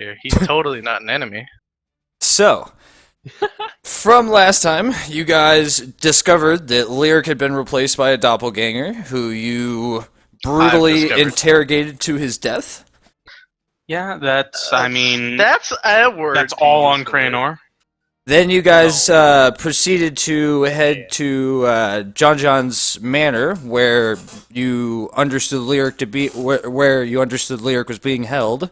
here. He's totally not an enemy. So, from last time, you guys discovered that Lyric had been replaced by a doppelganger who you brutally interrogated to his death. Yeah, that's, I mean... That's a word. That's all on Cranor. Then you guys proceeded to head to John John's manor, where you understood Lyric to be, where you understood Lyric was being held.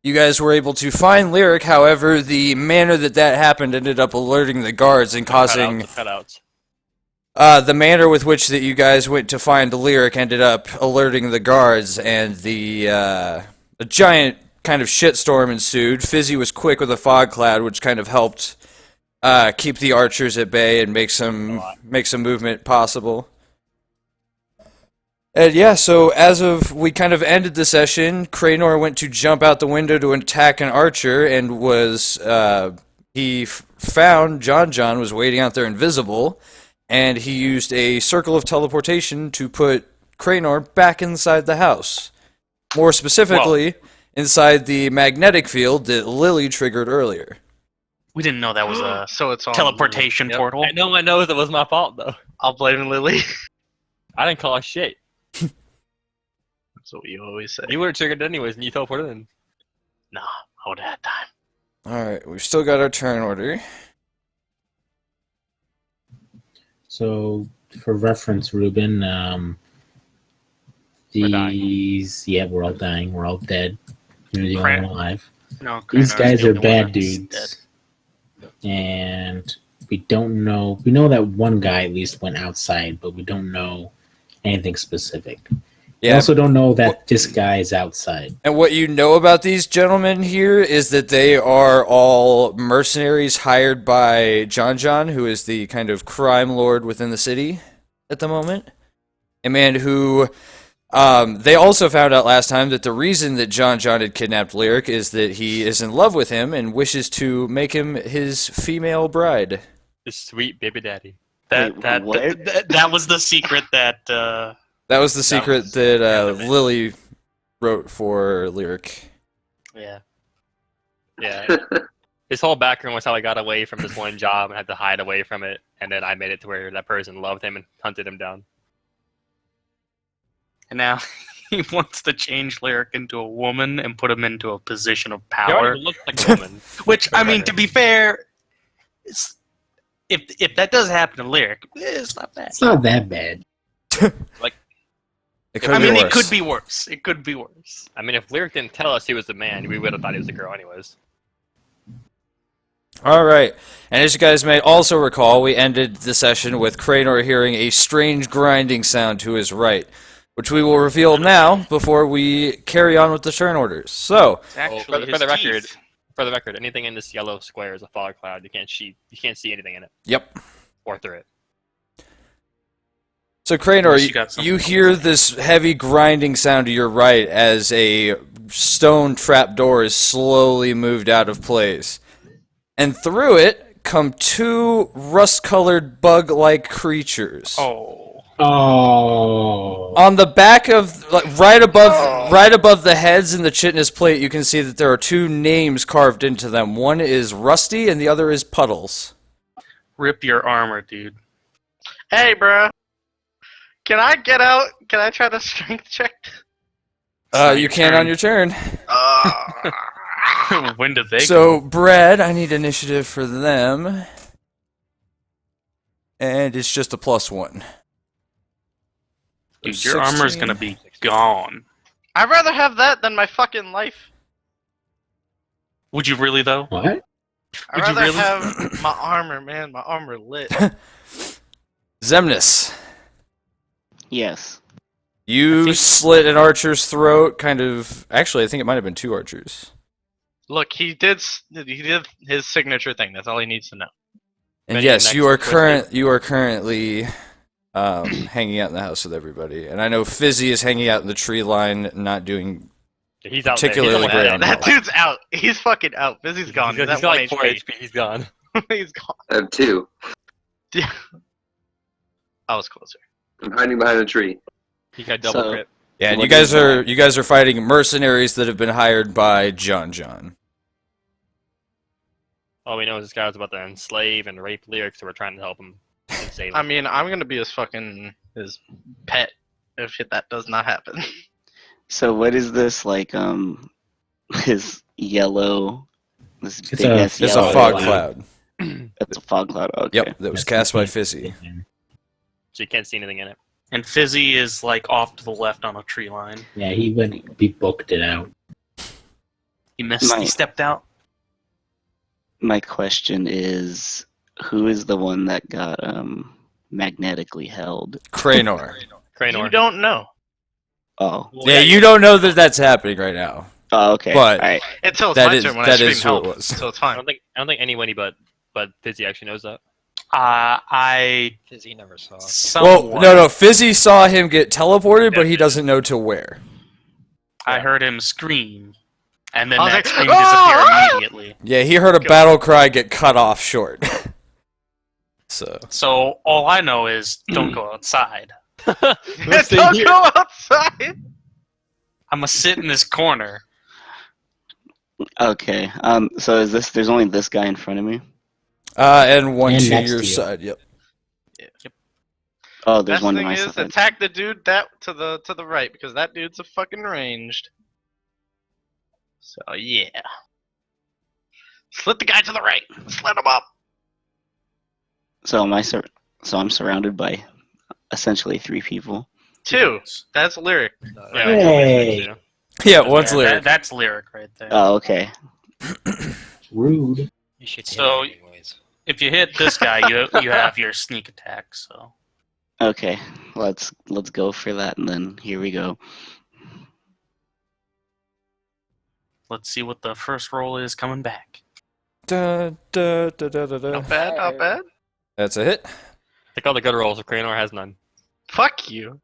You guys were able to find Lyric, however, the manner that happened ended up alerting the guards and causing... Cutouts. The manner with which that you guys went to find Lyric ended up alerting the guards, and a giant kind of shitstorm ensued. Fizzy was quick with a fog cloud, which kind of helped keep the archers at bay and make some movement possible. And yeah, so we kind of ended the session, Cranor went to jump out the window to attack an archer, and he found John was waiting out there invisible, and he used a circle of teleportation to put Cranor back inside the house. More specifically, inside the magnetic field that Lily triggered earlier. We didn't know that was a so it's on teleportation Lily. portal. No one knows it was my fault, though. I'll blame Lily. I didn't call her shit. That's what you always say. You would have triggered it anyways, and you teleported in. Nah, I would have had time. Alright, we've still got our turn order. So, for reference, Ruben, we're all dying. We're all dead. You're the only one alive. No, These Cranor's guys the are only bad one that's dudes. And we don't know. We know that one guy at least went outside, but we don't know anything specific. Yeah. We also don't know that this guy is outside. And what you know about these gentlemen here is that they are all mercenaries hired by John, who is the kind of crime lord within the city at the moment. A man who... they also found out last time that the reason that John had kidnapped Lyric is that he is in love with him and wishes to make him his female bride. His sweet baby daddy. That was the secret that... That was the secret that Lily wrote for Lyric. Yeah. Yeah. His whole background was how I got away from this one job and had to hide away from it, and then I made it to where that person loved him and hunted him down. And now he wants to change Lyric into a woman and put him into a position of He power. already looked like a woman. Which, I mean, to be fair, if that does happen to Lyric, it's not bad. It's not that bad. It could be worse. It could be worse. I mean, if Lyric didn't tell us he was a man, we would have thought he was a girl anyways. Alright, and as you guys may also recall, we ended the session with Cranor hearing a strange grinding sound to his right, which we will reveal now before we carry on with the turn orders. So, Actually, for the record, anything in this yellow square is a fog cloud. You can't see anything in it. Yep. Or through it. So Cranor, you hear this heavy grinding sound to your right as a stone trapdoor is slowly moved out of place. And through it come two rust-colored bug-like creatures. Oh. On the back of, right above the heads in the chitinous plate, you can see that there are two names carved into them. One is Rusty and the other is Puddles. Rip your armor, dude. Hey, bro. Can I get out? Can I try to strength check? You can on your turn. When do they So, Brad, I need initiative for them. And it's just a +1. Dude, your armor's gonna be gone. I'd rather have that than my fucking life. Would you really, though? What? I'd rather have my armor, man. My armor lit. Zemnis. Yes. You slit an archer's throat, kind of... Actually, I think it might have been two archers. Look, he did his signature thing. That's all he needs to know. And yes, you are currently hanging out in the house with everybody. And I know Fizzy is hanging out in the tree line, not doing He's out particularly there. great. That dude's out. He's fucking out. Fizzy's gone. He's got like 4 HP. He's gone. He's gone. I have 2. Yeah. I was closer. I'm hiding behind a tree. He got double grip. Yeah, and What you guys are fighting mercenaries that have been hired by John. All we know is this guy was about to enslave and rape Lyric, so we're trying to help him and save him. I mean, I'm gonna be his pet if that does not happen. So what is this like? His yellow, this It's big a- ass It's yellow a fog cloud. cloud. It's a fog cloud. Okay. Yep, that was cast by Fizzy. So you can't see anything in it. And Fizzy is like off to the left on a tree line. Yeah, he booked it out. He missed. My- He stepped out. My question is, who is the one that got magnetically held? Cranor. Cranor. You don't know Oh. Yeah, you don't know that that's happening right now. Oh, okay. But- All right. until it's That my is- turn when that I scream is who it help. was. So it's I fine. don't think anybody but Fizzy actually knows that. I Fizzy never saw. Well, somewhat. no, Fizzy saw him get teleported, but he doesn't know to where. I heard him scream, and then I was that like, scream "Ah!" disappeared immediately. Yeah, he heard a battle cry get cut off short. So, So all I know is don't go outside. Don't go outside. I'm gonna sit in this corner. Okay. So is this? There's only this guy in front of me. and one And to next your to you. side. Yep. Oh, there's Best one to thing my is side. attack the dude that to the right because that dude's a fucking ranged. So yeah. Slit the guy to the right. Slit him up. So I'm surrounded by essentially 3 people. 2. That's lyric. Yeah, Hey. yeah. Yeah, one's Yeah, lyric. that's lyric right there. Oh, okay. Rude. You should So- hit him anyways. If you hit this guy, you have your sneak attack. So Okay. Let's go for that, and then here we go. let's see what the first roll is coming back. Da, da, da, da, da, da. Not bad, not bad. That's a hit. Take all the good rolls, so Cranor has none. Fuck you.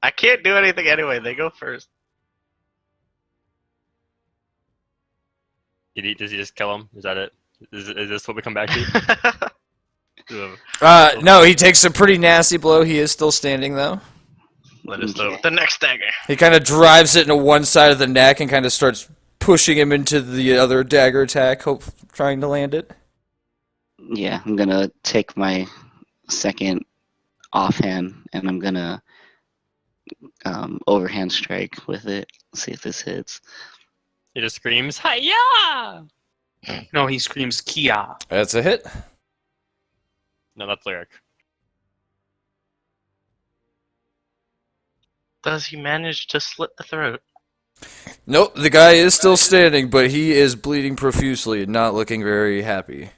I can't do anything anyway. They go first. Does he just kill him? Is that it? Is this what we come back to? No, he takes a pretty nasty blow. He is still standing, though. Let us know with the next dagger. He kind of drives it into one side of the neck and kind of starts pushing him into the other dagger attack, trying to land it. Yeah, I'm gonna take my second offhand, and I'm gonna overhand strike with it. See if this hits. He just screams, "Hiya!" No, he screams Kia. That's a hit. No, that's lyric. Does he manage to slit the throat? Nope, the guy is still standing, but he is bleeding profusely and not looking very happy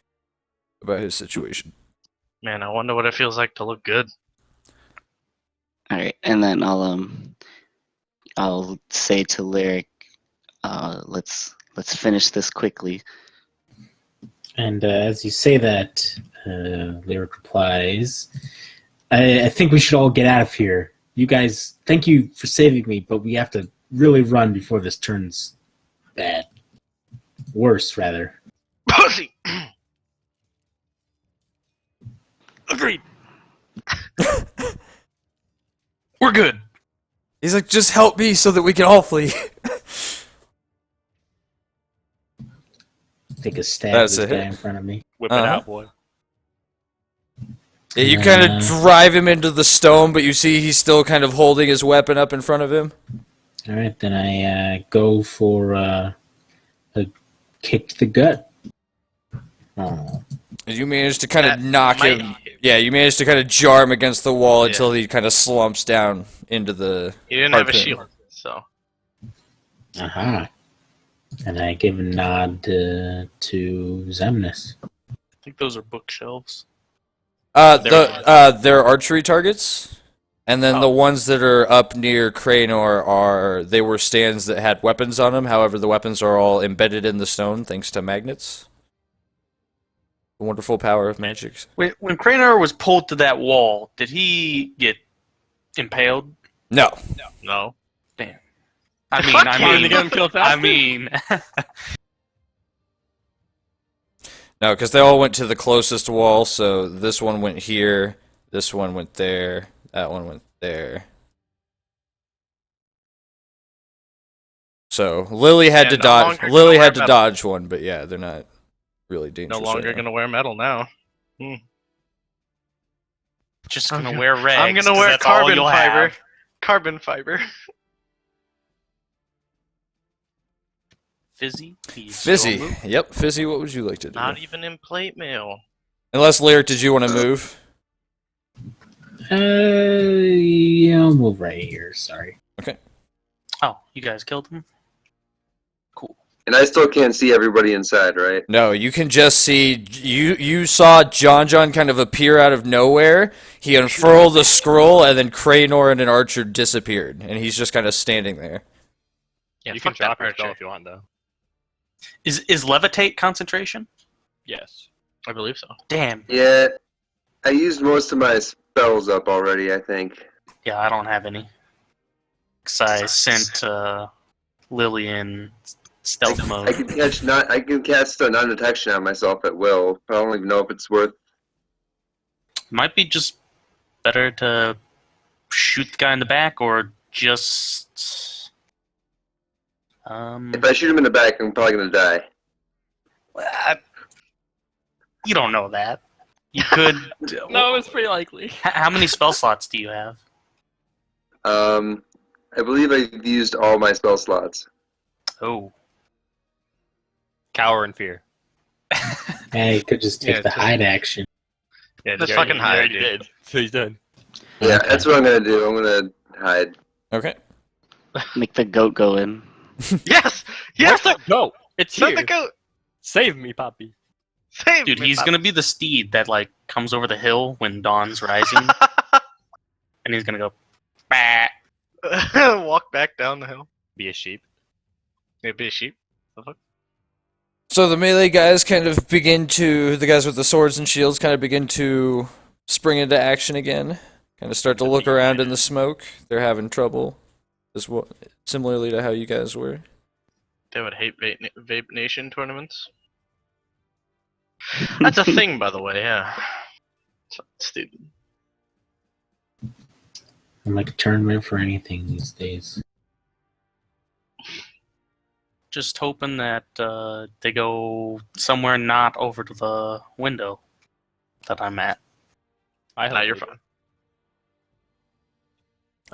about his situation. Man, I wonder what it feels like to look good. All right, and then I'll say to Lyric, let's finish this quickly. And as you say that, Lyric replies, I think we should all get out of here. You guys, thank you for saving me, but we have to really run before this turns bad. Worse, rather. Pussy! Agreed. We're good. He's like, just help me so that we can all flee. Take a stab That's at a this guy hit. in front of me. Whip it Uh-huh. out, boy. Yeah, you kind of drive him into the stone, but you see he's still kind of holding his weapon up in front of him. All right, then I go for a kick to the gut. Oh. And you manage to kind of That knock might him. hit. Yeah, you manage to kind of jar him against the wall Yeah. until he kind of slumps down into the. He didn't have a Harpoon. shield, so. Aha. And I give a nod to Zemnis. I think those are bookshelves. They're archery targets, and then the Oh. ones that are up near Cranor they were stands that had weapons on them. However, the weapons are all embedded in the stone thanks to magnets. The wonderful power of magic. When Cranor was pulled to that wall, did he get impaled? No, No. Damn. I mean, Fuck I you. mean, To get him killed I faster? mean, no, because they all went to the closest wall. So this one went here, this one went there, that one went there. So Lily had Yeah, to no dodge. longer gonna Lily wear had to metal. dodge one, but yeah, they're not really dangerous. No longer right now. gonna wear metal now. Just I'm gonna gonna- wear rags. I'm gonna 'cause wear that's all carbon you'll fiber. have. Carbon fiber. Fizzy. Please. Fizzy. Your move. Yep, Fizzy. What would you like to do? Not even in plate mail. Unless Lyric, did you want to move? Yeah, I'll move right here. Sorry. Oh, you guys killed him? Cool. And I still can't see everybody inside, right? No, you can just see you saw John kind of appear out of nowhere. He unfurled the scroll, and then Craynor and an archer disappeared, and he's just kind of standing there. Yeah, You can fuck that drop your spell archer. if you want, though. Is levitate concentration? Yes. I believe so. Damn. Yeah, I used most of my spells up already, I think. Yeah, I don't have any. Cause I sent Lily in stealth mode. I can cast a non-detection on myself at will. I don't even know if it's worth. Might be just better to shoot the guy in the back or just. If I shoot him in the back, I'm probably gonna die. You don't know that. You could. No, it's pretty likely. How many spell slots do you have? I believe I've used all my spell slots. Oh. Cower in fear. Hey, you could just take Yeah, the just- hide action. Yeah, You just fucking hide, already dude. did. So he's done. Yeah, Okay. that's what I'm gonna do. I'm gonna hide. Okay. Make the goat go in. Yes! Yes! Where's the goat? It's Send here. the goat! Save me, Poppy. Save Dude, me, he's Pop. gonna be the steed that like comes over the hill when dawn's rising, and he's gonna go. Bah. Walk back down the hill. Be a sheep. Maybe be a sheep. So the melee guys the guys with the swords and shields kind of begin to spring into action again. Kind of start to look around in the smoke. They're having trouble, as well, similarly to how you guys were. They would hate Vape Nation tournaments. That's a thing, by the way, yeah. Stupid. I'm like a tournament for anything these days. Just hoping that they go somewhere not over to the window that I'm at. I hope Nah, you're they do. fine.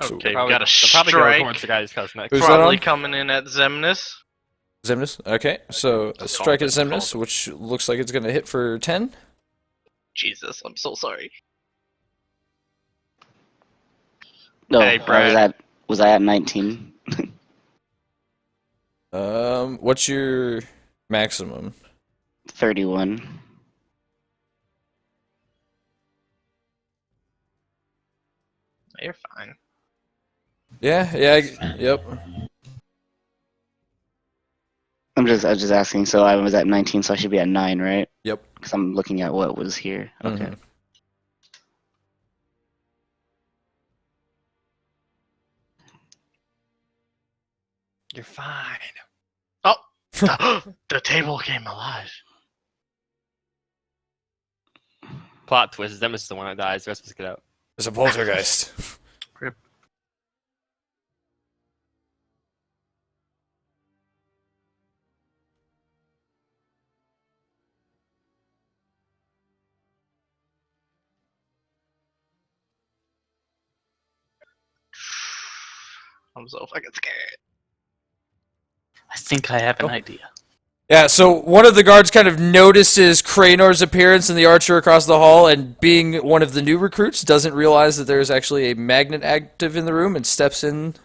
So- Okay, we Probably- got a they'll probably go strike. towards the guy's house next. Who's that Probably on? coming in at Zemnis. Zemnis? Okay, so a strike at Zemnis, which looks like it's going to hit for 10. Jesus, I'm so sorry. No, Hey, Brad. was I at 19? What's your maximum? 31. You're fine. Yeah, yep. I was just asking. So I was at 19, so I should be at 9, right? Yep. Because I'm looking at what was here. Okay. Mhm. You're fine. The table came alive. Plot twist. Zemus is the one that dies. The rest of us get out. There's a poltergeist. I'm so fucking scared. I think I have an idea. Yeah, so one of the guards kind of notices Craynor's appearance and the archer across the hall, and being one of the new recruits, doesn't realize that there's actually a magnet active in the room and steps in.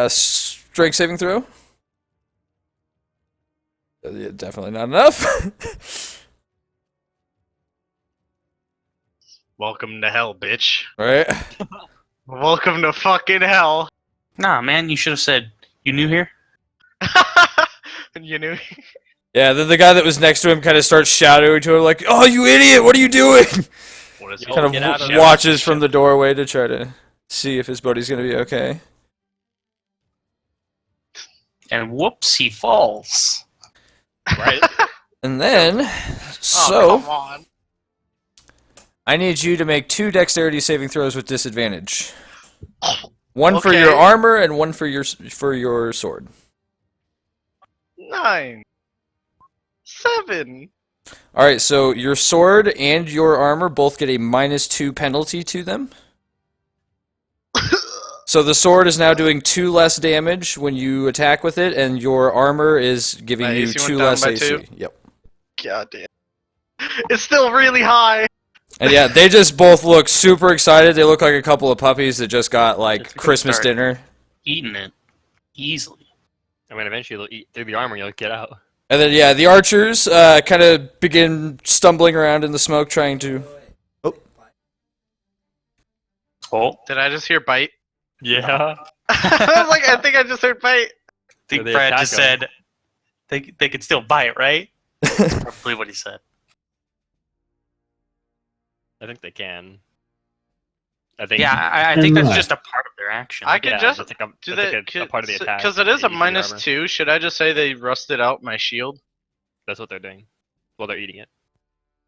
Strength saving throw? Yeah, definitely not enough. Welcome to hell, bitch. Alright. Welcome to fucking hell. Nah, man, you should have said you new here. You knew. Yeah, then the guy that was next to him kind of starts shouting to him, like, "Oh, you idiot! What are you doing?" What is Yo, Kind get out of of watches from the doorway to try to see if his buddy's gonna be okay. And whoops, he falls. Right? And then, Oh, so come on. I need you to make 2 dexterity saving throws with disadvantage. One for Okay. your armor and one for your sword. 9. 7. All right, so your sword and your armor both get a -2 penalty to them. So the sword is now doing 2 less damage when you attack with it, and your armor is giving My you AC went 2 down less by AC. 2? Yep. God damn. It's still really high. And yeah, they just both look super excited. They look like a couple of puppies that just got like Just gonna Christmas start. dinner. Eating it easily. I mean, eventually you'll eat through the armor, you'll get out. And then yeah, the archers kind of begin stumbling around in the smoke, trying to. Oh, Did I just hear bite? Yeah. I was like, I think I just heard bite. I think they Brad attack just 'em. said they could still bite, right? That's probably what he said. I think they can. I think. Yeah, I think that's Alright. just a part of their action. I could Yeah, just that's like a, do that's that like a part of the attack. because it is they a eat through the armor. -2. Should I just say they rusted out my shield? That's what they're doing. Well, they're eating it.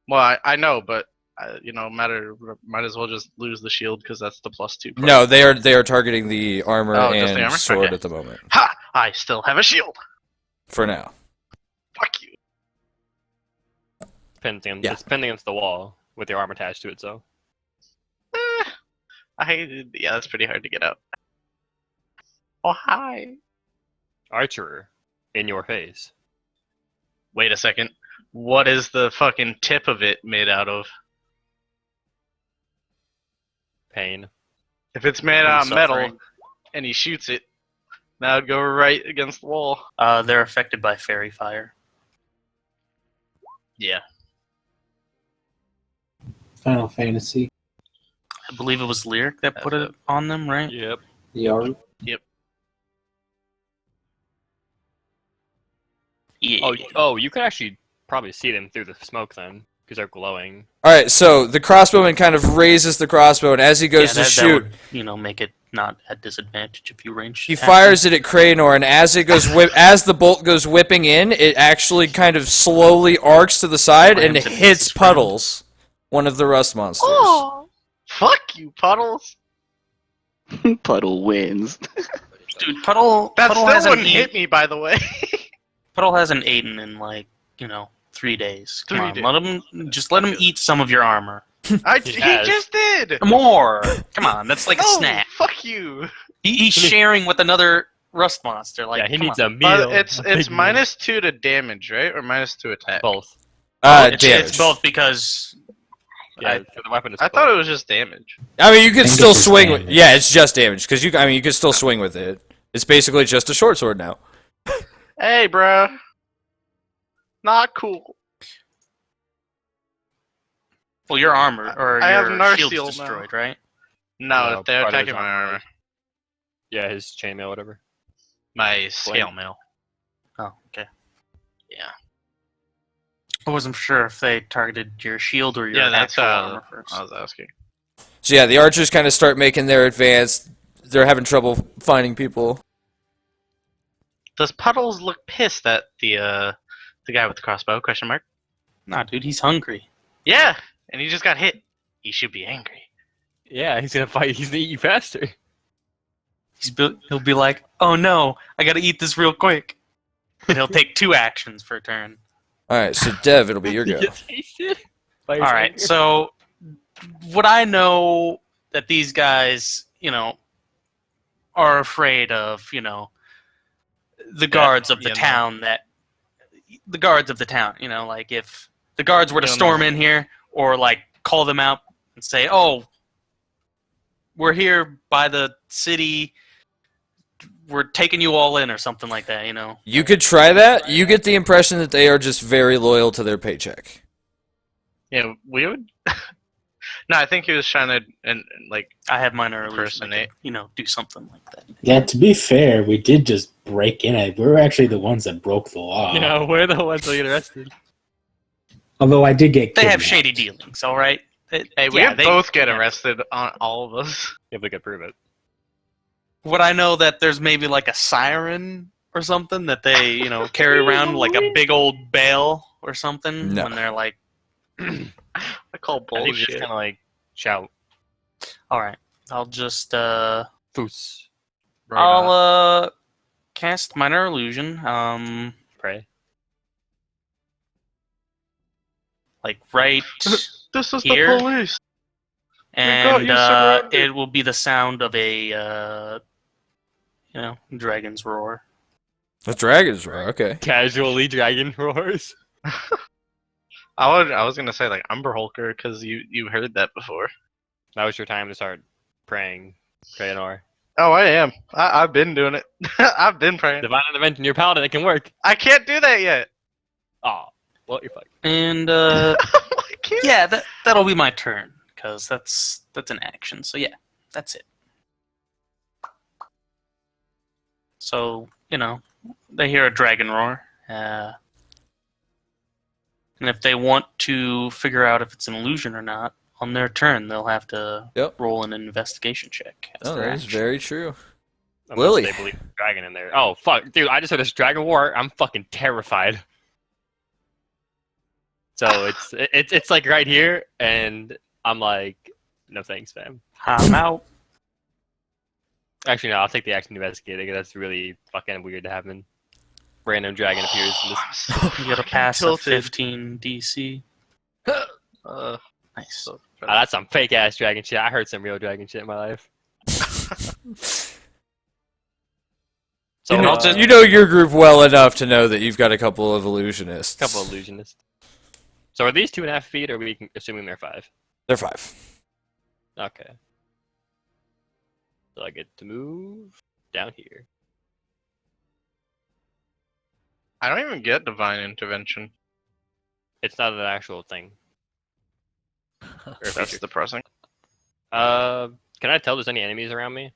Well, I know, but might as well just lose the shield because that's the +2. part. No, they are targeting the armor Oh, just the and armor? sword Okay. at the moment. Ha! I still have a shield. For now. Fuck you. Yeah. It's pinned against the wall with your arm attached to it. So Yeah, that's pretty hard to get out. Oh hi. archer, in your face. Wait a second. What is the fucking tip of it made out of? Pain. If it's made out of metal Suffering. and he shoots it, that would go right against the wall. They're affected by fairy fire. Yeah. Final Fantasy. I believe it was Lyric that put it on them, right? Yep. The art. Yeah. Oh, you could actually probably see them through the smoke then, because they're glowing. All right, so the crossbowman kind of raises the crossbow, and as he goes to that shoot, would, make it not at disadvantage if you range. he fires it at Cranor, and as it goes as the bolt goes whipping in, it actually kind of slowly arcs to the side and Slams it hits against the ground. Puddles, one of the rust monsters. Oh, fuck you, Puddles. Puddle wins. Dude, Puddle. That Puddle still hasn't wouldn't eaten- hit me, by the way. Puddle hasn't eaten in 3 days. Come 3 on, days. let him eat some of your armor. He has. just did. More. Come on, that's like a No, snack. fuck you. He's sharing with another rust monster. Like, yeah, he come needs on. a meal. But it's a big meal. -2 to damage, right? Or -2 attack? both. It's Damage. both because Yeah, for the weapon. It's I both. thought it was just damage. I mean, you could think still it's just swing. With, damage. yeah, it's just damage because you could still swing with it. It's basically just a short sword now. Hey, bruh. Not cool. well, your armor or I have your Narsil shield's now. destroyed, right? No, No, they're part of his attacking my armor. armor. Yeah, his chainmail, whatever. My scale mail. Oh, okay. Yeah. I wasn't sure if they targeted your shield or your Yeah, that's actual armor first. I was asking. So yeah, the archers kind of start making their advance. They're having trouble finding people. Does Puddles look pissed at the guy with the crossbow? Question mark. Nah, dude, he's hungry. Yeah, and he just got hit. He should be angry. Yeah, he's gonna fight. He's gonna eat you faster. He'll be like, "Oh no, I gotta eat this real quick," and he'll take 2 actions per turn. All right, so Dev, it'll be your go. You get tasted by All his right, anger. so what I know that these guys, are afraid of, the guards of the you know. town the guards of the town, like if the guards were to You know. storm in here or like call them out and say, "Oh, we're here by the city. We're taking you all in," or something like that, You could try that. You get the impression that they are just very loyal to their paycheck. Yeah, we would. No, I think he was trying to I have mine early. Impersonate. Do something like that. Yeah, to be fair, we did just break in it. We were actually the ones that broke the law. Yeah, we're the ones that get arrested. Although I did get They have kidnapped. shady dealings, all right? Hey, we would both get arrested on all of us. If we could prove it. Would I know that there's maybe like a siren or something that they, carry around like a big old bell or something No. when they're like, I call I think we just bullshit. kind of like shout. all right, I'll just Foos. Right on. I'll cast minor illusion. Pray. Like right This is here. the police. got and you surrounded. it will be the sound of a dragon's roar. The dragons roar. Okay. Casually dragon roars. I was gonna say like Umber Hulker because you heard that before. That was your time to start praying, Kraynor. Oh, I am. I've been doing it. I've been praying. Divine intervention, your paladin, it can work. I can't do that yet. Oh, well, you're fucked. And I can't. yeah, that'll be my turn because that's an action. So yeah, that's it. So they hear a dragon roar, and if they want to figure out if it's an illusion or not, on their turn they'll have to roll an investigation check. As Oh, their that is action. very true. Unless Willie. they believe there's a dragon in there. Oh, fuck. Dude, I just heard this dragon war. I'm fucking terrified. So it's like right here, and I'm like, no thanks, fam. I'm out. Actually, no, I'll take the action to investigate it, 'cause that's really fucking weird to happen. Random dragon appears in this. You gotta pass a tilted. 15 DC. Nice. So That's some fake ass dragon shit. I heard some real dragon shit in my life. So You know your group well enough to know that you've got a couple of illusionists. couple of illusionists. So are these 2.5 feet, or are we assuming they're 5? They're 5. Okay. So I get to move down here. I don't even get divine intervention. It's not an actual thing. Or a That's feature. depressing. Can I tell there's any enemies around me?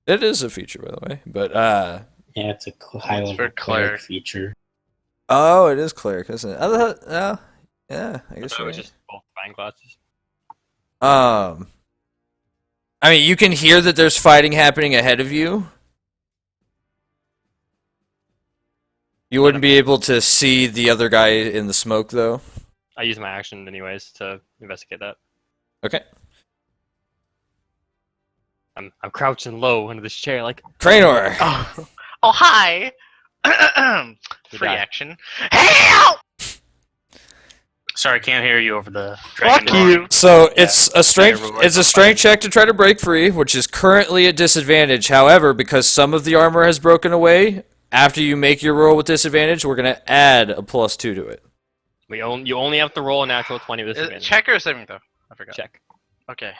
It is a feature, by the way. But Yeah, it's a high It's level for cleric cleric. feature. oh, it is cleric, isn't it? I thought, yeah, I guess So you're it's right. just both fine classes. I mean, you can hear that there's fighting happening ahead of you. You wouldn't be able to see the other guy in the smoke, though. I use my action anyways to investigate that. Okay. I'm crouching low under this chair like Kraynor. Oh hi. Free die. action. Help! Sorry, can't hear you over the dragon Fuck roar. you. So it's a strength. Dragon roar. It's a strength check to try to break free, which is currently at disadvantage. However, because some of the armor has broken away, after you make your roll with disadvantage, we're gonna add a +2 to it. you only have to roll a natural 20 with disadvantage. Check or saving throw? I forgot. Check. Okay.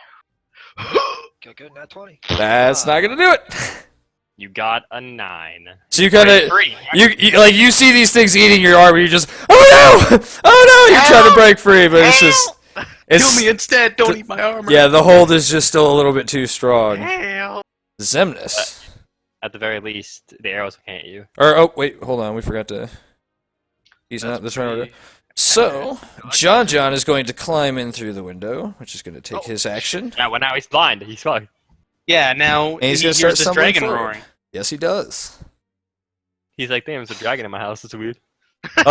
Good, not 20. That's not gonna do it. You got a 9. So you kind of Free. you see these things eating your armor. You just oh no! You're trying to break free, but it's just it's instead. Don't eat my armor. yeah. The hold is just still a little bit too strong. Help! Zemnis. At the very least, the arrows can't hit you. Or oh wait, hold on. We forgot to. He's not this round. pretty- So John is going to climb in through the window, which is going to take his action. Yeah, well now he's blind. He's fucked. Yeah. Now And he's he gonna start hears this stumbling dragon forward. roaring. Yes, he does. He's like, damn, there's a dragon in my house. It's weird.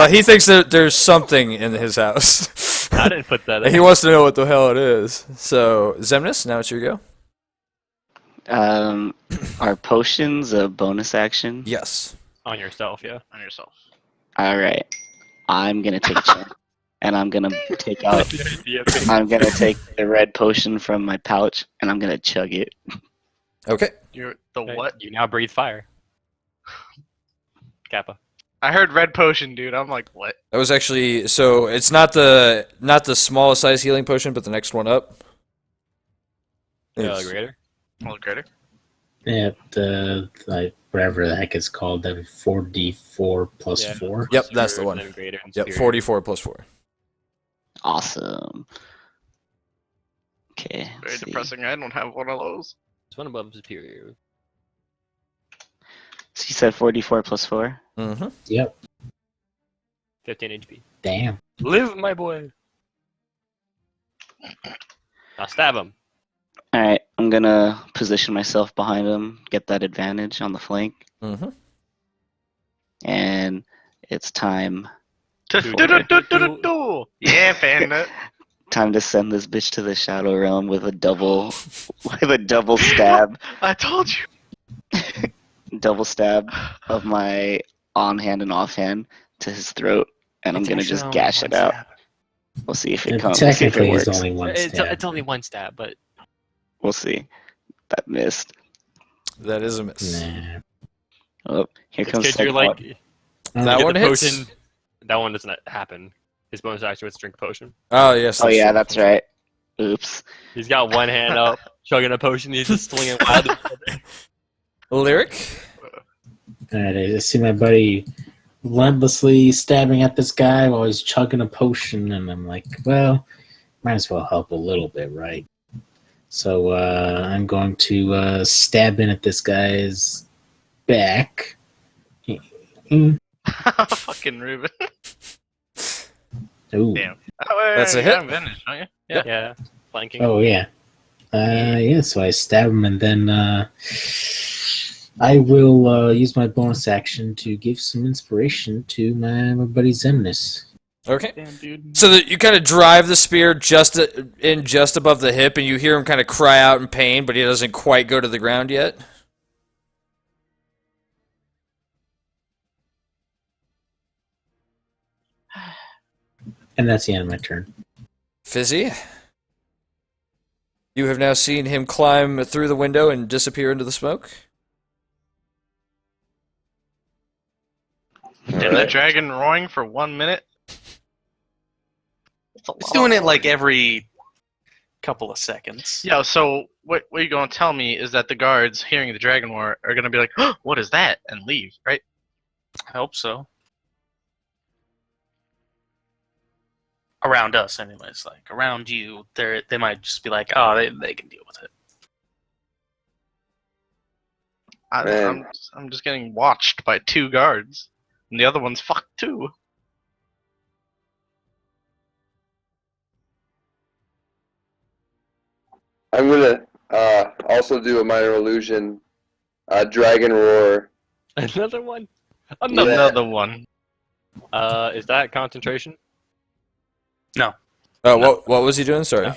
He thinks that there's something in his house. I didn't put that He in. wants to know what the hell it is. So Zemnis, now it's your go. Are potions a bonus action? Yes. On yourself, yeah. On yourself. All right. I'm gonna take a chance, and I'm gonna take out. I'm gonna take the red potion from my pouch, and I'm gonna chug it. Okay. You're the Okay, what? You now breathe fire. Kappa. I heard red potion, dude. I'm like, what? That was actually so. It's not the smallest size healing potion, but the next one up. It's- Greater. A little greater. Yeah, the whatever the heck it's called, the 4d4 plus Yeah. 4. Yep, that's the Superior, one. then greater, and Yep, superior. 44 plus 4. Awesome. Okay. Very let's see. depressing. I don't have one of those. It's one above superior. So you said 44 plus 4. Mm-hmm. Yep. 15 HP. Damn. Live, my boy. Now stab him. All right. I'm gonna position myself behind him, get that advantage on the flank, Mm-hmm. and it's time. Do. Do-do-do-do-do-do. Yeah, fan. Time to send this bitch to the Shadow Realm with a double stab. I told you. Double stab of my on hand and off hand to his throat, and I'm It's gonna actually just only gash one it out. stab. We'll see if it It comes. We'll see if it technically is works. only one stab. It's only one stab, but We'll see. That missed. That is a miss. Nah. Oh, here it's comes because you're second like one. That you get one the hits. potion. That one doesn't happen. His bonus action was to drink a potion. Oh yes. Oh yeah, true. that's right. Oops. He's got one hand up, chugging a potion. He's just slinging wildly. Lyric. Alright, I just see my buddy relentlessly stabbing at this guy while he's chugging a potion, and I'm like, well, might as well help a little bit, right? So I'm going to stab in at this guy's back. Fucking Ruben. Ooh. Damn. Oh, wait, That's a you hit. got advantage, don't you? Yeah. Yeah, flanking. Oh yeah. Yeah, so I stab him, and then I will use my bonus action to give some inspiration to my buddy Zemnis. Okay. Damn, dude. So that you kind of drive the spear just above the hip, and you hear him kind of cry out in pain, but he doesn't quite go to the ground yet. And that's the end of my turn. Fizzy. You have now seen him climb through the window and disappear into the smoke. Damn, that dragon roaring for 1 minute. That's a He's lot. doing it like every couple of seconds. Yeah, so what you're going to tell me is that the guards hearing the dragon roar are going to be like, oh, what is that? And leave, right? I hope so. Around us, anyways. Like, around you, they might just be like, oh, they can deal with it. Man. I'm just getting watched by 2 guards. And the other one's fucked too. I'm gonna also do a minor illusion. Dragon roar. Another one. Another one. Is that concentration? Oh, what was he doing? Sorry. I'm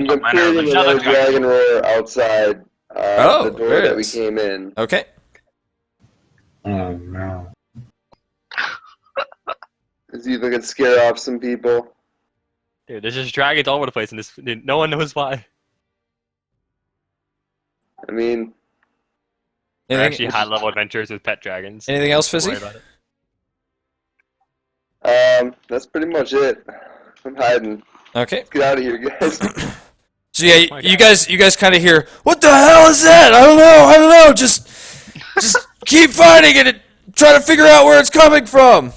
minor creating illusion. another Another dragon roar outside Oh, the door there it that we is. came in. Okay. Oh no. Is he looking to scare off some people? Dude, there's just dragons all over the place, and this no one knows why. I mean, They're Anything, actually high-level adventures with pet dragons. anything else, Don't Fizzy? worry about it. that's pretty much it. I'm hiding. Okay. Let's get out of here, guys. So yeah, my you guys kind of hear, what the hell is that? I don't know. Just keep fighting it and try to figure out where it's coming from.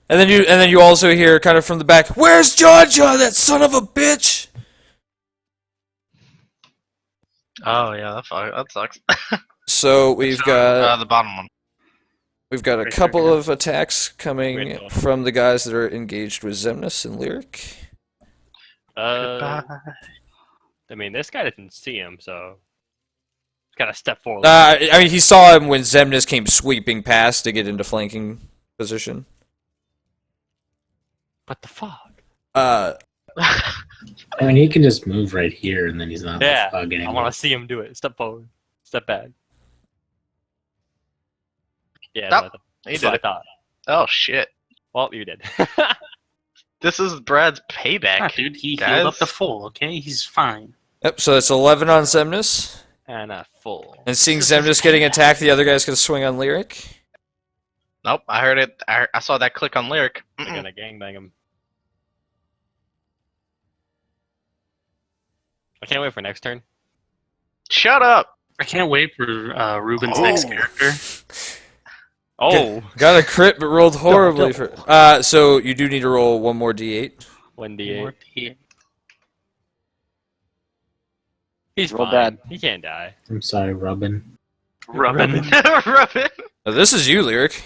And then you also hear kind of from the back, where's John, that son of a bitch? Oh yeah, that sucks. So we've got the bottom one. a Right couple there. of attacks coming Wait, from the guys that are engaged with Zemnis and Lyric. I mean, this guy didn't see him, so he's got to step forward. I mean, he saw him when Zemnis came sweeping past to get into flanking position. What the fuck? I mean, he can just move right here, and then he's not Yeah, bug I anymore. want to see him do it. Step forward. Step back. Yeah, Stop. He that's did what I it. thought. Oh shit. Well, you did. This is Brad's payback. Ah, dude, he guys. healed up the full, okay? He's fine. Yep, so that's 11 on Zemnis. And a full. And seeing Zemnis getting attacked, the other guy's going to swing on Lyric. Nope, I heard it. I saw that click on Lyric. They're gonna gangbang him. I can't wait for next turn. Shut up! I can't wait for Ruben's next character. Oh, Got a crit, but rolled horribly for. So you do need to roll one more d8. 1d8. He- He's Roll fine. bad. He can't die. I'm sorry, Robin. Ruben. Rubbin. This is you, Lyric.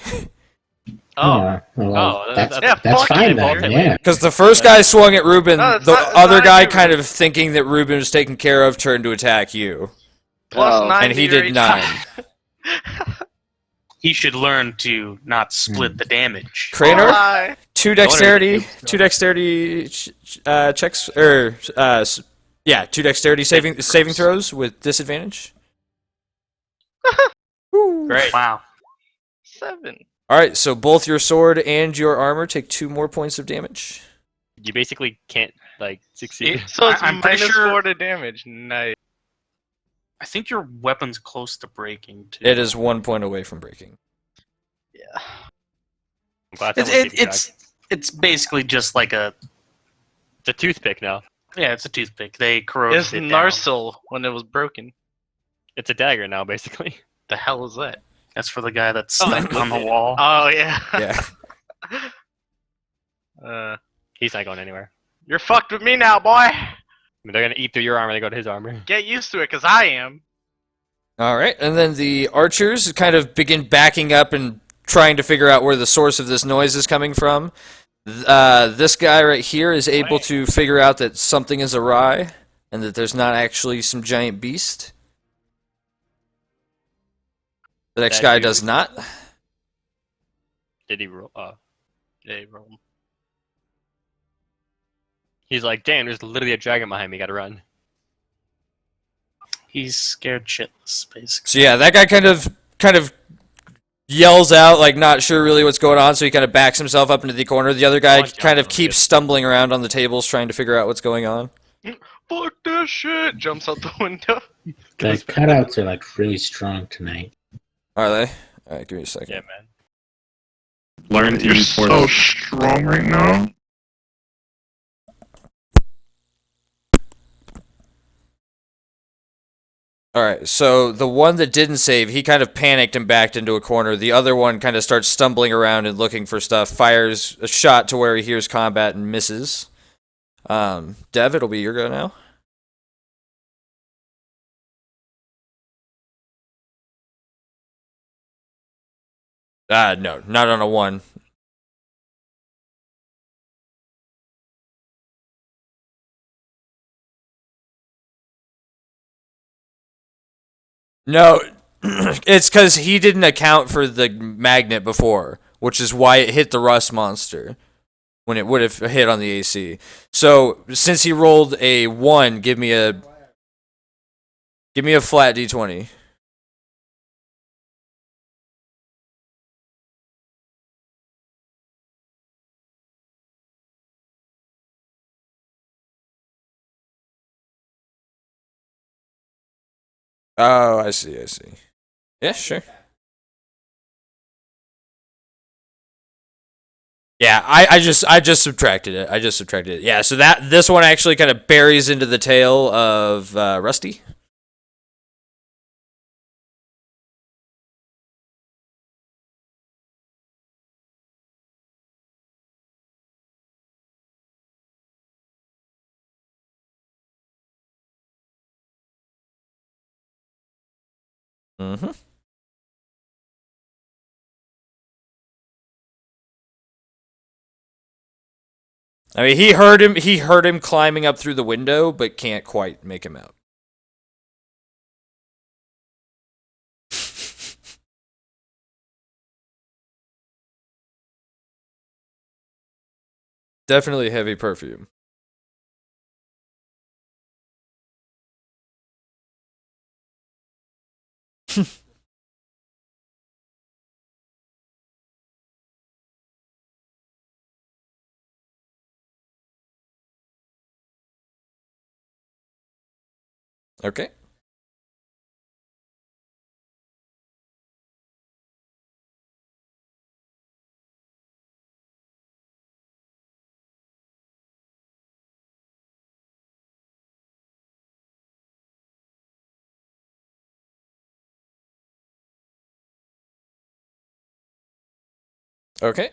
Oh. Well, Oh, that's yeah, that's fuck fine it, then. Vulcan. Yeah. Because the first guy swung at Ruben, No, it's the not- it's other not guy Ruben. kind of thinking that Ruben was taken care of turned to attack you. Plus Oh. 9 And he to your did HP. 9. He should learn to not split the damage. Cranor, Why? two The owner dexterity, is- two dexterity checks, or yeah, two dexterity saving throws with disadvantage. Woo. Great. Wow. 7. All right, so both your sword and your armor take 2 more points of damage. You basically can't like succeed. So it's I'm pretty minus sure- 4 to damage. Nice. I think your weapon's close to breaking too. It is 1 point away from breaking. Yeah. I'm glad It's someone's keeping it's basically just like a It's a toothpick now. it's a toothpick. They corroded It's it down. Narsil when it was broken. It's a dagger now, basically. The hell is that? That's for the guy that's Oh, stuck on the okay. wall. Oh yeah. Yeah. He's not going anywhere. You're fucked with me now, boy. I mean, they're gonna eat through your armor. They go to his armor. Get used to it, cause I am. All right, and then the archers kind of begin backing up and trying to figure out where the source of this noise is coming from. This guy right here is able to figure out that something is awry and that there's not actually some giant beast. The next That guy dude does is- not. Did he roll? Yeah, bro. He's like, damn, there's literally a dragon behind me. Gotta run. He's scared shitless, basically. So yeah, that guy kind of yells out, like not sure really what's going on, so he kind of backs himself up into the corner. The other guy Punch kind out of real keeps good. stumbling around on the tables trying to figure out what's going on. Fuck this shit! Jumps out the window. The cutouts are like really strong tonight. Are they? All right, give me a second. Yeah, man. Learn to use so strong right now. Alright, so the one that didn't save, he kind of panicked and backed into a corner. The other one kind of starts stumbling around and looking for stuff, fires a shot to where he hears combat and misses. Dev, it'll be your go now. No, not on a 1. No, it's because he didn't account for the magnet before, which is why it hit the rust monster when it would have hit on the AC. So since he rolled a 1, give me a flat d20. Oh, I see. Yeah, sure. Yeah, I just subtracted it. Yeah, so this one actually kind of buries into the tail of Rusty. Mm-hmm. I mean, he heard him climbing up through the window, but can't quite make him out. Definitely heavy perfume. Okay. Okay.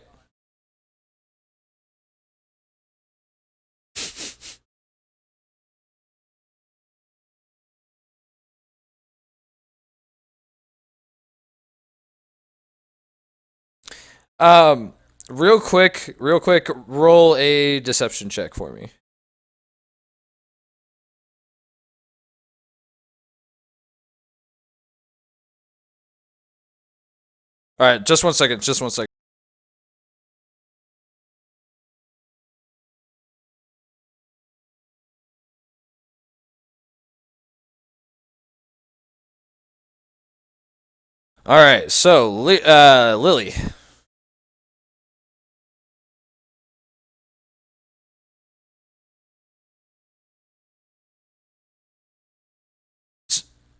Real quick, roll a deception check for me. All right, just one second. All right, so Lily.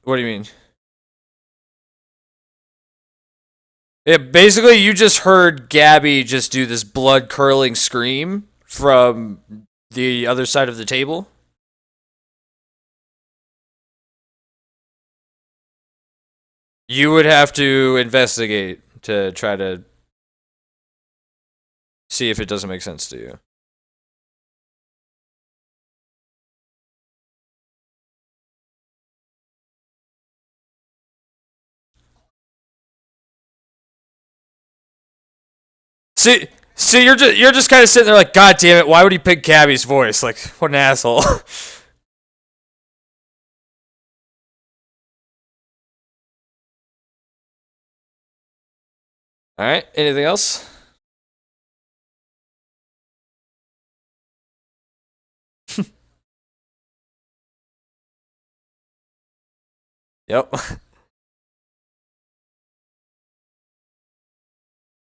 What do you mean? Yeah, basically, you just heard Gabby just do this blood curdling scream from the other side of the table. You would have to investigate to try to see if it doesn't make sense to you. See, you're just kind of sitting there like, God damn it! Why would he pick Gabby's voice? Like, what an asshole. All right. Anything else? Yep.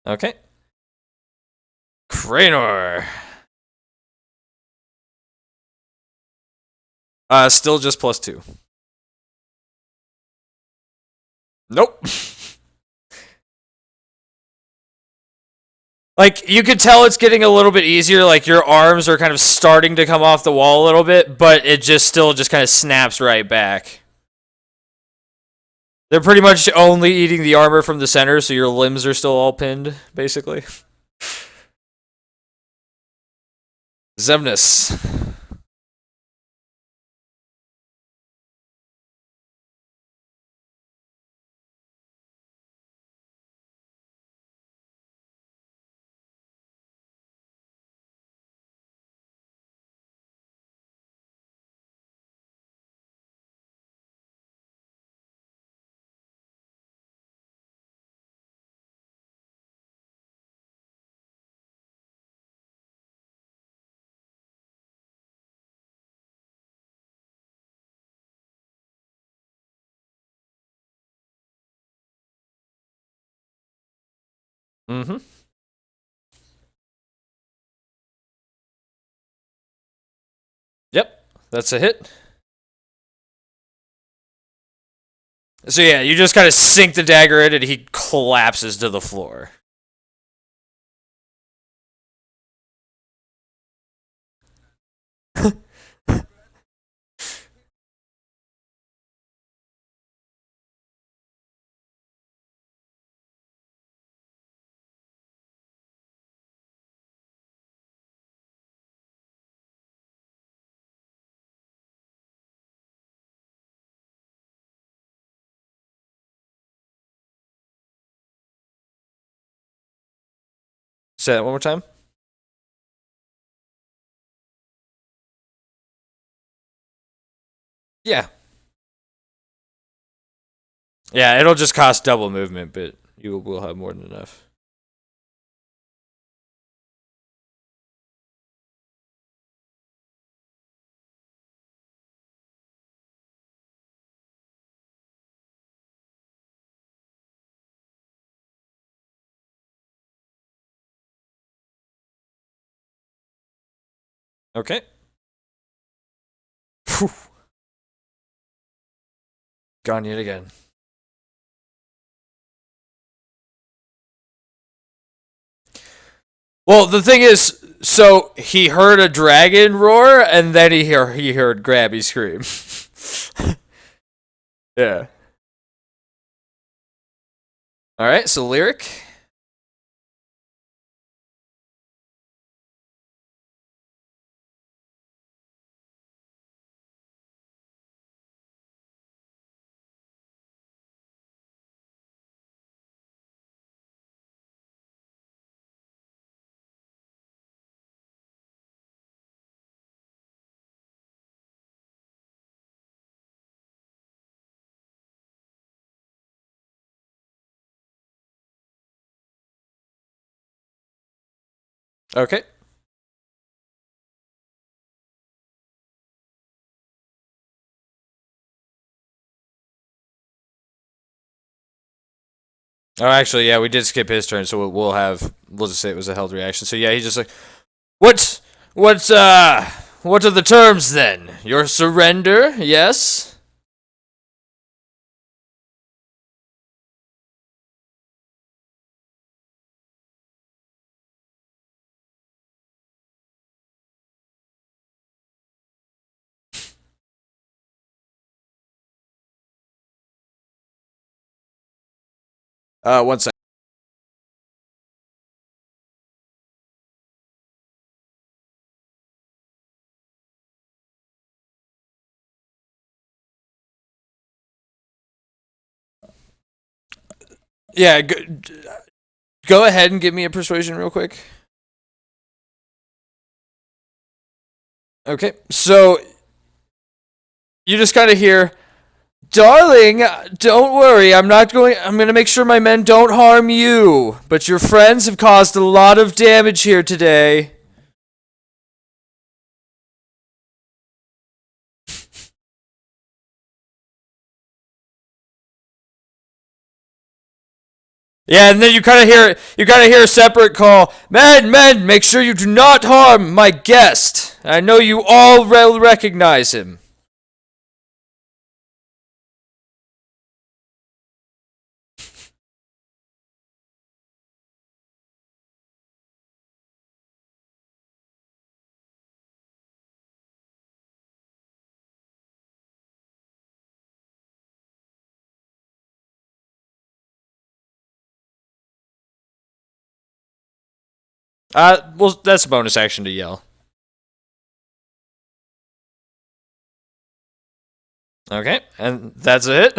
Okay. Cranor. Still just +2. Nope. Like, you could tell it's getting a little bit easier, like your arms are kind of starting to come off the wall a little bit, but it just still just kind of snaps right back. They're pretty much only eating the armor from the center, so your limbs are still all pinned, basically. Zemnis. Mm-hmm. Yep, that's a hit. So yeah, you just kind of sink the dagger in and he collapses to the floor. Say that one more time. Yeah. Yeah, it'll just cost double movement, but you will have more than enough. Okay. Whew. Gone yet again. Well, the thing is, so he heard a dragon roar, and then he heard Grabby scream. Yeah. All right. So lyric. Okay. Oh, actually, yeah, we did skip his turn, so we'll just say it was a held reaction. So yeah, he's just like, what, what are the terms then? Your surrender? Yes. One sec. Yeah, go ahead and give me a persuasion real quick. Okay, so you just kind of hear, darling, don't worry. I'm going to make sure my men don't harm you. But your friends have caused a lot of damage here today. Yeah, and then you kind of hear a separate call. Men, make sure you do not harm my guest. I know you all recognize him. Well, that's a bonus action to yell. Okay, and that's it.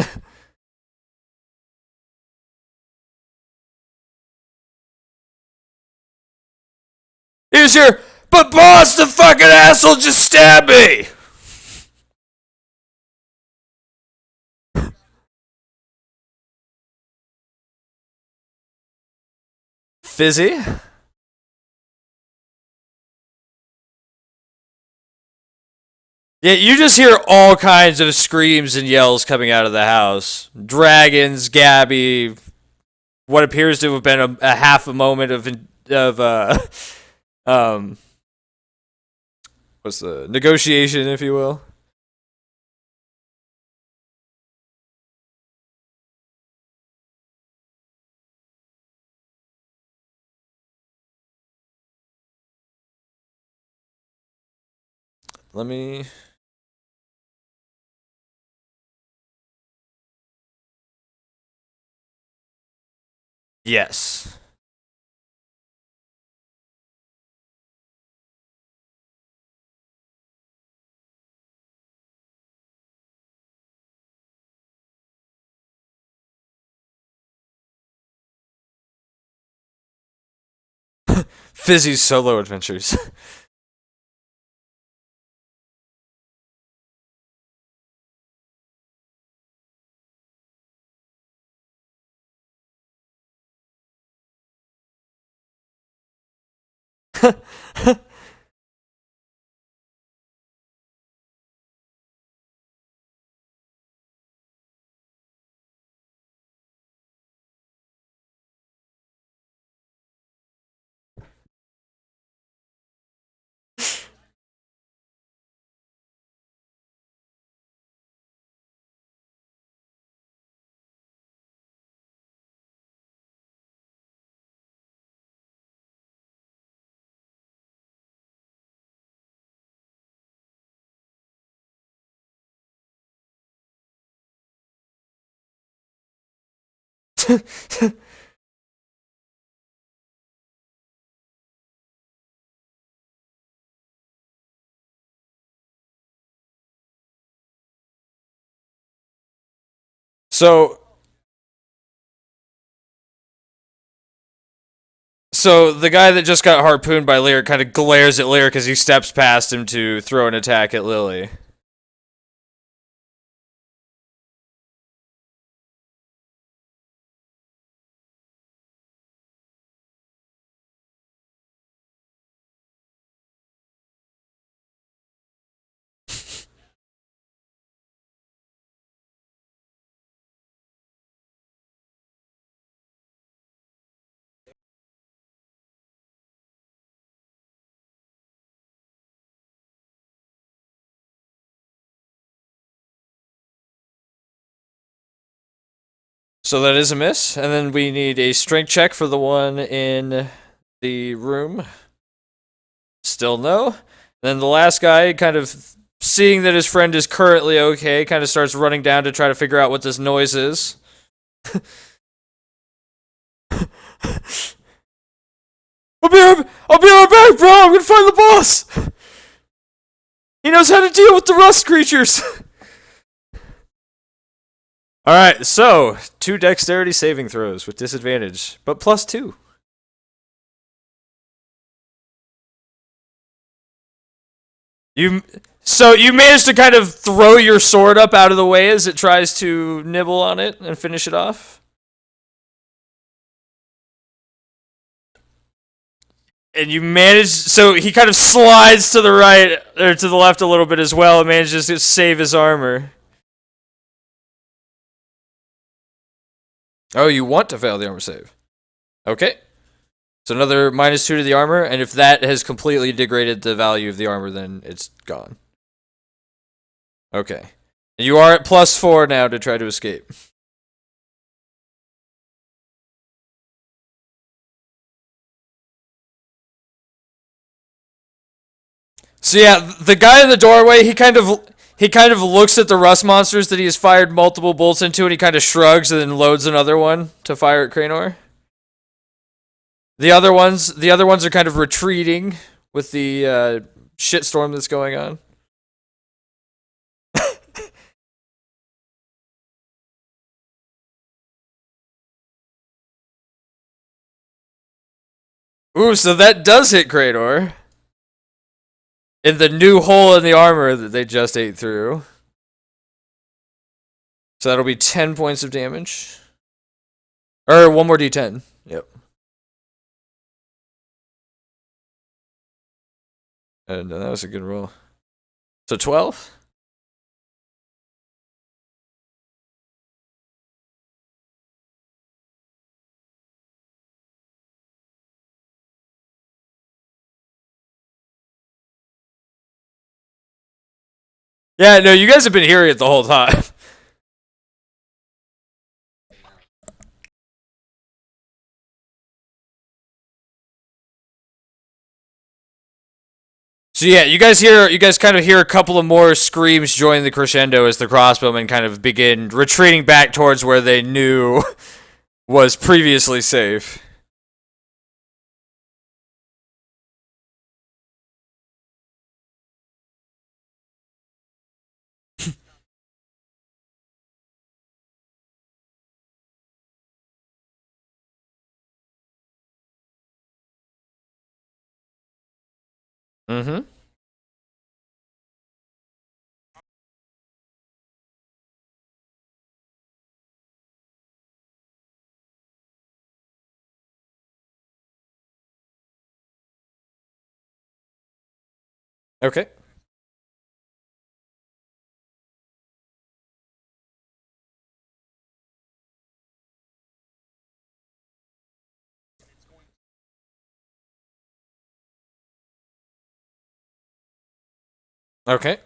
He was here, but boss, the fucking asshole just stabbed me. Fizzy. Yeah, you just hear all kinds of screams and yells coming out of the house. Dragons, Gabby, what appears to have been a half a moment of what's the negotiation, if you will. Let me. Yes. Fizzy's solo adventures. so So the guy that just got harpooned by Lyric kind of glares at Lyric as he steps past him to throw an attack at Lily. So that is a miss, and then we need a strength check for the one in the room. Still no. And then the last guy, kind of seeing that his friend is currently okay, kind of starts running down to try to figure out what this noise is. I'll be right back, bro. I'm gonna find the boss. He knows how to deal with the rust creatures. Alright, so 2 dexterity saving throws with disadvantage, but +2. So you managed to kind of throw your sword up out of the way as it tries to nibble on it and finish it off. And you manage, so he kind of slides to the right, or to the left a little bit as well, and manages to save his armor. Oh, you want to fail the armor save. Okay. So another -2 to the armor, and if that has completely degraded the value of the armor, then it's gone. Okay. And you are at +4 now to try to escape. So yeah, the guy in the doorway, he kind of looks at the rust monsters that he has fired multiple bolts into, and he kind of shrugs and then loads another one to fire at Cranor. The other ones are kind of retreating with the shitstorm that's going on. Ooh, so that does hit Cranor. In the new hole in the armor that they just ate through. So that'll be 10 points of damage. Or one more d10. Yep. And that was a good roll. So 12? Yeah, no, you guys have been hearing it the whole time. So yeah, you guys kind of hear a couple of more screams join the crescendo as the crossbowmen kind of begin retreating back towards where they knew was previously safe. Mm-hmm. Okay. Okay.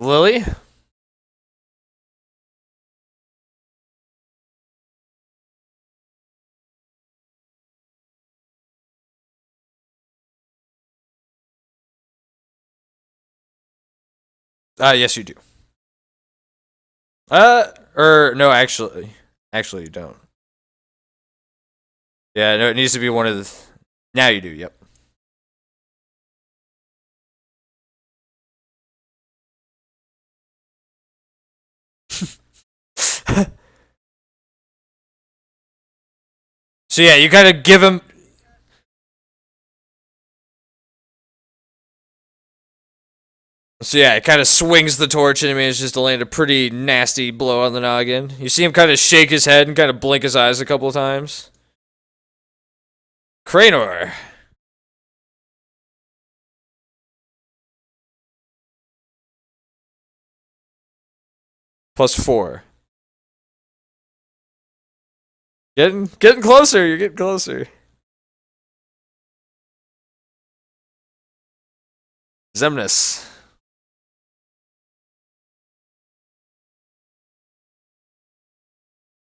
Lily? Yes you do. No, actually you don't. Yeah, no, it needs to be one of the... Now you do, yep. So yeah, you kind of give him... So yeah, it kind of swings the torch and he manages to land a pretty nasty blow on the noggin. You see him kind of shake his head and kind of blink his eyes a couple of times. Cranor. +4. Getting closer, you're getting closer. Zemnis.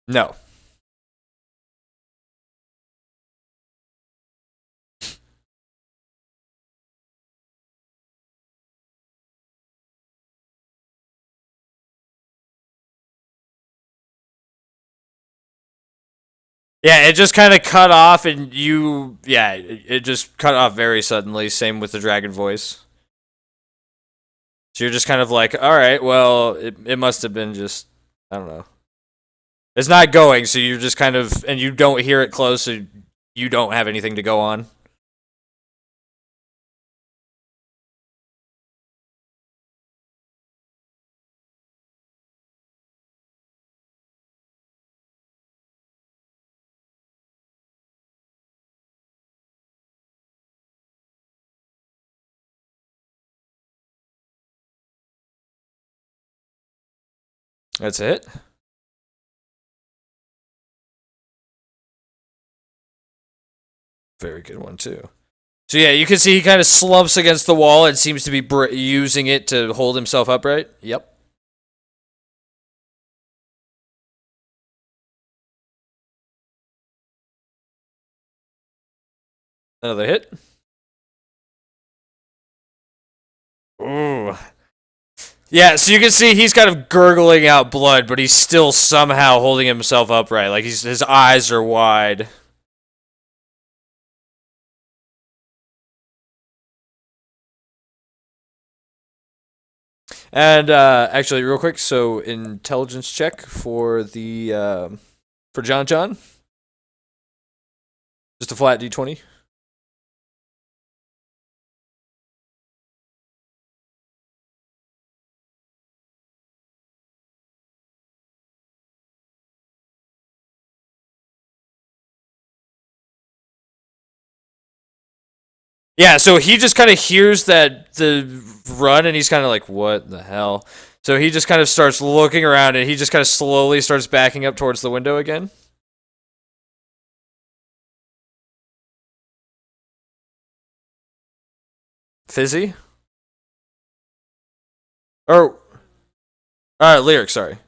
No. Yeah, it just kind of cut off, and it just cut off very suddenly. Same with the dragon voice. So you're just kind of like, all right, well, it must have been just, I don't know. It's not going, so you're just kind of, and you don't hear it close, so you don't have anything to go on. That's it. Very good one, too. So yeah, you can see he kind of slumps against the wall and seems to be using it to hold himself upright. Yep. Another hit. Ooh. Yeah, so you can see he's kind of gurgling out blood, but he's still somehow holding himself upright. Like his eyes are wide. And actually, real quick, so intelligence check for the for John. Just a flat d20. Yeah, so he just kind of hears the run, and he's kind of like, what the hell? So he just kind of starts looking around, and he just kind of slowly starts backing up towards the window again. Fizzy? Or, Lyric, sorry.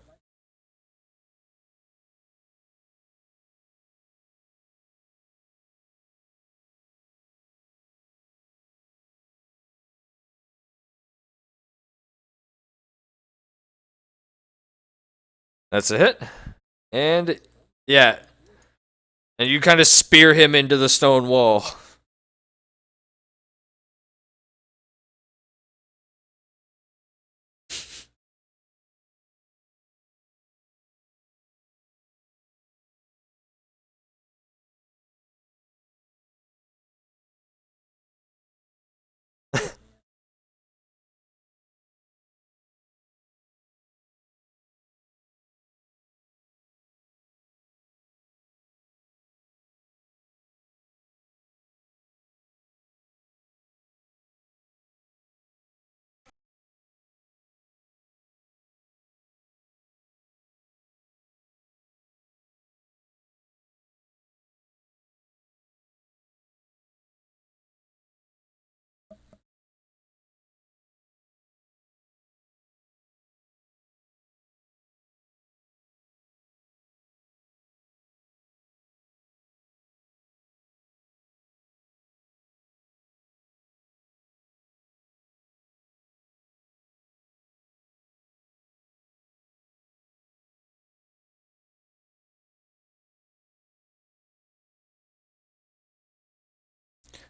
That's a hit. And, yeah. And you kind of spear him into the stone wall.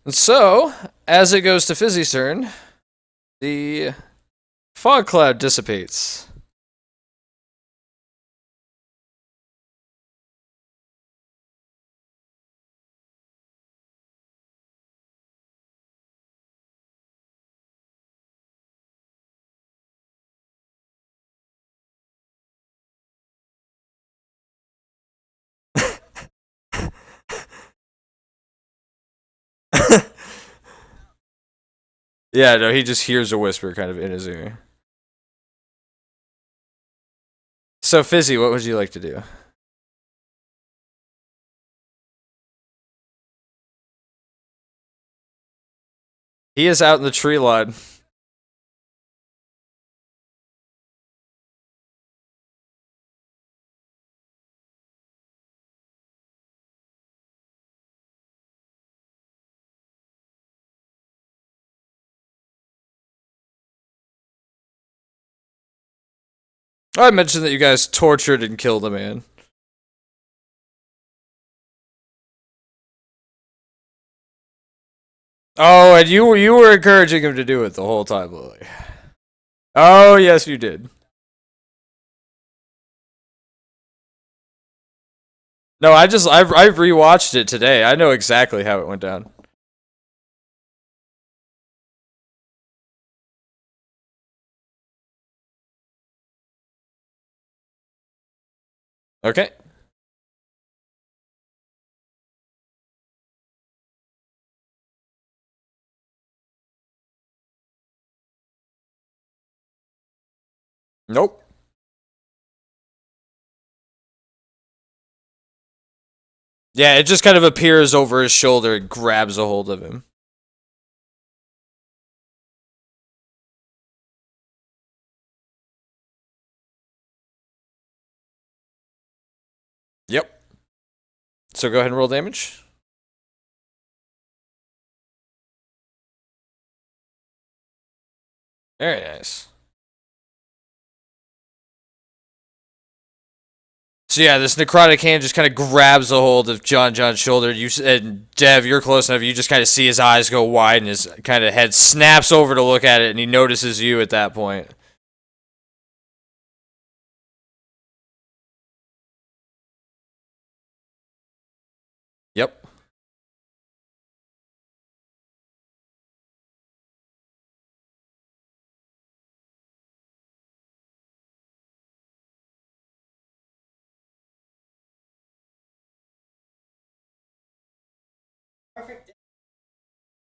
And so, as it goes to Fizzy's turn, the fog cloud dissipates. Yeah, no, he just hears a whisper kind of in his ear. So, Fizzy, what would you like to do? He is out in the tree line. I mentioned that you guys tortured and killed a man. Oh, and you were encouraging him to do it the whole time, Lily. Oh, yes, you did. No, I've rewatched it today. I know exactly how it went down. Okay. Nope. Yeah, it just kind of appears over his shoulder and grabs a hold of him. Yep. So go ahead and roll damage. Very nice. So yeah, this necrotic hand just kind of grabs a hold of John's shoulder. And Dev, you're close enough. You just kind of see his eyes go wide, and his kind of head snaps over to look at it, and he notices you at that point. Yep.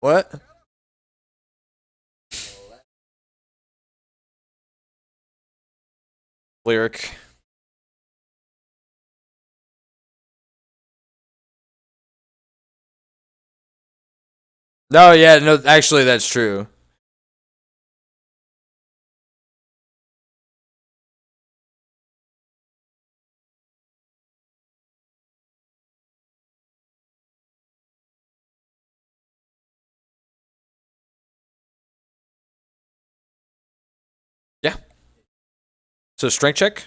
What? Lyric. No, yeah, no, actually, that's true. Yeah. So strength check.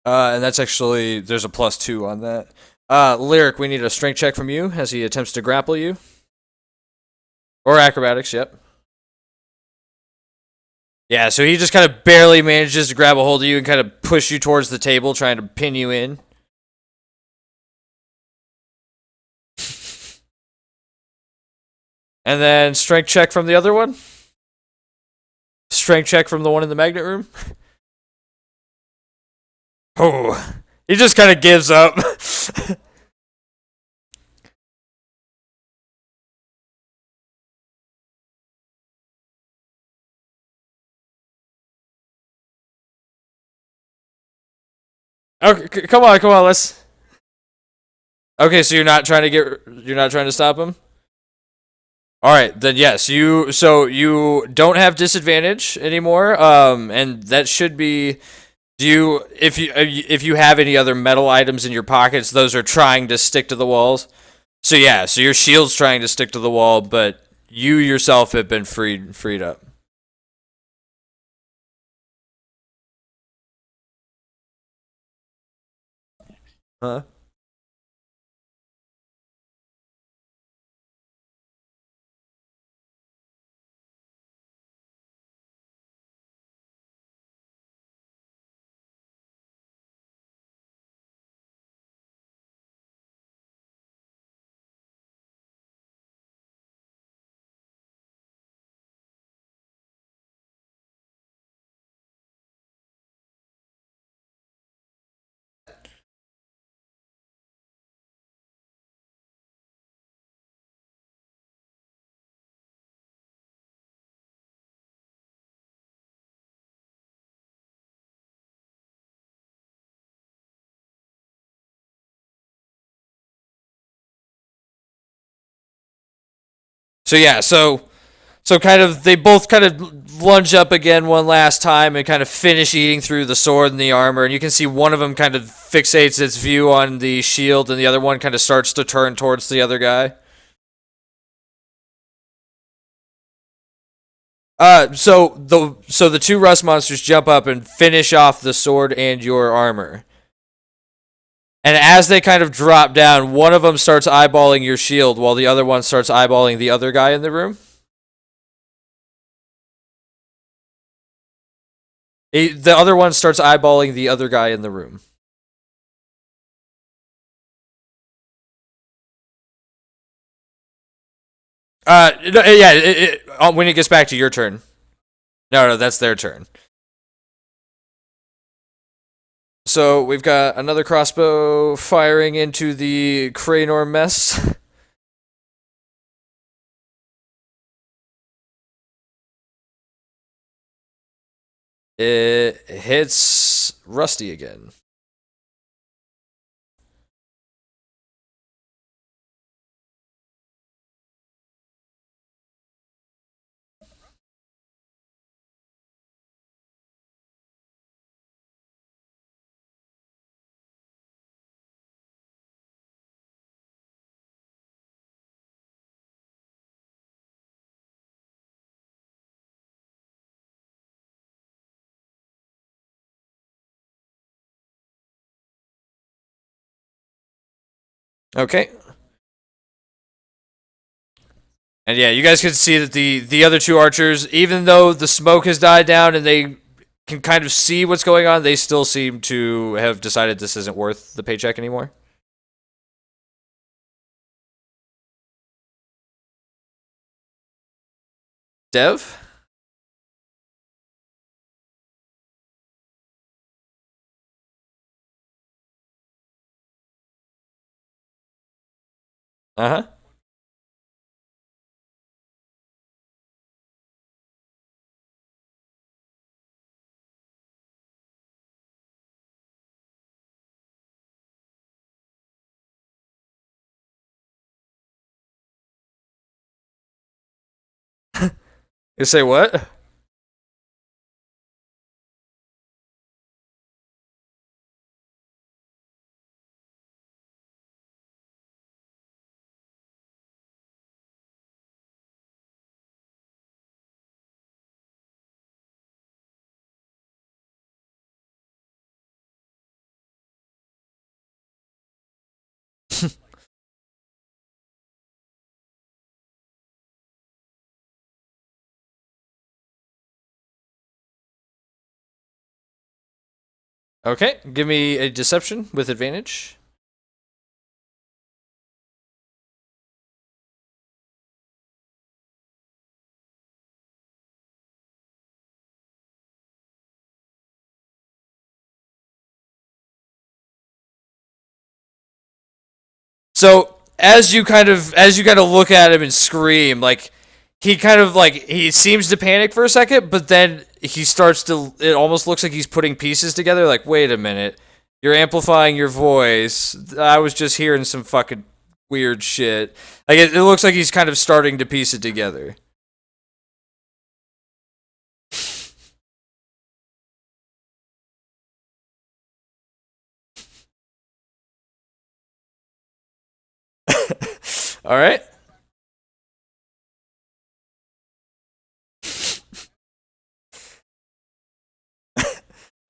And that's actually, there's a +2 on that. Lyric, we need a strength check from you as he attempts to grapple you. Or acrobatics, yep. Yeah, so he just kind of barely manages to grab a hold of you and kind of push you towards the table, trying to pin you in. And then strength check from the other one. Strength check from the one in the magnet room. Oh, he just kind of gives up. Okay, come on, let's. Okay, so you're not trying to stop him. All right, then yes, you don't have disadvantage anymore. And that should be. Do you if you have any other metal items in your pockets, those are trying to stick to the walls. So yeah, so your shield's trying to stick to the wall, but you yourself have been freed up. Huh? So yeah, so kind of they both kind of lunge up again one last time and kind of finish eating through the sword and the armor, and you can see one of them kind of fixates its view on the shield, and the other one kind of starts to turn towards the other guy. So the two rust monsters jump up and finish off the sword and your armor. And as they kind of drop down, one of them starts eyeballing your shield while the other one starts eyeballing the other guy in the room. The other one starts eyeballing the other guy in the room. No, yeah, when it gets back to your turn. No, that's their turn. So we've got another crossbow firing into the Cranor mess. It hits Rusty again. Okay. And yeah, you guys can see that the other two archers, even though the smoke has died down and they can kind of see what's going on, they still seem to have decided this isn't worth the paycheck anymore. Dev? Uh-huh. You say what? Okay, give me a deception with advantage. So as you kind of look at him and scream, like he seems to panic for a second, but then he starts to. It almost looks like he's putting pieces together. Like, wait a minute, you're amplifying your voice. I was just hearing some fucking weird shit. Like it looks like he's kind of starting to piece it together. All right.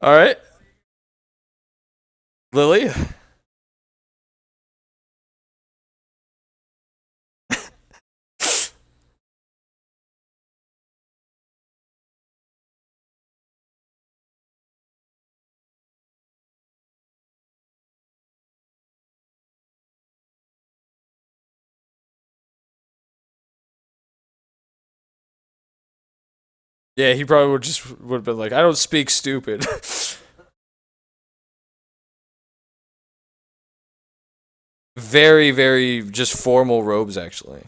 All right. Lily. Yeah, he probably would have been like, I don't speak stupid. Very, very just formal robes, actually.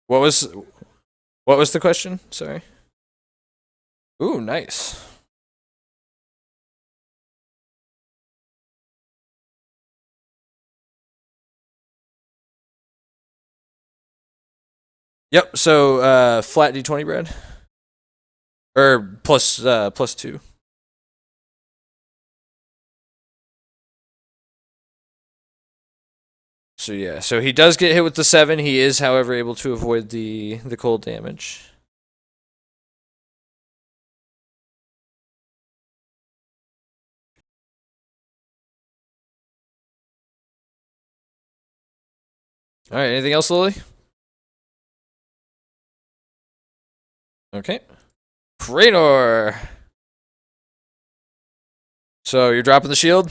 What was the question? Sorry. Ooh, nice. Yep. So flat d20, Brad, or plus 2. So yeah, so he does get hit with the 7. He is, however, able to avoid the cold damage. All right. Anything else, Lily? Okay. Kraynor. So you're dropping the shield.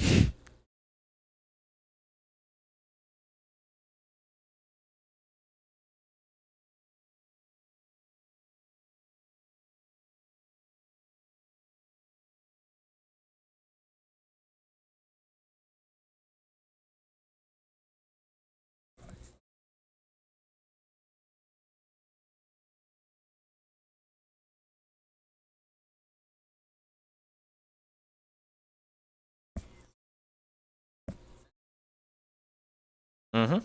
Mm-hmm. All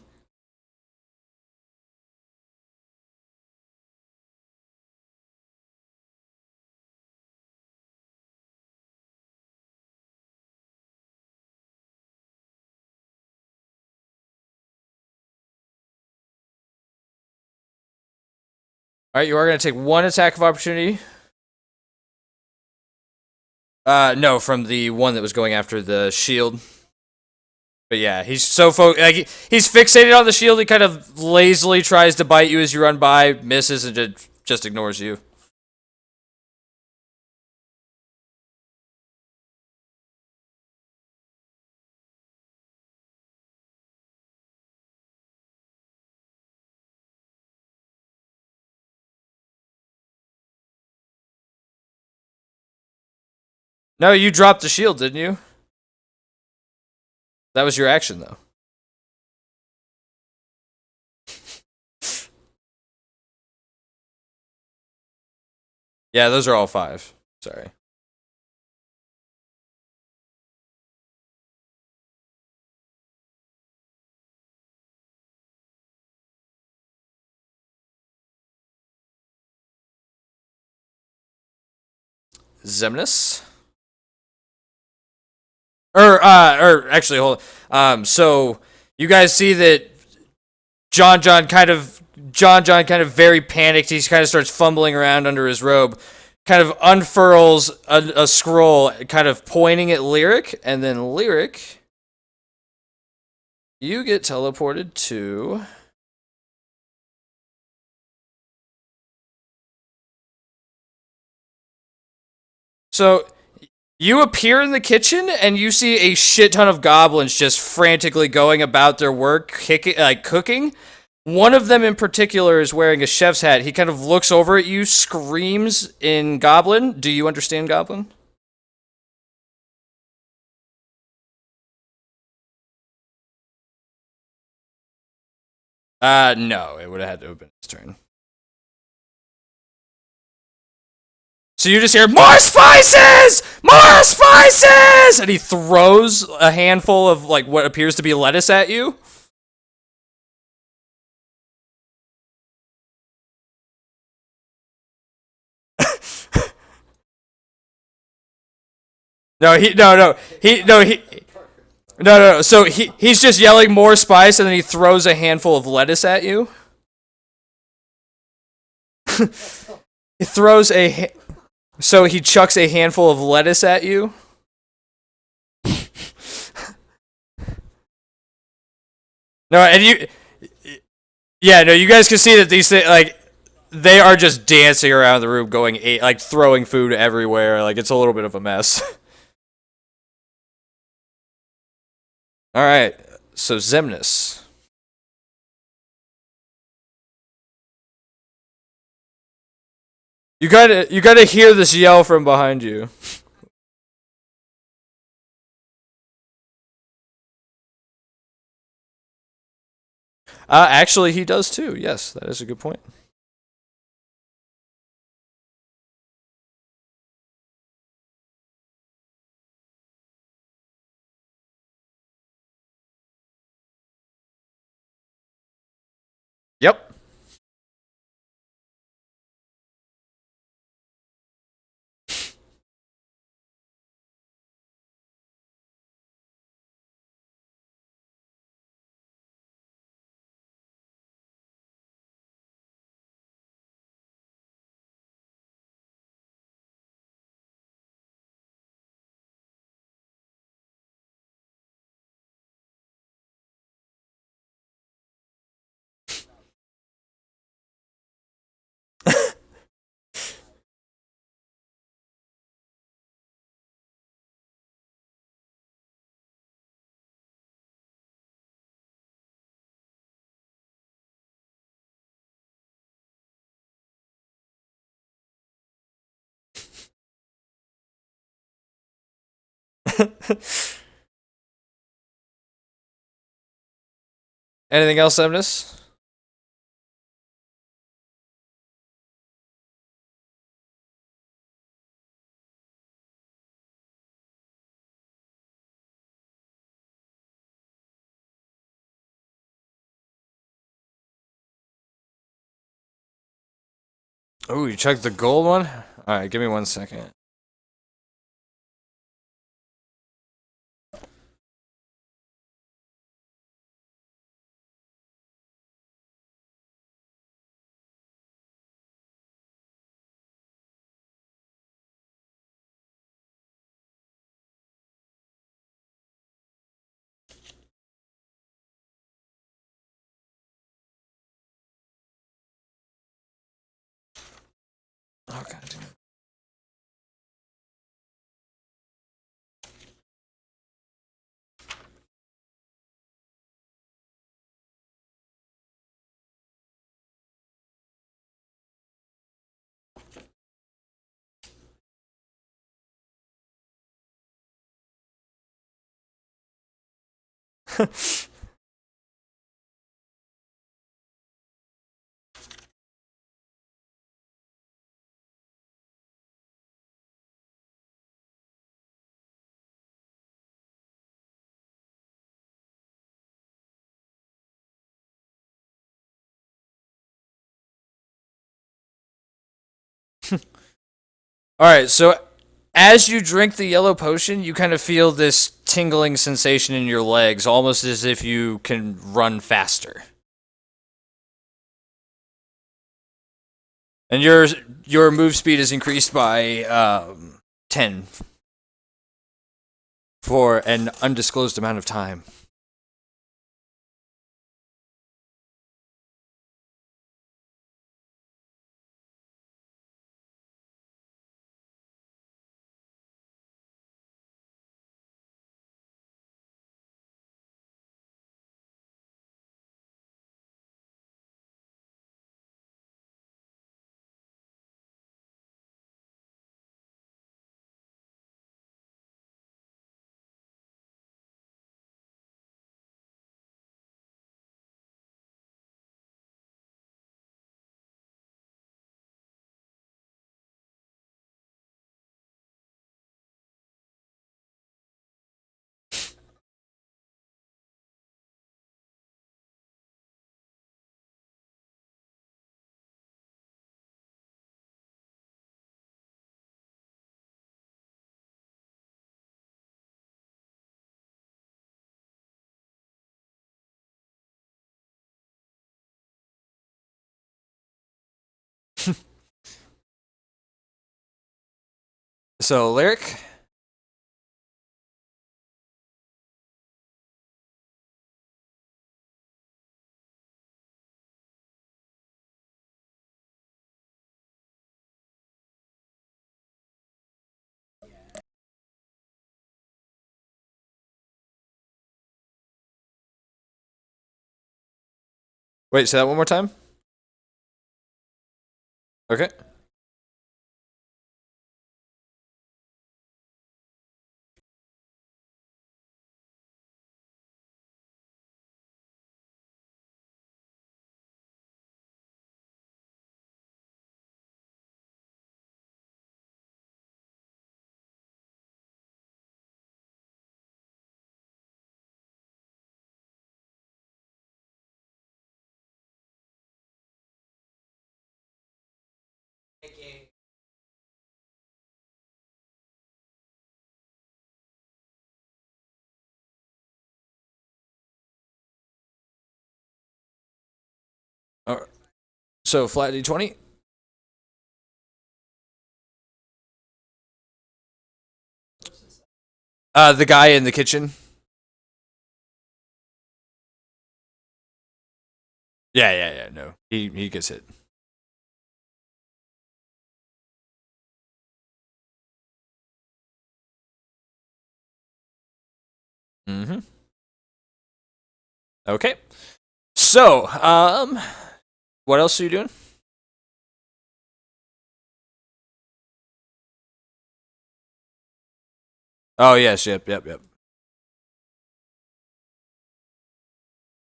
right, you are going to take 1 attack of opportunity. No, from the one that was going after the shield. But yeah, he's so he's fixated on the shield. He kind of lazily tries to bite you as you run by, misses, and just ignores you. No, you dropped the shield, didn't you? That was your action, though. Yeah, those are all 5. Sorry. Zemnis? Or actually, hold on. So you guys see that John kind of very panicked. He kind of starts fumbling around under his robe, kind of unfurls a scroll, kind of pointing at Lyric, and then Lyric, you get teleported to. So you appear in the kitchen and you see a shit ton of goblins just frantically going about their work, cooking. One of them in particular is wearing a chef's hat. He kind of looks over at you, screams in Goblin. Do you understand Goblin? No, it would have had to have been his turn. So you just hear, "More spices! More spices!" And he throws a handful of, like, what appears to be lettuce at you. No. So he's just yelling more spice, and then he throws a handful of lettuce at you. He throws so he chucks a handful of lettuce at you. No, and you guys can see that these things, like, they are just dancing around the room, like, throwing food everywhere. Like, it's a little bit of a mess. All right, so Zemnis. You gotta hear this yell from behind you. Actually, he does too. Yes, that is a good point. Anything else, Emnus? Oh, you checked the gold one? Alright, give me 1 second. Oh, God damn it. Alright, so as you drink the yellow potion, you kind of feel this tingling sensation in your legs, almost as if you can run faster. And your move speed is increased by 10 for an undisclosed amount of time. So, Lyric? Wait, say that one more time? Okay. Alright. So, flat D20? The guy in the kitchen. Yeah, no. He gets hit. Mm-hmm. Okay. So, what else are you doing? Oh yes, yep.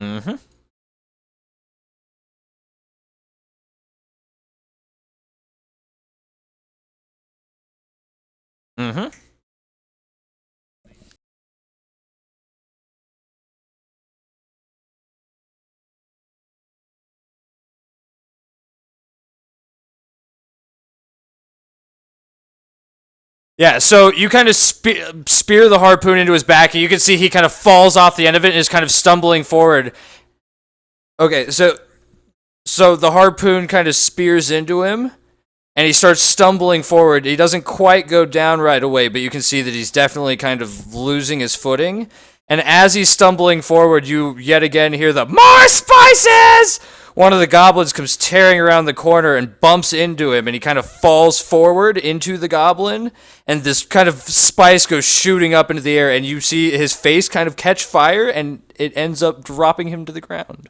Mm-hmm. Mm-hmm. Yeah, so you kind of spear the harpoon into his back, and you can see he kind of falls off the end of it and is kind of stumbling forward. Okay, so the harpoon kind of spears into him, and he starts stumbling forward. He doesn't quite go down right away, but you can see that he's definitely kind of losing his footing. And as he's stumbling forward, you yet again hear the "More spices!" One of the goblins comes tearing around the corner and bumps into him, and he kind of falls forward into the goblin, and this kind of spice goes shooting up into the air, and you see his face kind of catch fire, and it ends up dropping him to the ground.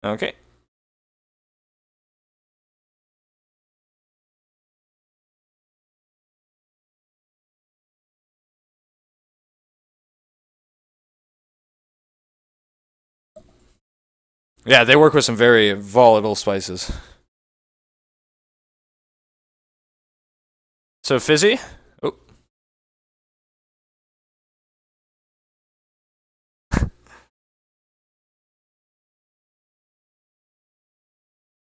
Okay. Yeah, they work with some very volatile spices. So Fizzy? Oh.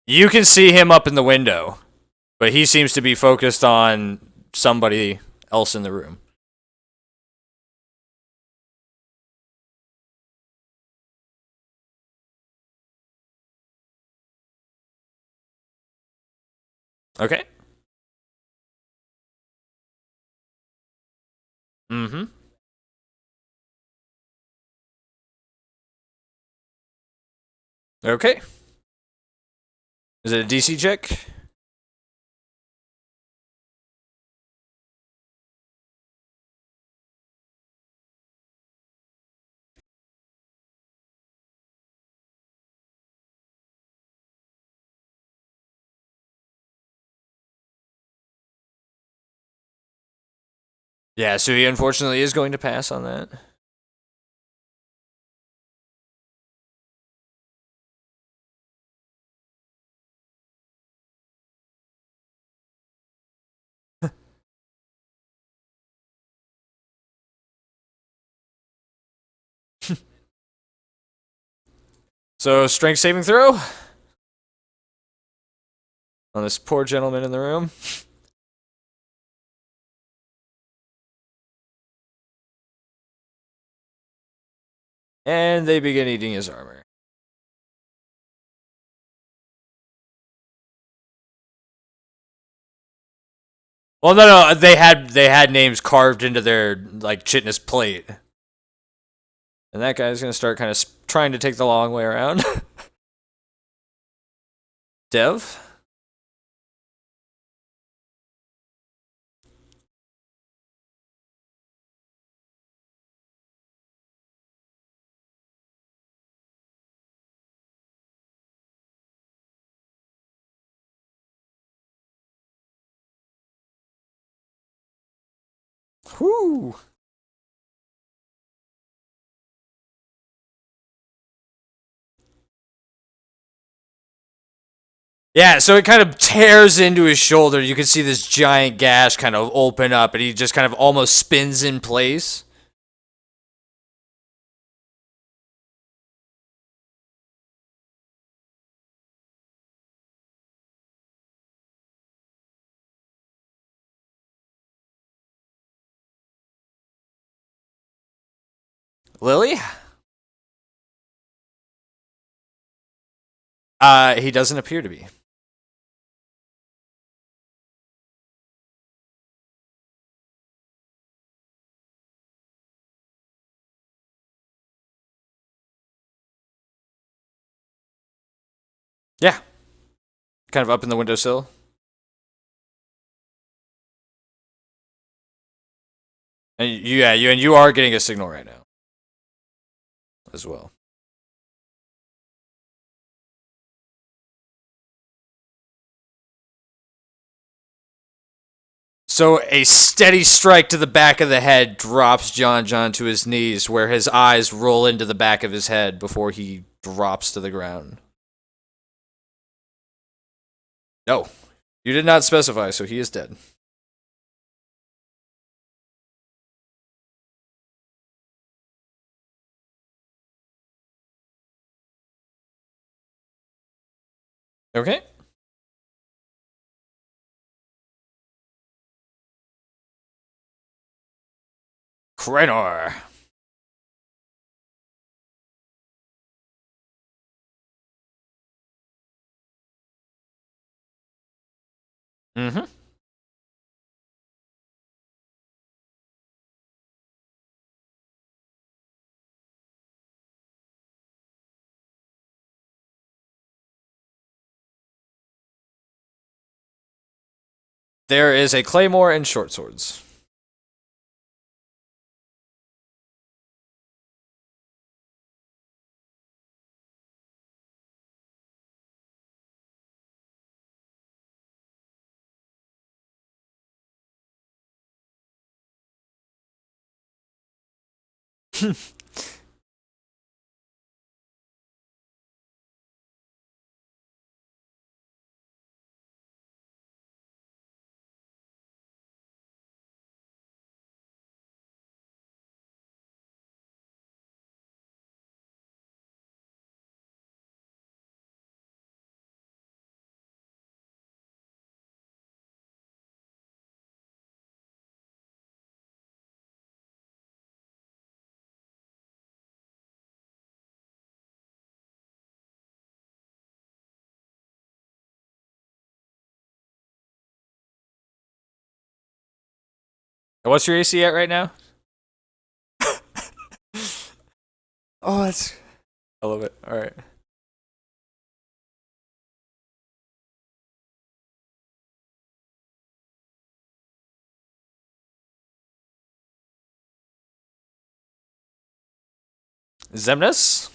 You can see him up in the window, but he seems to be focused on somebody else in the room. Okay. Mm-hmm. Okay. Is it a DC check? Yeah, so he unfortunately is going to pass on that. So, strength saving throw on this poor gentleman in the room. And they begin eating his armor. Well, no, they had names carved into their like chitinous plate, and that guy's gonna start kind of trying to take the long way around. Dev. Whoo. Yeah, so it kind of tears into his shoulder. You can see this giant gash kind of open up, and he just kind of almost spins in place. Lily? He doesn't appear to be. Yeah. Kind of up in the windowsill. And you are getting a signal right now, as well. So a steady strike to the back of the head drops John to his knees, where his eyes roll into the back of his head before he drops to the ground. No, you did not specify, so he is dead. Okay. Krenor. Mm-hmm. There is a claymore and short swords. What's your AC at right now? Oh, that's. I love it. All right. Zemnis?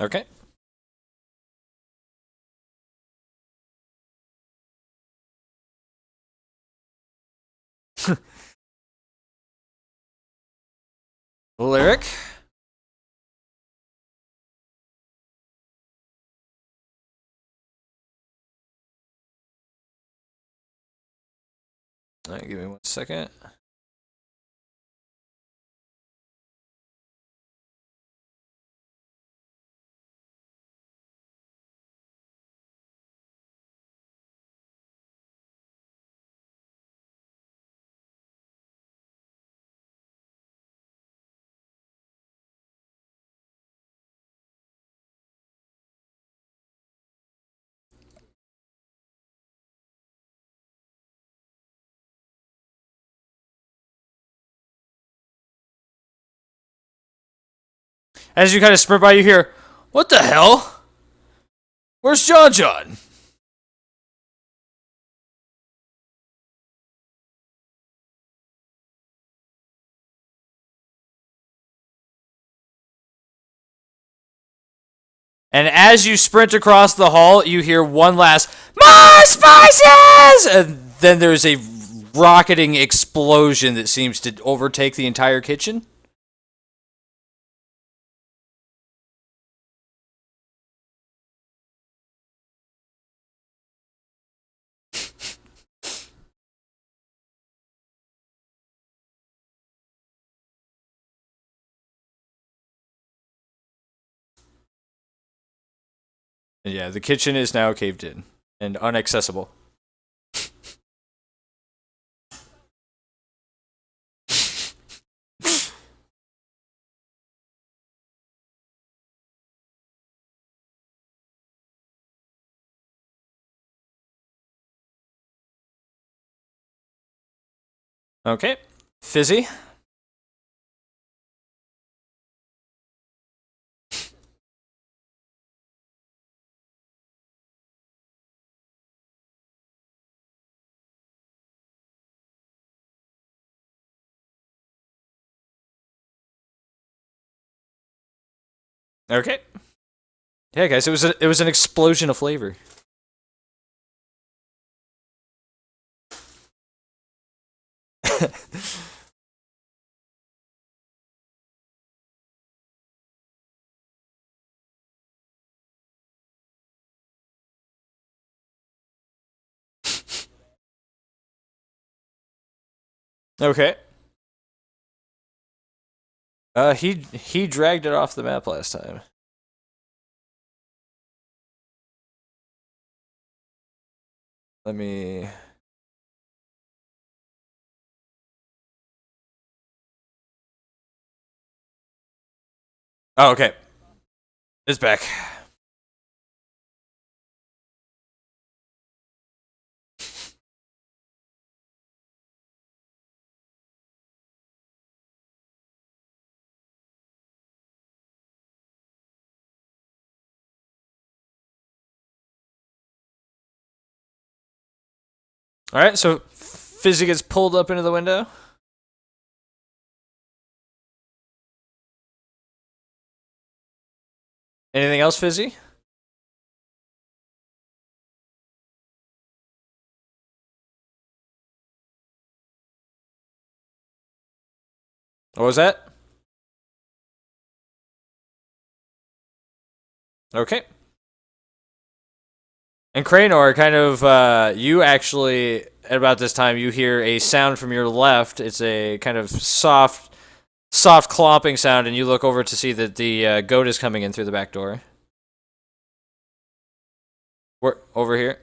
Okay. Lyric? All right, give me 1 second. As you kind of sprint by, you hear, "What the hell? Where's John?" And as you sprint across the hall, you hear one last, "More spices!" And then there's a rocketing explosion that seems to overtake the entire kitchen. And yeah, the kitchen is now caved in and unaccessible. Okay. Fizzy? Okay. Yeah, guys, it was an explosion of flavor. Okay. He dragged it off the map last time. Let me. Oh, okay. It's back. All right, so Fizzy gets pulled up into the window. Anything else, Fizzy? What was that? Okay. And Cranor, kind of, you actually, at about this time, you hear a sound from your left. It's a kind of soft clomping sound, and you look over to see that the goat is coming in through the back door. We're over here.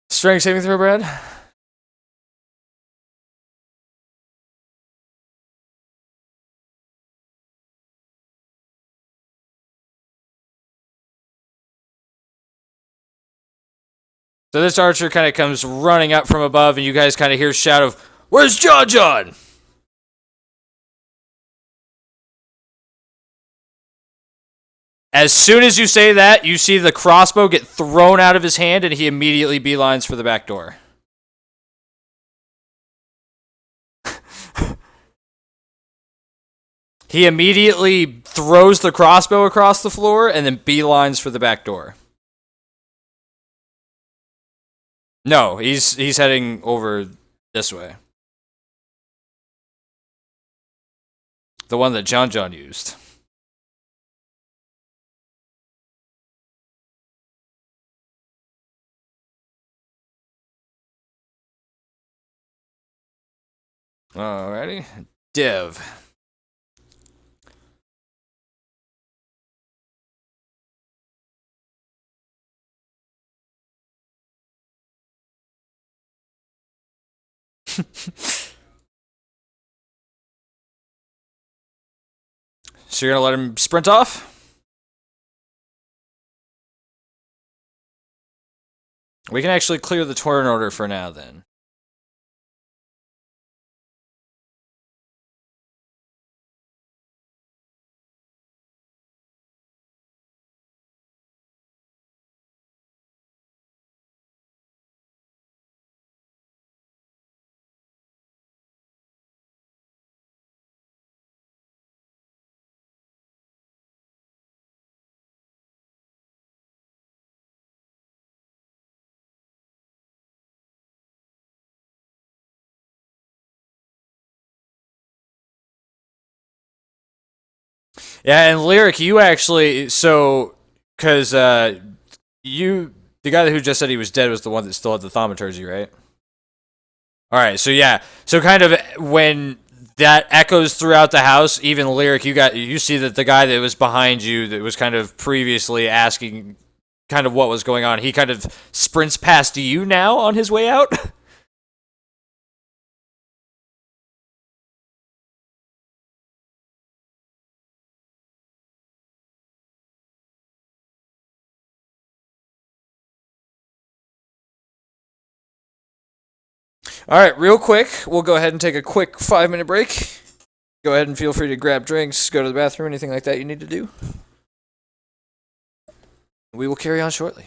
Strength saving throw, Brad. So this archer kind of comes running up from above, and you guys kind of hear a shout of, "Where's John John?" As soon as you say that, you see the crossbow get thrown out of his hand, and he immediately beelines for the back door. He immediately throws the crossbow across the floor, and then beelines for the back door. No, he's heading over this way. The one that John John used. Alrighty. Div. So you're gonna let him sprint off? We can actually clear the turn order for now, then. Yeah, and Lyric, you actually, so, because you, the guy who just said he was dead was the one that still had the thaumaturgy, right? All right, so yeah, so kind of when that echoes throughout the house, even Lyric, you see that the guy that was behind you that was kind of previously asking kind of what was going on, he kind of sprints past you now on his way out. All right, real quick, we'll go ahead and take a quick 5-minute break. Go ahead and feel free to grab drinks, go to the bathroom, anything like that you need to do. We will carry on shortly.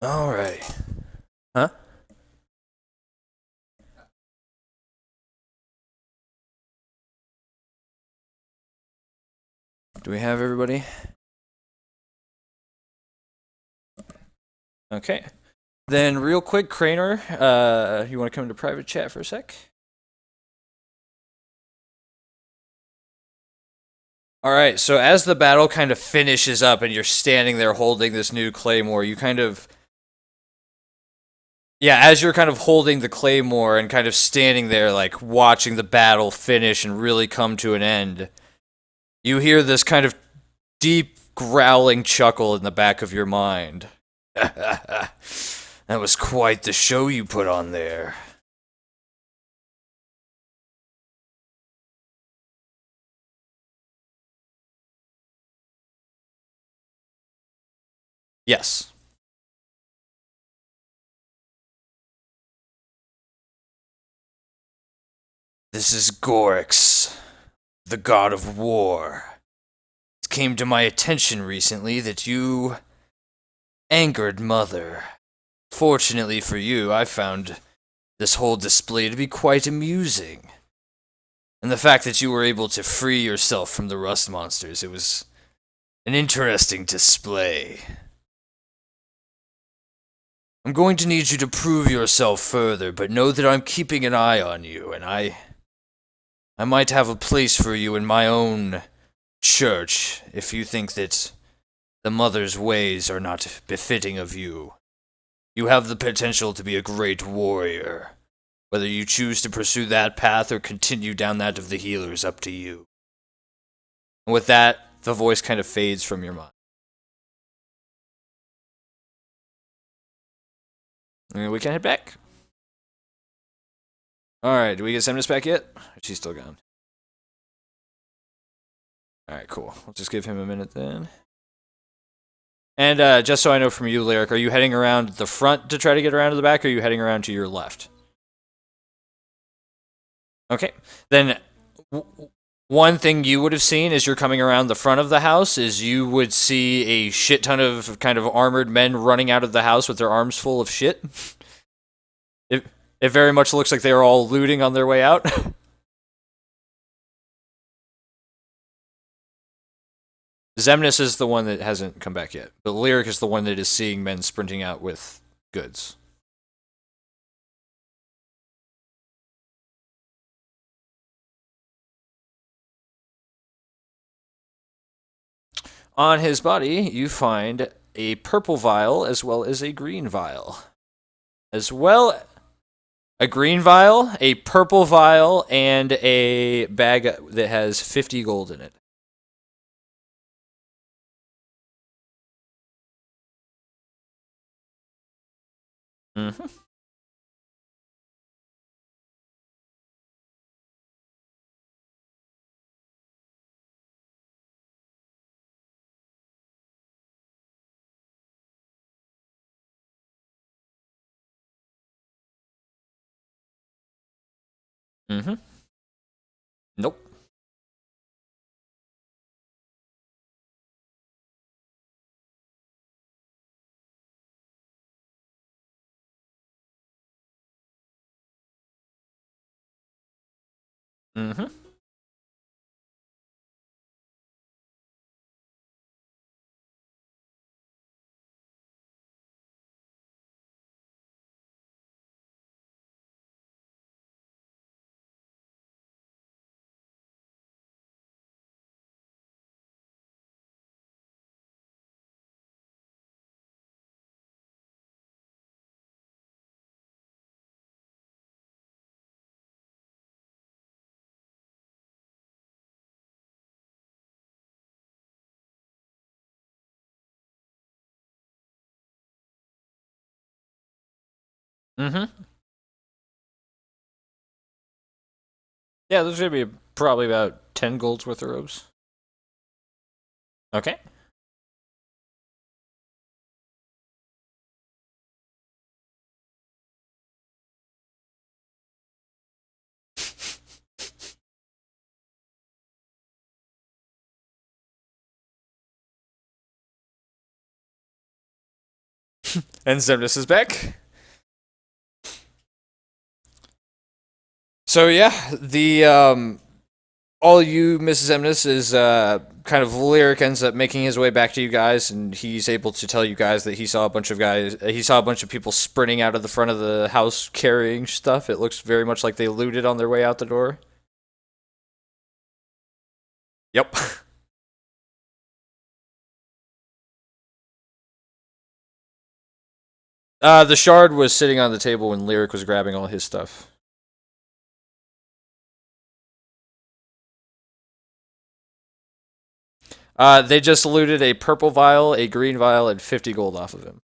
All right. Huh? Do we have everybody? Okay. Then, real quick, Cranor, you want to come into private chat for a sec? All right, so as the battle kind of finishes up and you're standing there holding this new claymore, you kind of... Yeah, as you're kind of holding the claymore and kind of standing there, like, watching the battle finish and really come to an end, you hear this kind of deep, growling chuckle in the back of your mind. That was quite the show you put on there. Yes. This is Gorix, the god of war. It came to my attention recently that you angered Mother. Fortunately for you, I found this whole display to be quite amusing. And the fact that you were able to free yourself from the rust monsters, it was an interesting display. I'm going to need you to prove yourself further, but know that I'm keeping an eye on you, and I might have a place for you in my own church if you think that the Mother's ways are not befitting of you. You have the potential to be a great warrior. Whether you choose to pursue that path or continue down that of the healer is up to you. And with that, the voice kind of fades from your mind. And we can head back. Alright, do we get Semnis back yet? She's still gone. Alright, cool. We'll just give him a minute then. And just so I know from you, Lyric, are you heading around the front to try to get around to the back, or are you heading around to your left? Okay. Then one thing you would have seen as you're coming around the front of the house is you would see a shit ton of kind of armored men running out of the house with their arms full of shit. It very much looks like they are all looting on their way out. Zemnis is the one that hasn't come back yet, but Lyric is the one that is seeing men sprinting out with goods. On his body, you find a purple vial as well as a green vial. As well, a green vial, a purple vial, and a bag that has 50 gold in it. Mm-hmm. Mm-hmm. Nope. Mm-hmm. Mm-hmm. Yeah, there's gonna be probably about 10 golds worth of robes. Okay. And Zemnis is back. So yeah, the all you, Mrs. Zemnis, is kind of Lyric ends up making his way back to you guys, and he's able to tell you guys that he saw a bunch of people sprinting out of the front of the house carrying stuff. It looks very much like they looted on their way out the door. Yep. The shard was sitting on the table when Lyric was grabbing all his stuff. They just looted a purple vial, a green vial, and 50 gold off of him.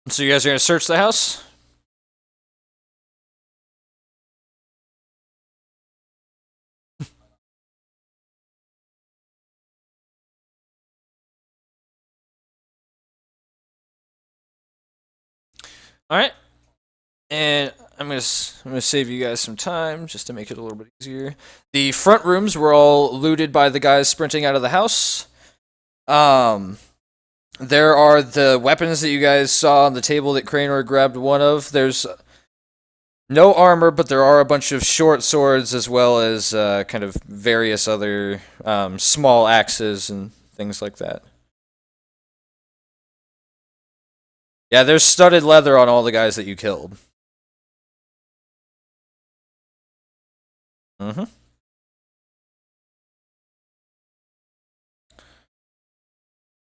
So you guys are gonna search the house? All right. And I'm gonna save you guys some time just to make it a little bit easier. The front rooms were all looted by the guys sprinting out of the house. There are the weapons that you guys saw on the table that Cranor grabbed one of. There's no armor, but there are a bunch of short swords as well as kind of various other small axes and things like that. Yeah, there's studded leather on all the guys that you killed. Mm-hmm.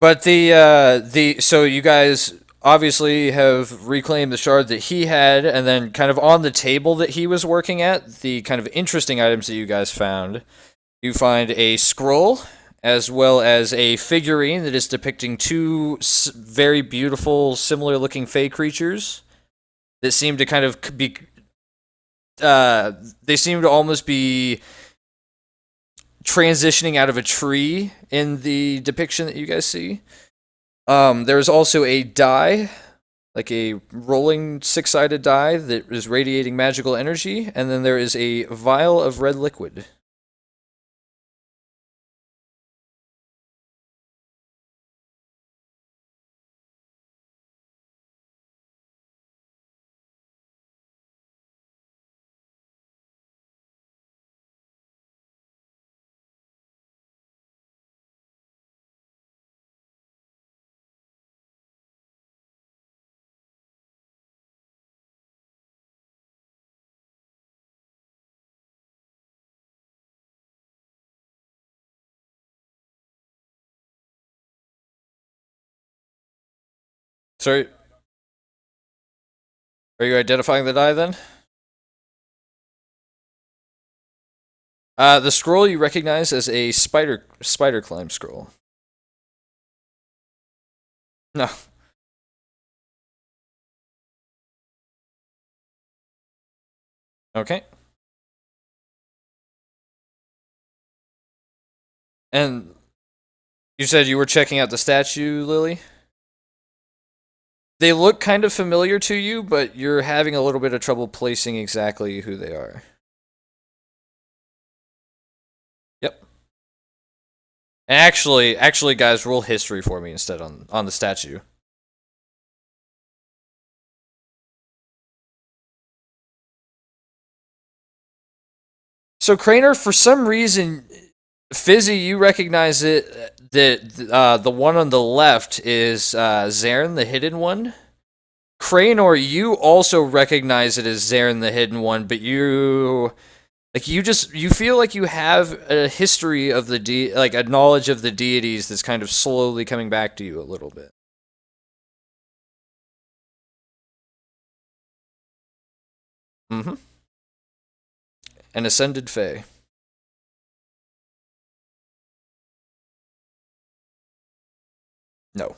But so you guys obviously have reclaimed the shard that he had, and then kind of on the table that he was working at, the kind of interesting items that you guys found, you find a scroll as well as a figurine that is depicting two very beautiful, similar-looking fey creatures that seem to kind of be. They seem to almost be transitioning out of a tree in the depiction that you guys see. There's also a die, like a rolling six-sided die that is radiating magical energy, and then there is a vial of red liquid. Sorry, are you identifying the die then? The scroll you recognize as a spider climb scroll. No. Okay. And you said you were checking out the statue, Lily? They look kind of familiar to you, but you're having a little bit of trouble placing exactly who they are. Yep. And actually, guys, roll history for me instead on the statue. So Craner, for some reason, Fizzy, you recognize it that the one on the left is Zarin, the hidden one. Cranor, you also recognize it as Zarin, the hidden one, but you Like you feel like you have a history of like a knowledge of the deities that's kind of slowly coming back to you a little bit. Mm-hmm. An ascended fae. No.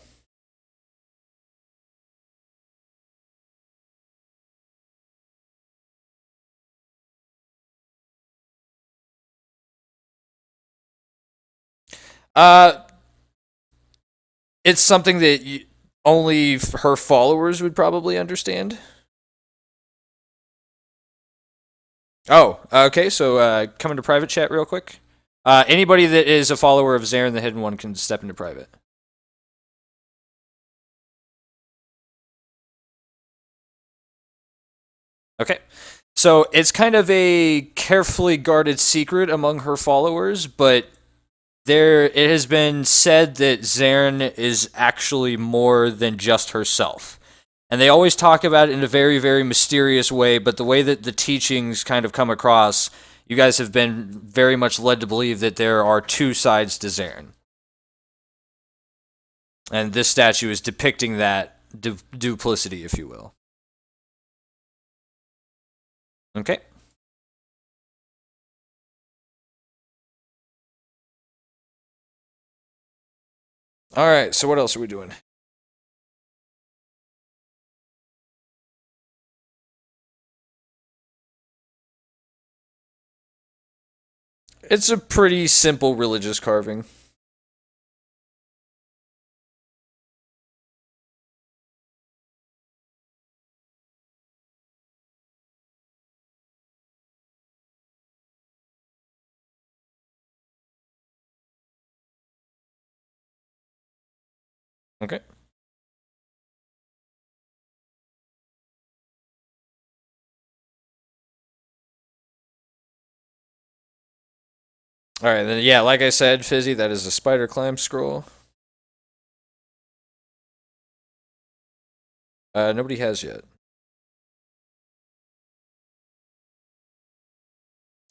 Uh, it's something that only her followers would probably understand. Oh, okay. So come into private chat real quick. Anybody that is a follower of Zarin the Hidden One can step into private. Okay. So it's kind of a carefully guarded secret among her followers, but it has been said that Zarin is actually more than just herself. And they always talk about it in a very, very mysterious way, but the way that the teachings kind of come across, you guys have been very much led to believe that there are two sides to Zarin. And this statue is depicting that duplicity, if you will. Okay. All right, so what else are we doing? It's a pretty simple religious carving. Okay. All right, then yeah, like I said, Fizzy, that is a spider climb scroll. Nobody has yet.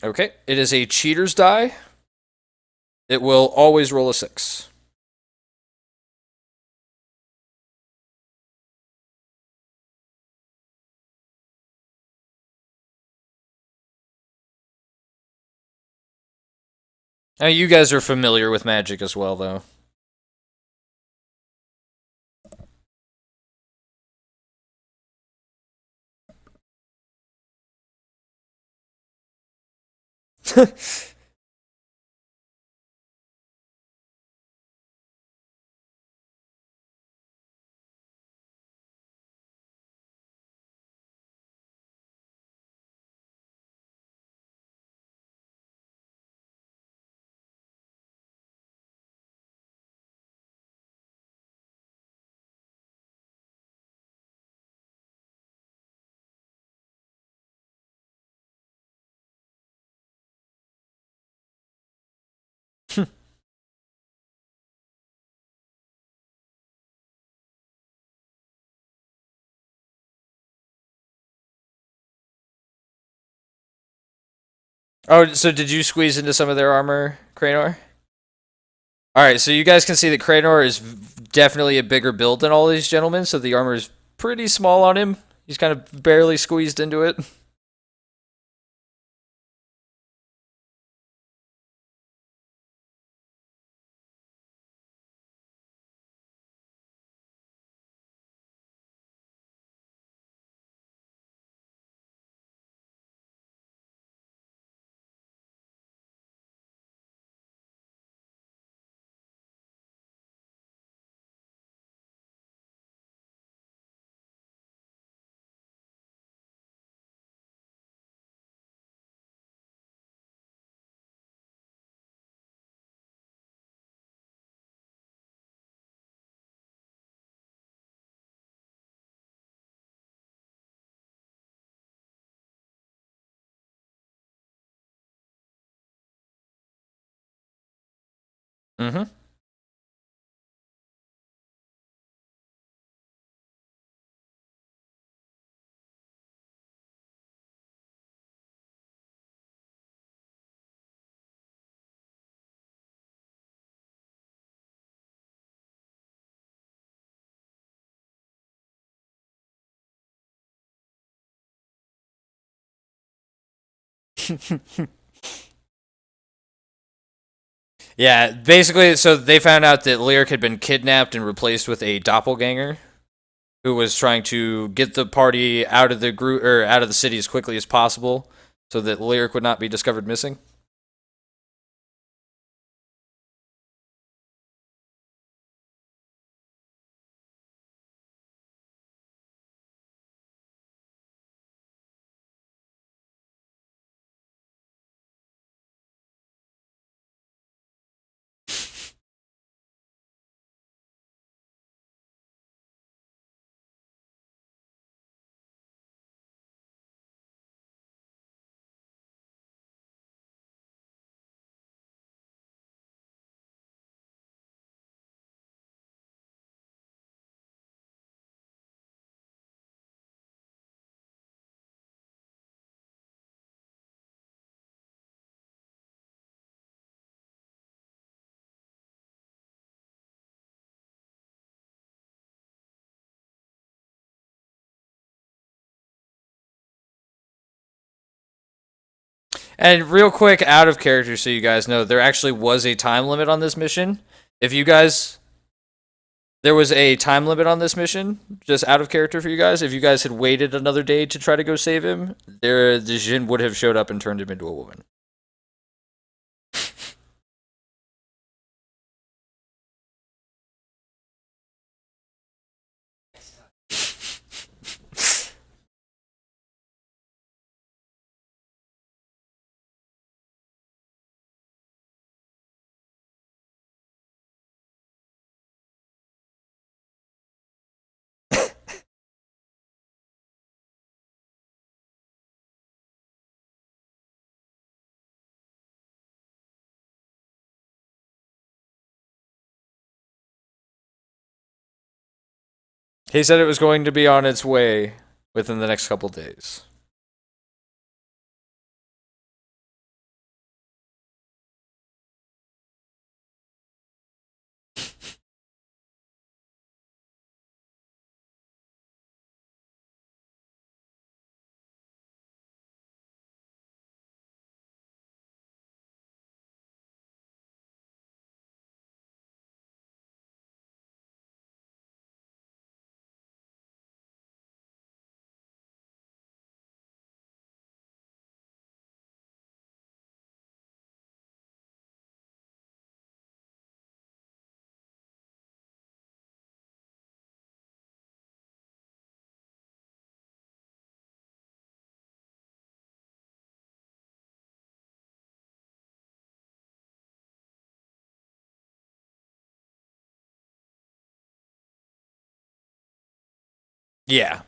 Okay, it is a cheater's die. It will always roll a 6. Now, you guys are familiar with magic as well, though. Oh, so did you squeeze into some of their armor, Cranor? Alright, so you guys can see that Cranor is definitely a bigger build than all these gentlemen, so the armor is pretty small on him. He's kind of barely squeezed into it. Mm-hmm. Yeah, basically, so they found out that Lyric had been kidnapped and replaced with a doppelganger who was trying to get the party out of the group or out of the city as quickly as possible so that Lyric would not be discovered missing. And real quick, out of character, so you guys know, there actually was a time limit on this mission. If you guys, there was a time limit on this mission, just out of character for you guys. If you guys had waited another day to try to go save him, the Jin would have showed up and turned him into a woman. He said it was going to be on its way within the next couple days. Yeah.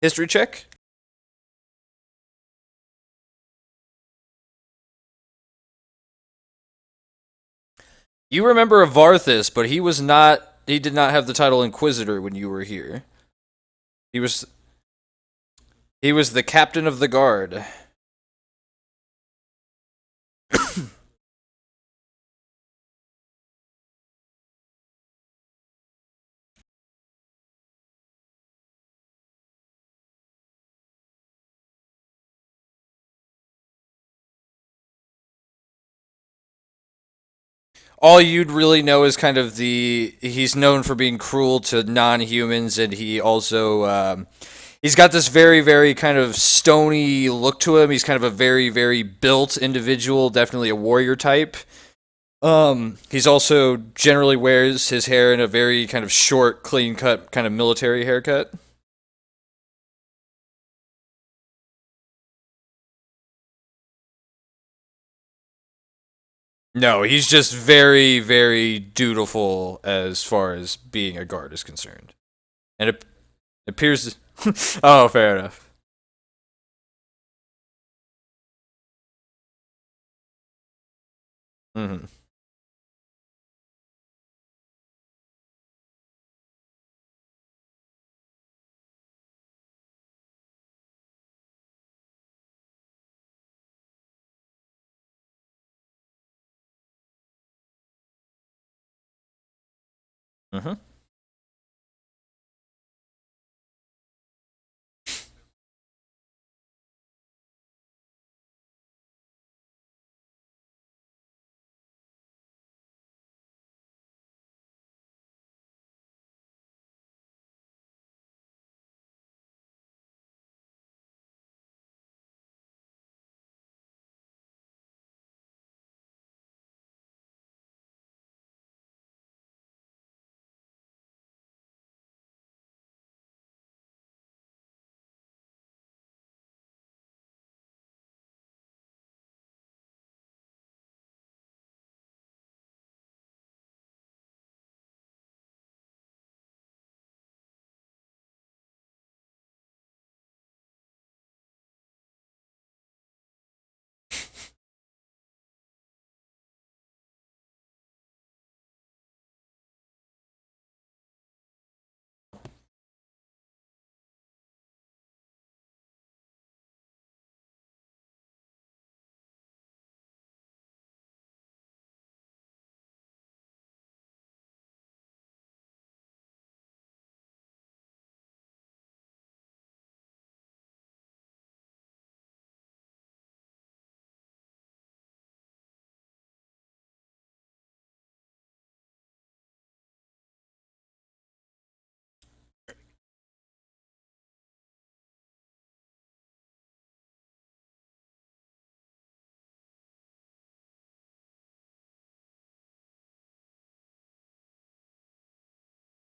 History check? You remember Avarthus, but he did not have the title Inquisitor when you were here. He was the captain of the guard. All you'd really know is kind of he's known for being cruel to non-humans, and he also He's got this very, very kind of stony look to him. He's kind of a very, very built individual, definitely a warrior type. He's also generally wears his hair in a very kind of short, clean cut, kind of military haircut. No, he's just very, very dutiful as far as being a guard is concerned. And it appears. Oh, fair enough. Mm-hmm. Mm-hmm.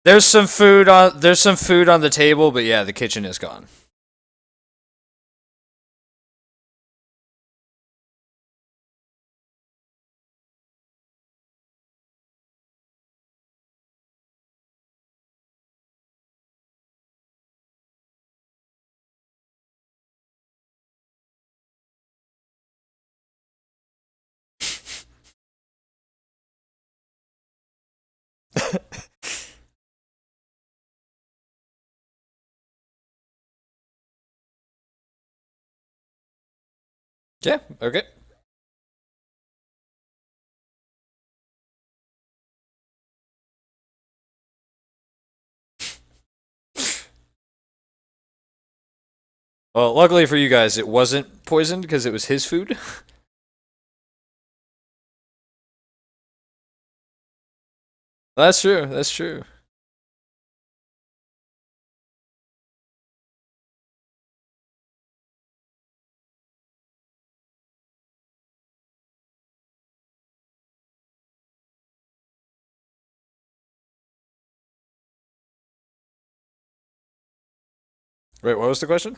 There's some food on the table, but yeah, the kitchen is gone. Yeah, okay. Well, luckily for you guys, it wasn't poisoned because it was his food. That's true. That's true. Wait, what was the question?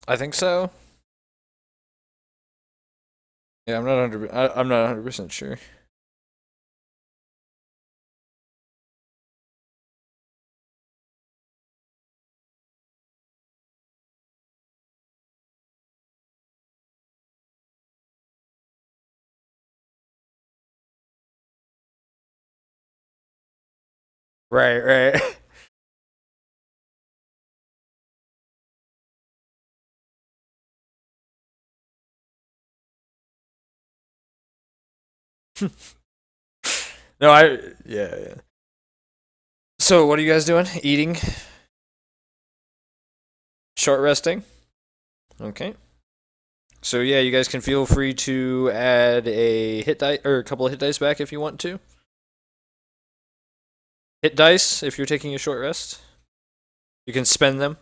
I think so. Yeah, I'm not 100% sure. Right, right. No, yeah. So, what are you guys doing? Eating? Short resting? Okay. So yeah, you guys can feel free to add a hit die or a couple of hit dice back if you want to. Hit dice if you're taking a short rest. You can spend them.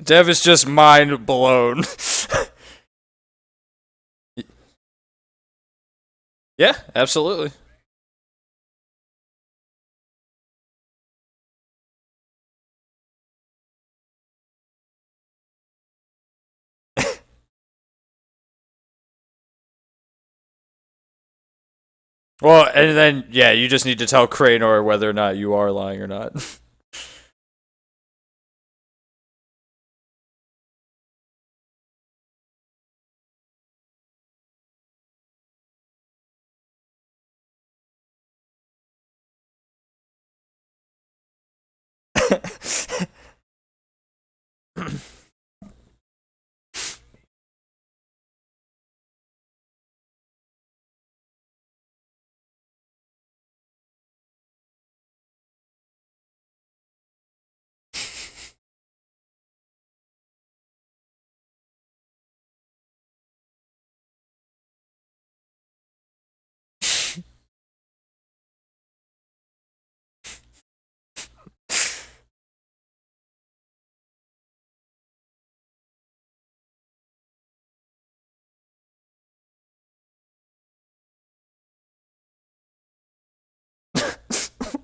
Dev is just mind blown. Yeah, absolutely. Well, and then yeah, you just need to tell Cranor whether or not you are lying or not.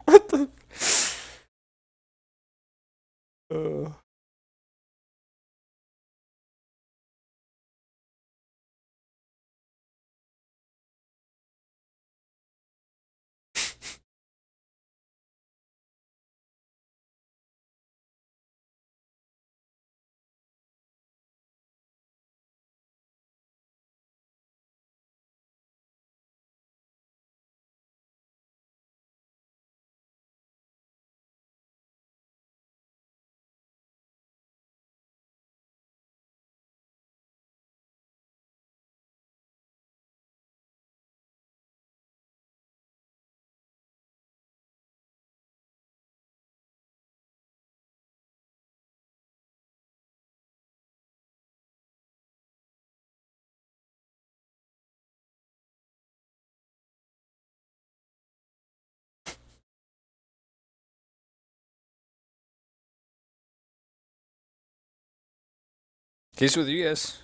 What the? Case with you guys.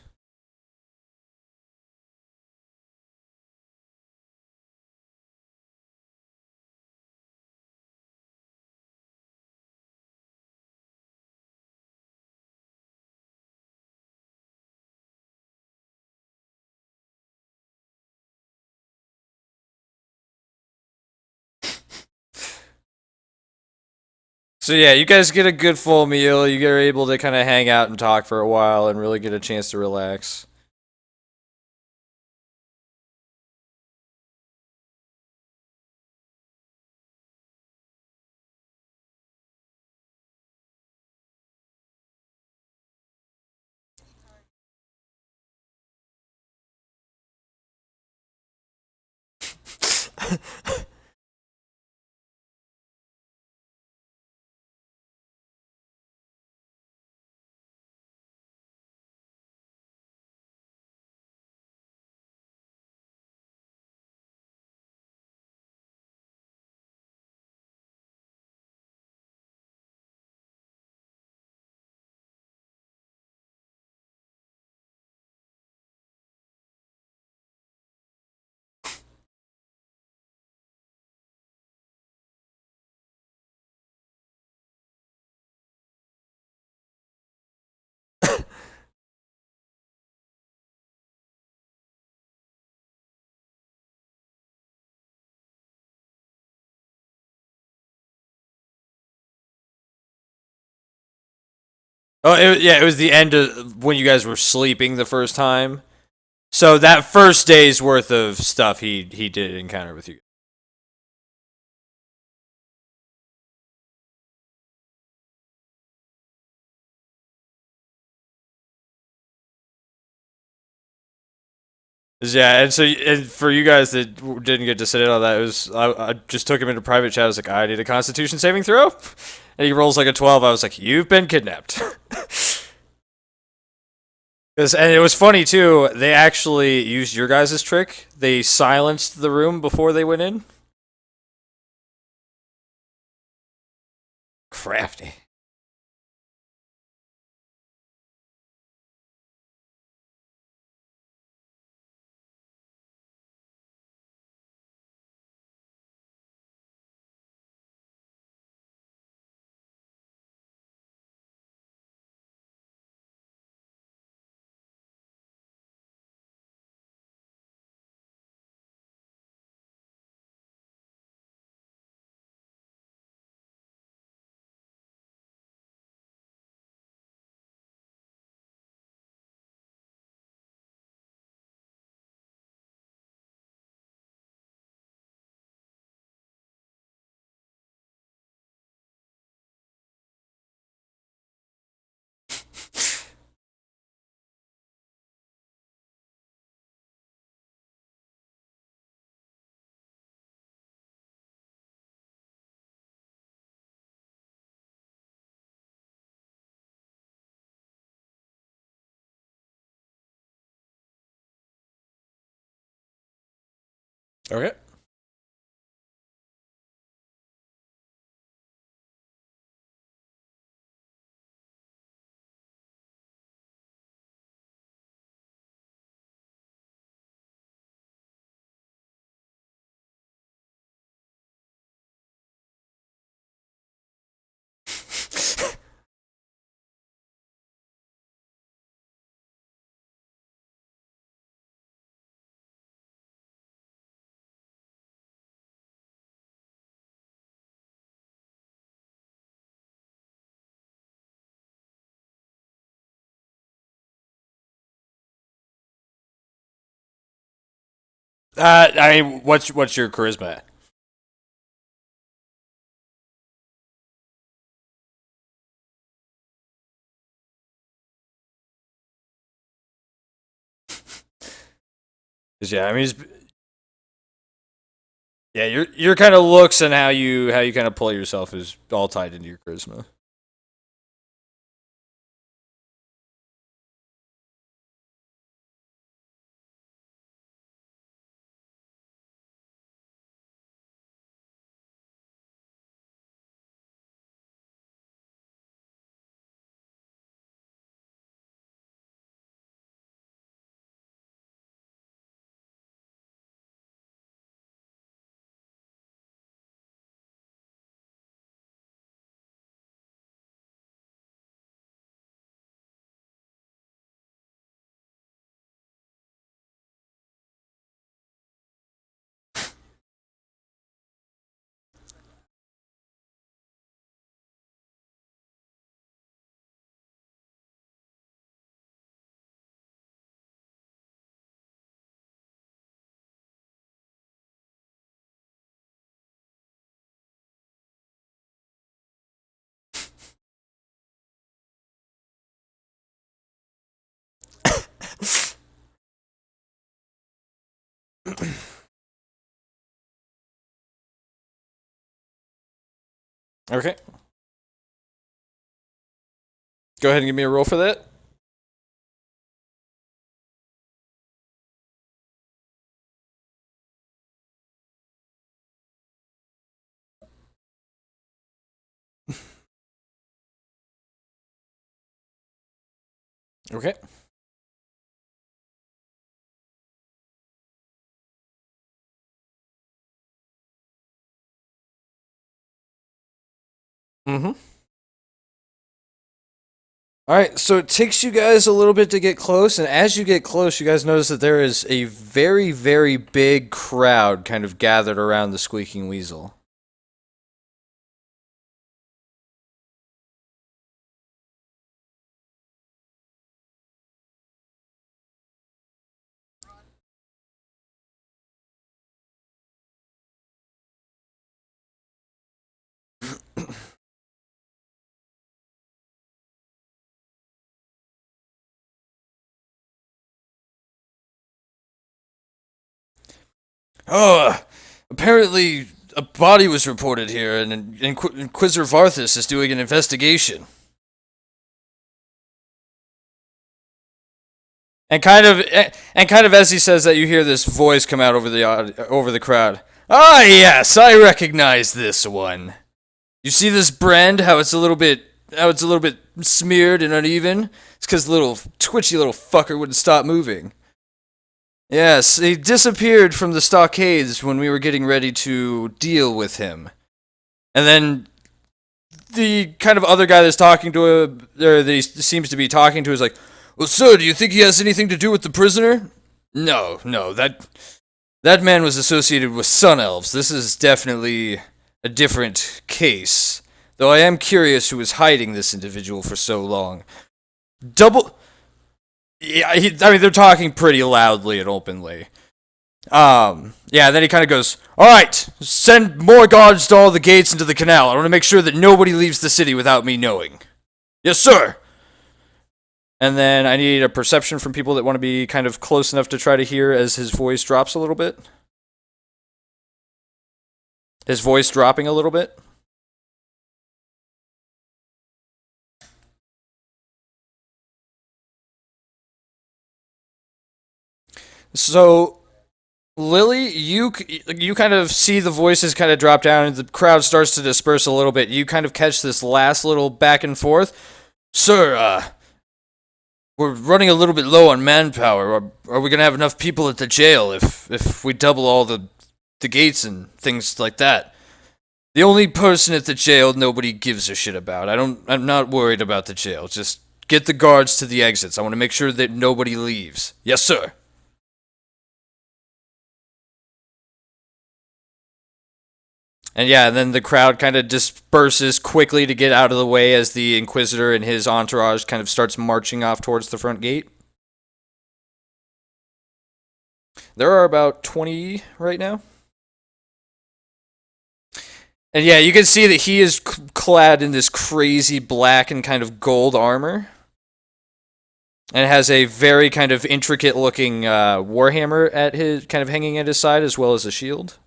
So yeah, you guys get a good full meal. You are able to kind of hang out and talk for a while and really get a chance to relax. Oh, it was the end of when you guys were sleeping the first time. So that first day's worth of stuff he did encounter with you. Yeah, and for you guys that didn't get to sit in on that, it was I just took him into private chat. I was like, I need a Constitution saving throw, and he rolls like a 12. I was like, you've been kidnapped. And it was funny too. They actually used your guys' trick. They silenced the room before they went in. Crafty. Okay. I mean, what's your charisma at? Yeah, I mean, yeah, your kind of looks and how you kind of pull yourself is all tied into your charisma. Okay. Go ahead and give me a roll for that. Okay. Mm-hmm. All right, so it takes you guys a little bit to get close, and as you get close, you guys notice that there is a very, very big crowd kind of gathered around the Squeaking Weasel. Oh, apparently a body was reported here, and Inquisitor Varthus is doing an investigation. And kind of as he says that, you hear this voice come out over the crowd. Ah, yes, I recognize this one. You see this brand? How it's a little bit smeared and uneven. It's because the little twitchy little fucker wouldn't stop moving. Yes, he disappeared from the stockades when we were getting ready to deal with him. And then the kind of other guy that's talking to him, or that he seems to be talking to, is like, "Well, sir, do you think he has anything to do with the prisoner?" No, that man was associated with Sun Elves. This is definitely a different case. Though I am curious who was hiding this individual for so long. Yeah, I mean, they're talking pretty loudly and openly. Yeah, then he kind of goes, "Alright, send more guards to all the gates into the canal. I want to make sure that nobody leaves the city without me knowing." "Yes, sir." And then I need a perception from people that want to be kind of close enough to try to hear as his voice drops a little bit. His voice dropping a little bit. So, Lily, you kind of see the voices kind of drop down, and the crowd starts to disperse a little bit. You kind of catch this last little back and forth. "Sir, we're running a little bit low on manpower. Are we gonna have enough people at the jail if we double all the gates and things like that?" "The only person at the jail nobody gives a shit about. I'm not worried about the jail. Just get the guards to the exits. I want to make sure that nobody leaves." "Yes, sir." And yeah, and then the crowd kind of disperses quickly to get out of the way as the Inquisitor and his entourage kind of starts marching off towards the front gate. There are about 20 right now. And yeah, you can see that he is clad in this crazy black and kind of gold armor. And has a very kind of intricate looking warhammer at his kind of hanging at his side, as well as a shield.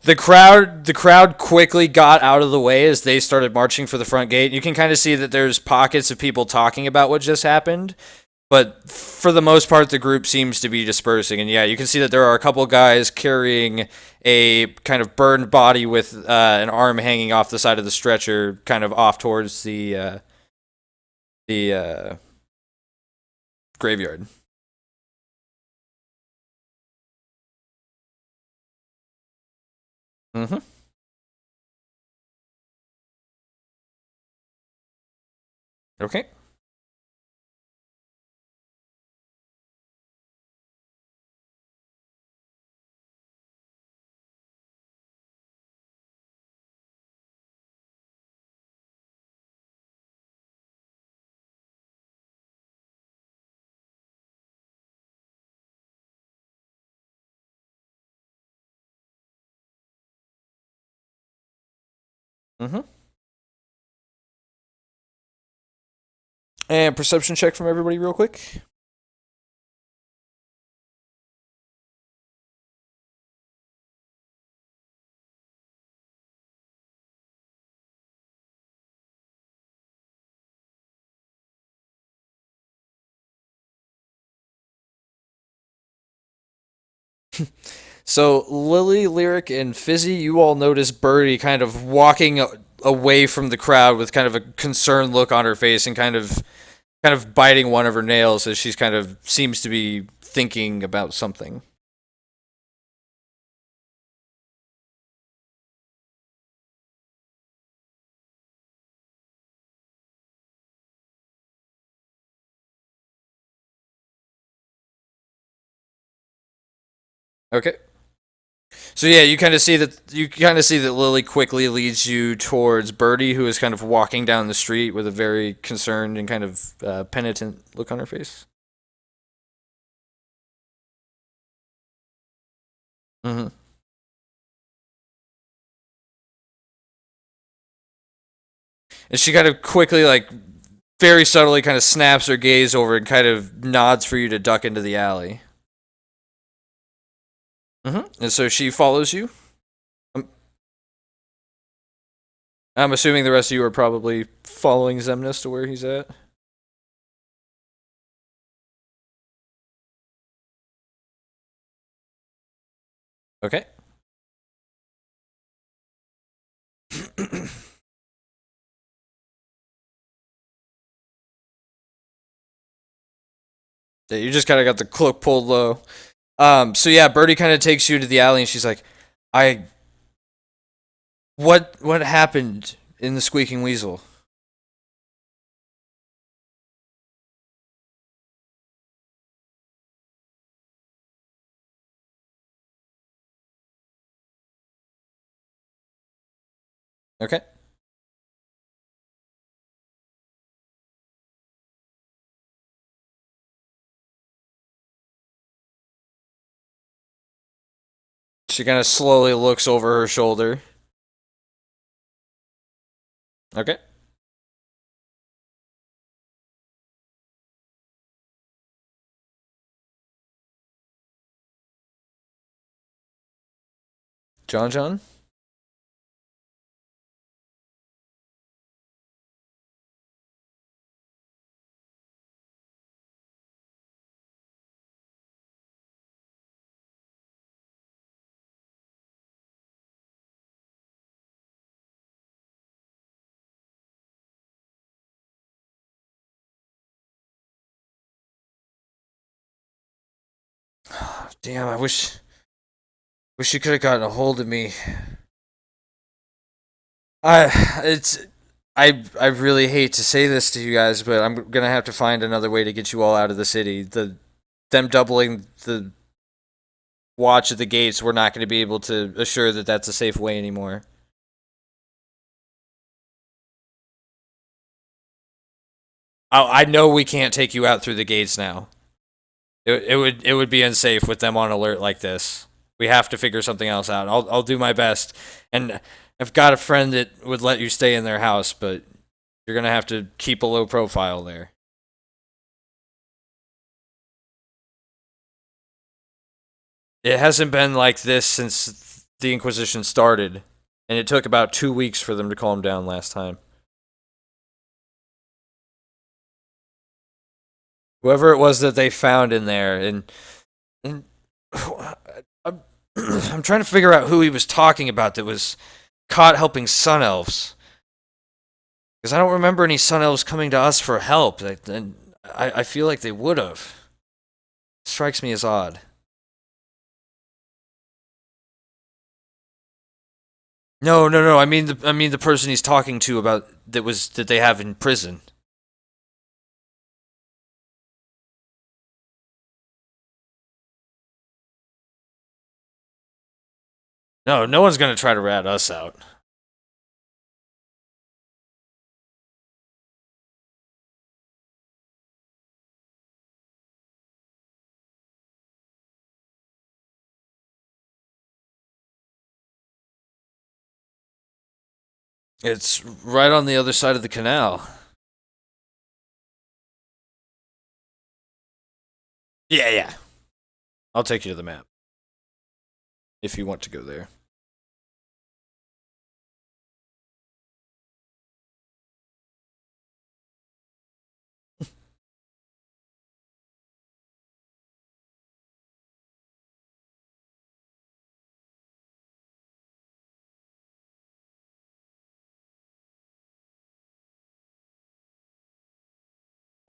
The crowd quickly got out of the way as they started marching for the front gate. You can kind of see that there's pockets of people talking about what just happened, but for the most part, the group seems to be dispersing. And yeah, you can see that there are a couple guys carrying a kind of burned body with an arm hanging off the side of the stretcher, kind of off towards the graveyard. Mm-hmm. Okay. Mm-hmm. And perception check from everybody, real quick. So Lily, Lyric, and Fizzy, you all notice Birdie kind of walking away from the crowd with kind of a concerned look on her face and kind of biting one of her nails as she's kind of seems to be thinking about something. Okay. So yeah, you kind of see that Lily quickly leads you towards Birdie, who is kind of walking down the street with a very concerned and kind of penitent look on her face. Mm-hmm. And she kind of quickly, like, very subtly, kind of snaps her gaze over and kind of nods for you to duck into the alley. Mm-hmm. And so she follows you. I'm, I'm assuming the rest of you are probably following Zemnis to where he's at. Okay. Yeah, you just kind of got the cloak pulled low. So yeah, Birdie kind of takes you to the alley, and she's like, "I, what happened in the Squeaking Weasel?" Okay. She kind of slowly looks over her shoulder. Okay. John John? Damn, I wish you could have gotten a hold of me. It's I really hate to say this to you guys, but I'm gonna have to find another way to get you all out of the city. Them doubling the watch at the gates, we're not going to be able to assure that that's a safe way anymore. I know we can't take you out through the gates now. It would be unsafe with them on alert like this. We have to figure something else out. I'll do my best, and I've got a friend that would let you stay in their house, but you're gonna have to keep a low profile there. It hasn't been like this since the Inquisition started, and it took about 2 weeks for them to calm down last time. Whoever it was that they found in there, and I'm, I'm trying to figure out who he was talking about that was caught helping Sun Elves. Because I don't remember any Sun Elves coming to us for help, and I feel like they would have. Strikes me as odd. No, no, no. I mean the person he's talking to about that they have in prison. No, no one's gonna try to rat us out. It's right on the other side of the canal. Yeah. I'll take you to the map. If you want to go there.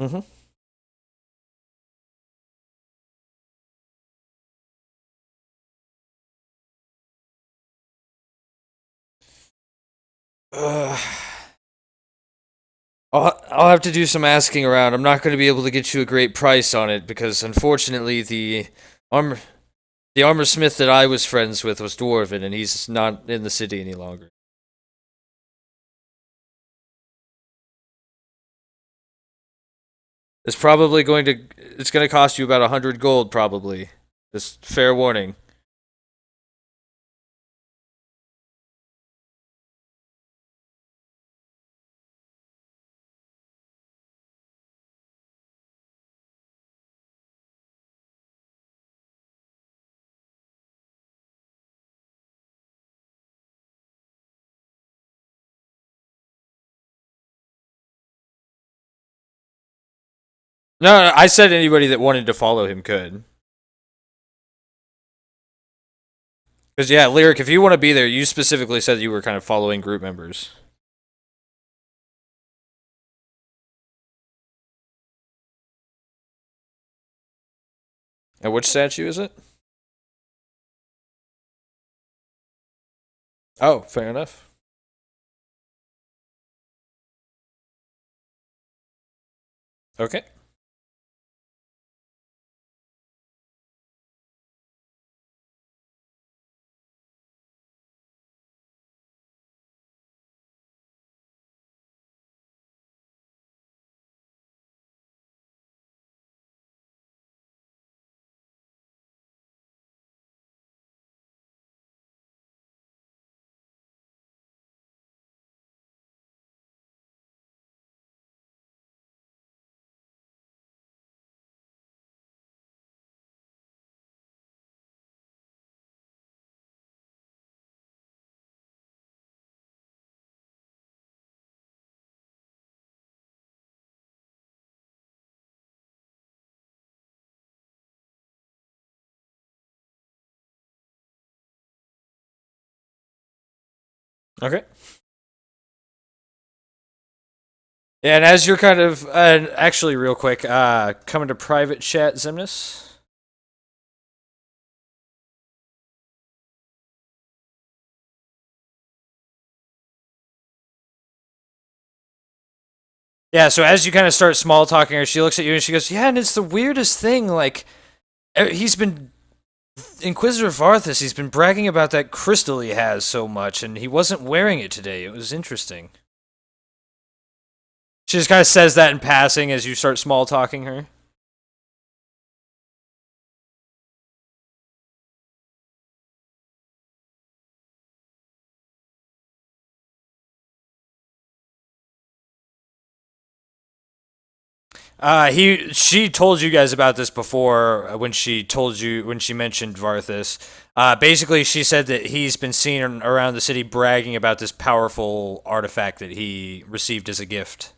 Mm-hmm. Uh, I'll have to do some asking around. I'm not going to be able to get you a great price on it because, unfortunately, armor the armor smith that I was friends with was dwarven, and he's not in the city any longer. It's probably going to it's going to cost you about 100 gold, probably. Just fair warning. No, I said anybody that wanted to follow him could. Because, yeah, Lyric, if you want to be there, you specifically said you were kind of following group members. And which statue is it? Oh, fair enough. Okay. Okay. Yeah, and as you're kind of actually real quick, coming to private chat, Zimnus. Yeah, so as you kind of start small talking her, she looks at you and she goes, "Yeah, and it's the weirdest thing. Like, he's been Inquisitor Varthus. He's been bragging about that crystal he has so much, and he wasn't wearing it today. It was interesting." She just kind of says that in passing as you start small talking her. She told you guys about this before when she mentioned Varthus. Basically, she said that he's been seen around the city bragging about this powerful artifact that he received as a gift.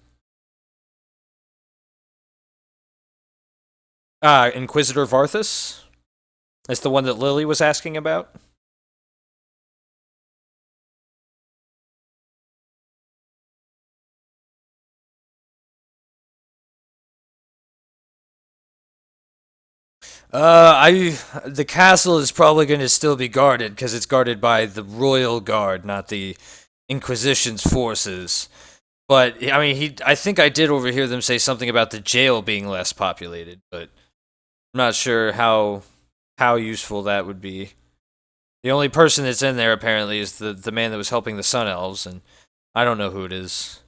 Inquisitor Varthus? That's the one that Lily was asking about? The castle is probably going to still be guarded because it's guarded by the royal guard, not the Inquisition's forces. But I mean, I think I did overhear them say something about the jail being less populated, but I'm not sure how useful that would be. The only person that's in there apparently is the man that was helping the Sun Elves, and I don't know who it is.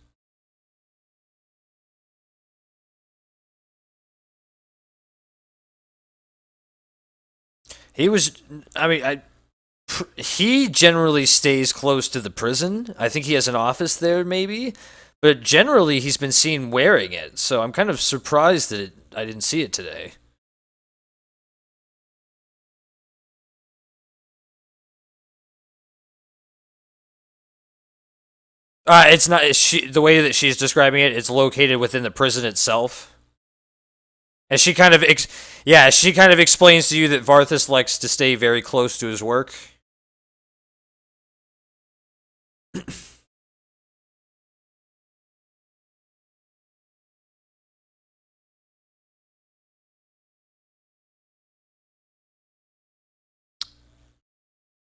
He was, I mean, he generally stays close to the prison. I think he has an office there, maybe. But generally, he's been seen wearing it, so I'm kind of surprised that I didn't see it today. It's not. The way that she's describing it, it's located within the prison itself. And she kind of, she kind of explains to you that Varthus likes to stay very close to his work.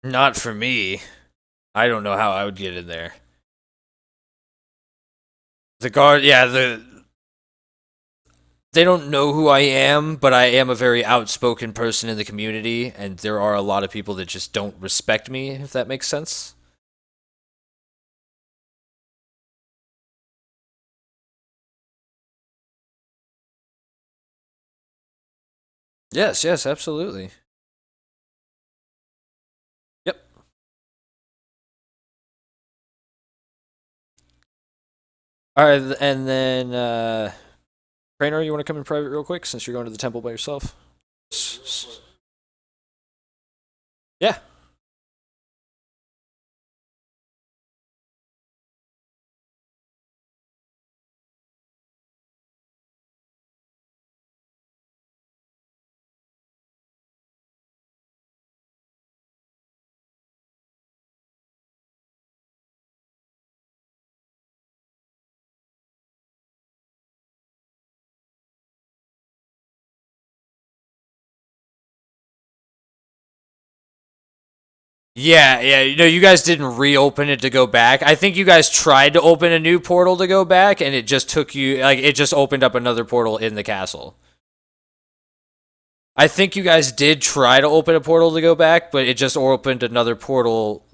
Not for me. I don't know how I would get in there. The guard, they don't know who I am, but I am a very outspoken person in the community, and there are a lot of people that just don't respect me, if that makes sense. Yes, absolutely. Yep. Alright, and then, Craner, you want to come in private real quick, since you're going to the temple by yourself? Yeah. Yeah, you guys didn't reopen it to go back. I think you guys tried to open a new portal to go back, and it just took you, it just opened up another portal in the castle. I think you guys did try to open a portal to go back, but it just opened another portal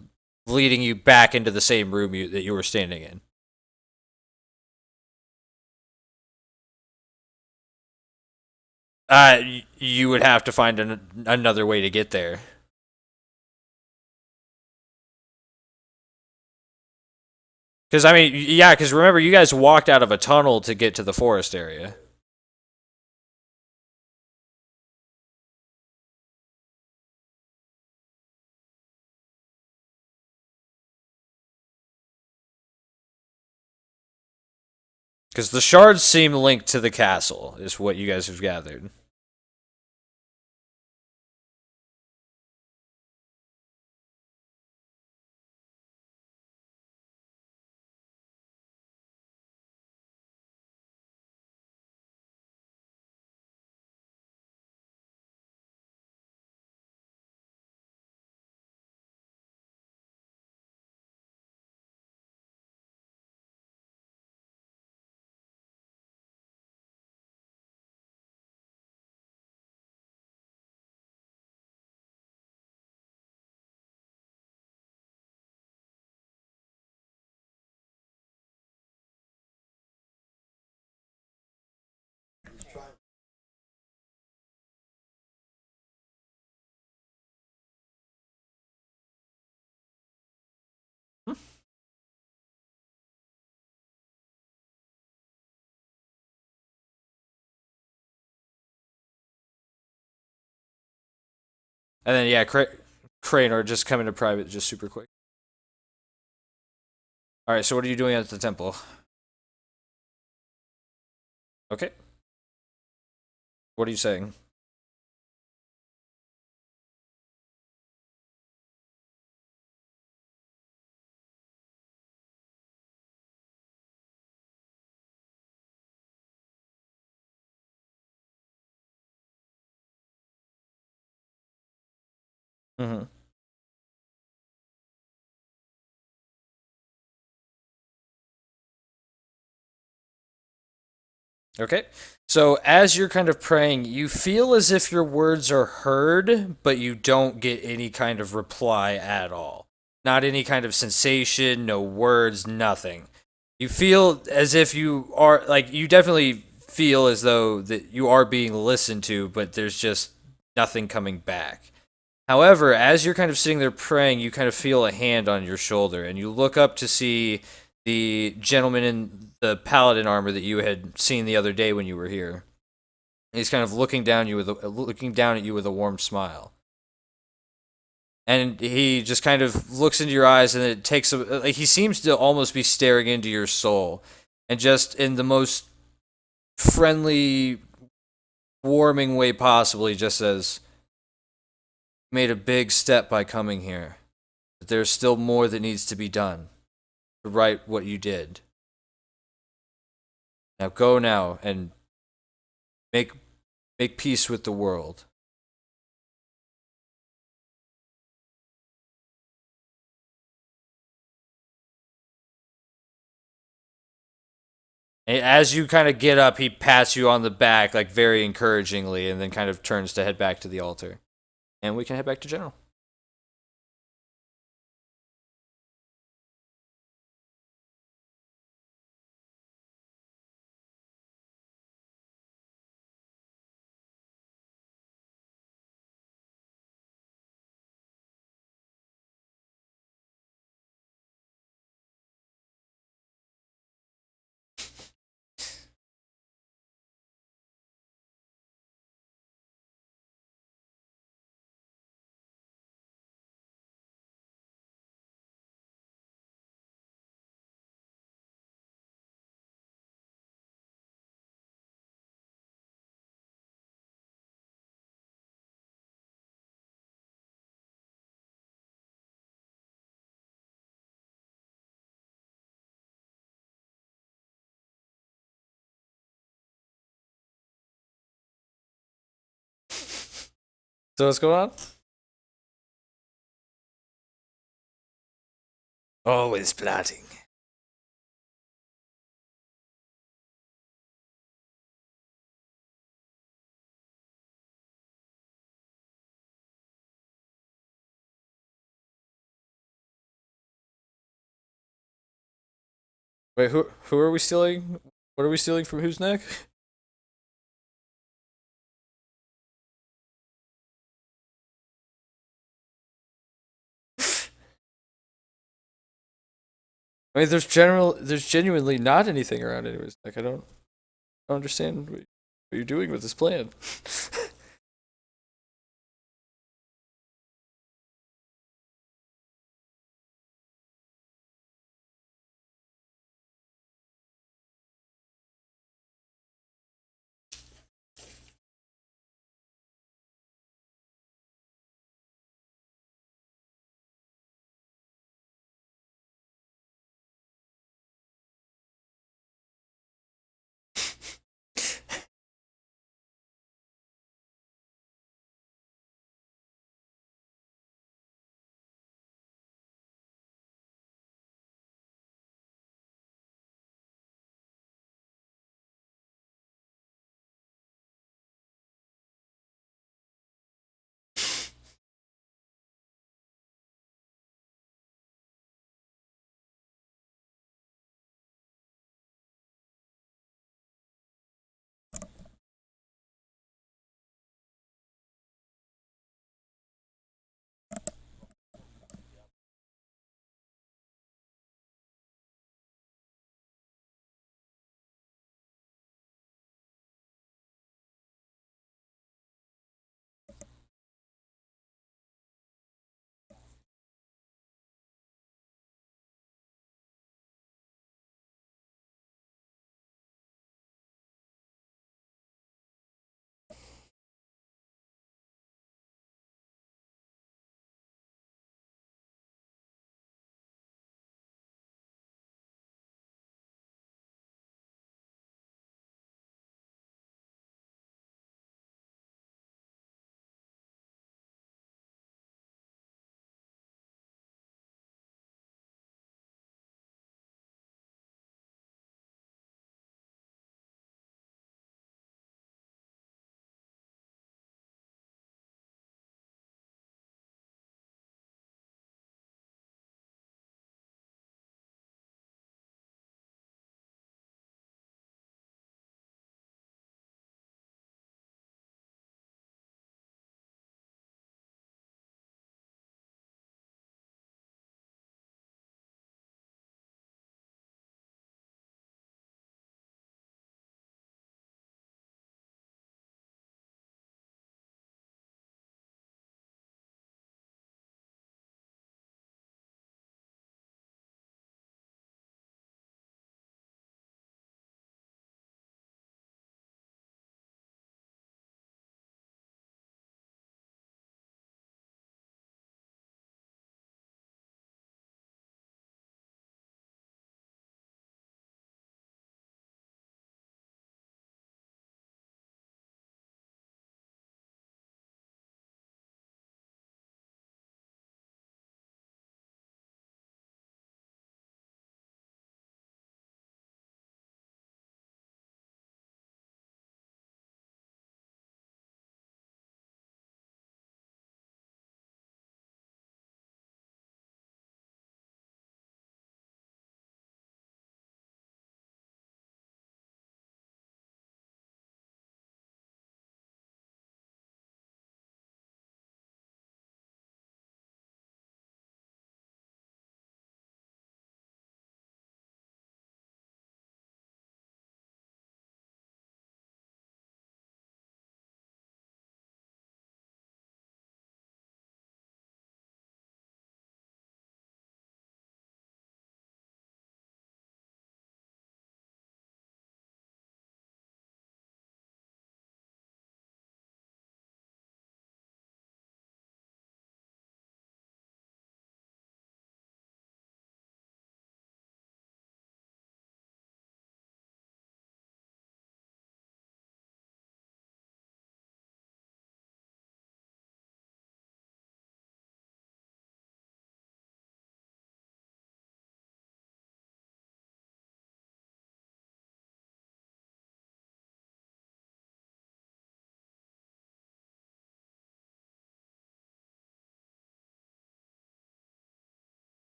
leading you back into the same room that you were standing in. You would have to find another way to get there. Because, because remember, you guys walked out of a tunnel to get to the forest area. Because the shards seem linked to the castle, is what you guys have gathered. And then, Craner, just come into private just super quick. Alright, so what are you doing at the temple? Okay. What are you saying? Mm-hmm. Okay. So as you're kind of praying, you feel as if your words are heard, but you don't get any kind of reply at all. Not any kind of sensation, no words, nothing. You feel as if you are, you definitely feel as though that you are being listened to, but there's just nothing coming back. However, as you're kind of sitting there praying, you kind of feel a hand on your shoulder, and you look up to see the gentleman in the paladin armor that you had seen the other day when you were here. He's kind of looking down at you with a warm smile. And he just kind of looks into your eyes, and it takes he seems to almost be staring into your soul, and just in the most friendly, warming way possible, he just says, "You made a big step by coming here, but there's still more that needs to be done to right what you did. Now go now and make peace with the world." And as you kind of get up, he pats you on the back, like very encouragingly, and then kind of turns to head back to the altar. And we can head back to General. So what's going on? Always plotting. Wait, who are we stealing? What are we stealing from whose neck? I mean, there's genuinely not anything around anyways. Like, I don't understand what you're doing with this plan.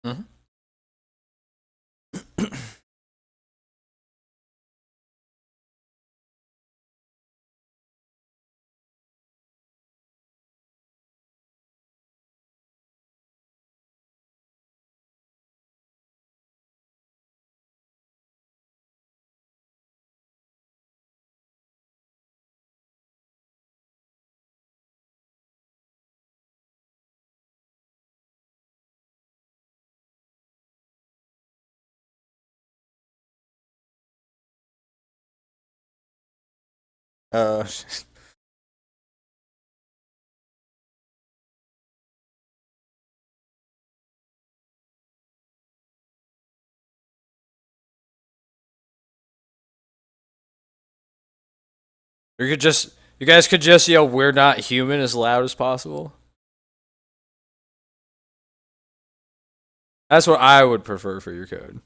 Mhm. Uh, you guys could just yell "We're not human" as loud as possible. That's what I would prefer for your code.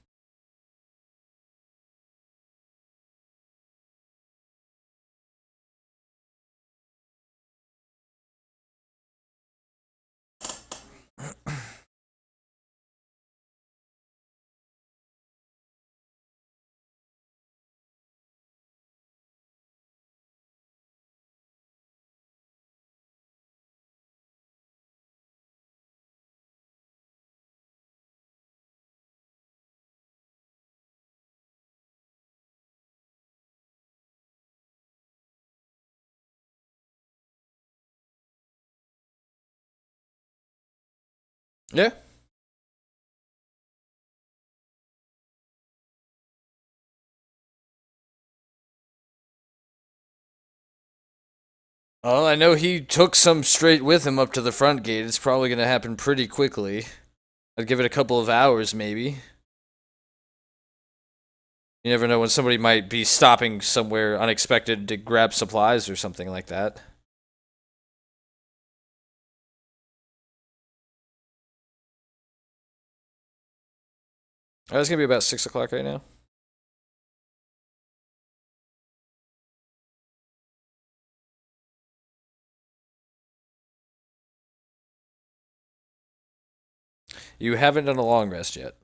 Yeah. Well, I know he took some straight with him up to the front gate. It's probably going to happen pretty quickly. I'd give it a couple of hours, maybe. You never know when somebody might be stopping somewhere unexpected to grab supplies or something like that. It's going to be about 6 o'clock right now. You haven't done a long rest yet.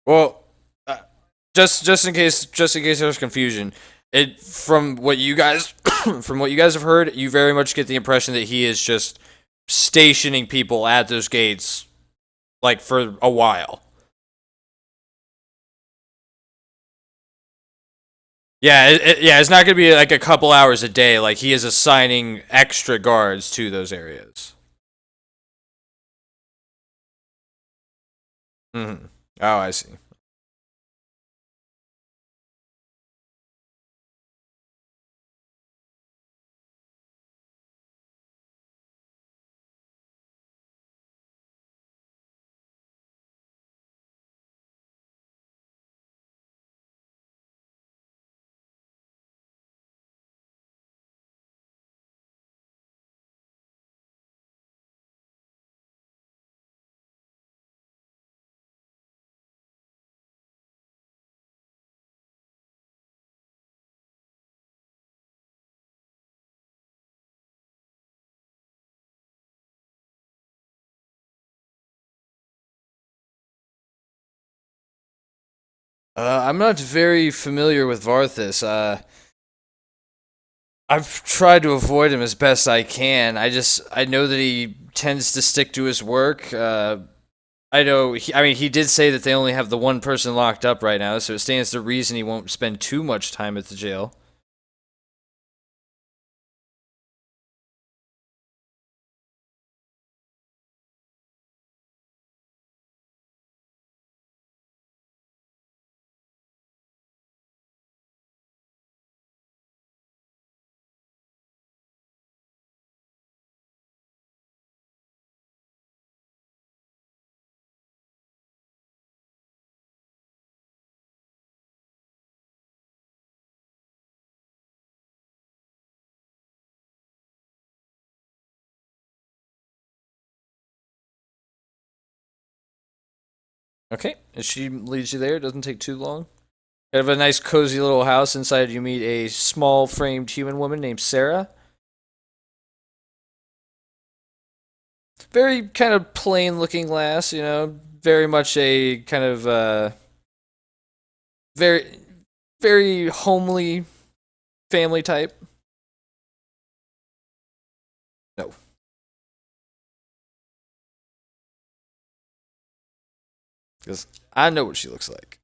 Well, just in case there's confusion, it from what you guys from what you guys have heard, you very much get the impression that he is just stationing people at those gates like for a while. Yeah, it's not going to be like a couple hours a day. Like he is assigning extra guards to those areas. Mm-hmm. Oh, I see. I'm not very familiar with Varthus. I've tried to avoid him as best I can. I know that he tends to stick to his work. I know. He did say that they only have the one person locked up right now, so it stands to reason he won't spend too much time at the jail. Okay, and she leads you there. It doesn't take too long. You have a nice, cozy little house. Inside, you meet a small framed human woman named Sarah. Very kind of plain looking lass, you know, very much a kind of very, very homely family type. No. Because I know what she looks like.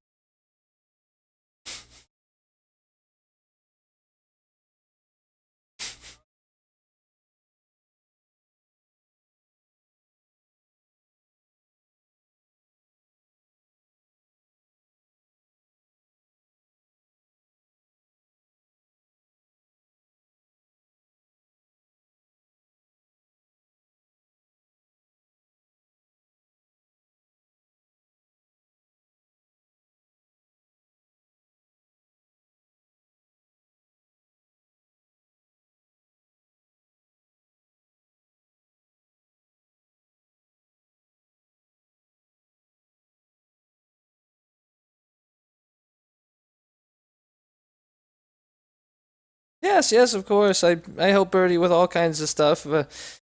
Yes, yes, of course. I help Birdie with all kinds of stuff.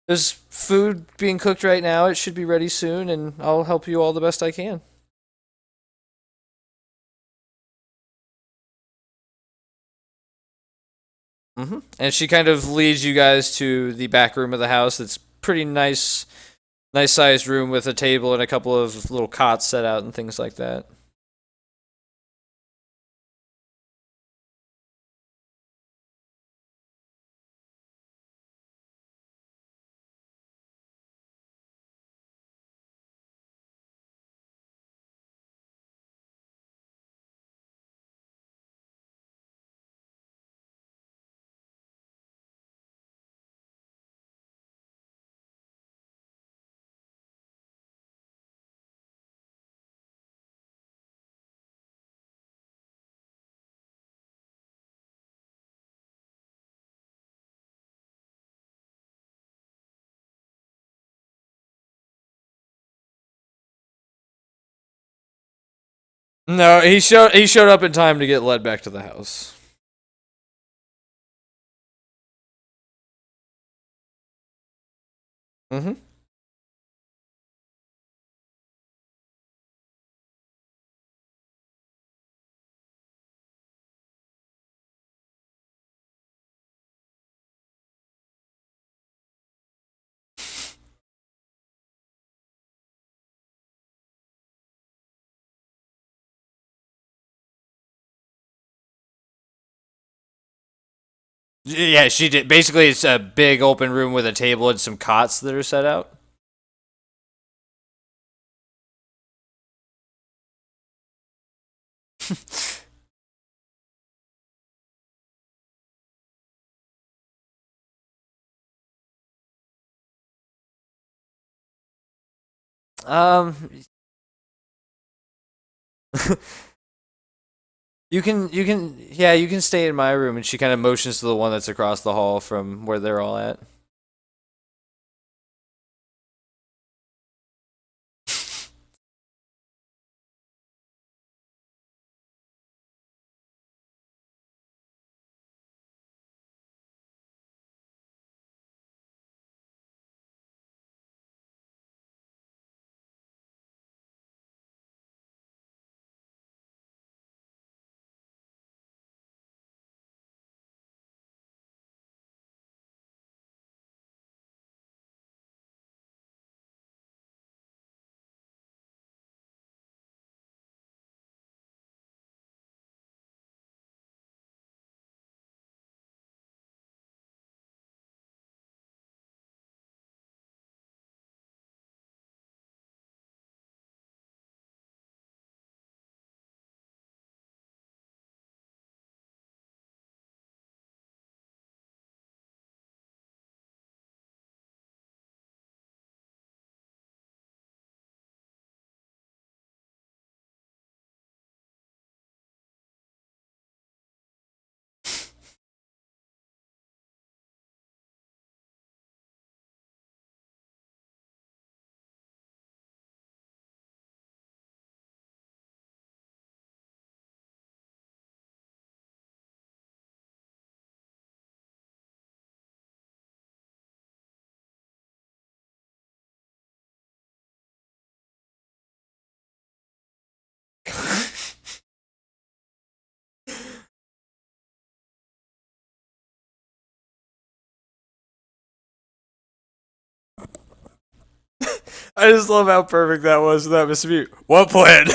There's food being cooked right now. It should be ready soon, and I'll help you all the best I can. And she kind of leads you guys to the back room of the house. It's pretty nice sized room with a table and a couple of little cots set out and things like that. No, he showed up in time to get led back to the house. Mm-hmm. Yeah, she did. Basically, it's a big open room with a table and some cots that are set out. Um, you can stay in my room. And she kind of motions to the one that's across the hall from where they're all at. I just love how perfect that was without missing mute. What plan?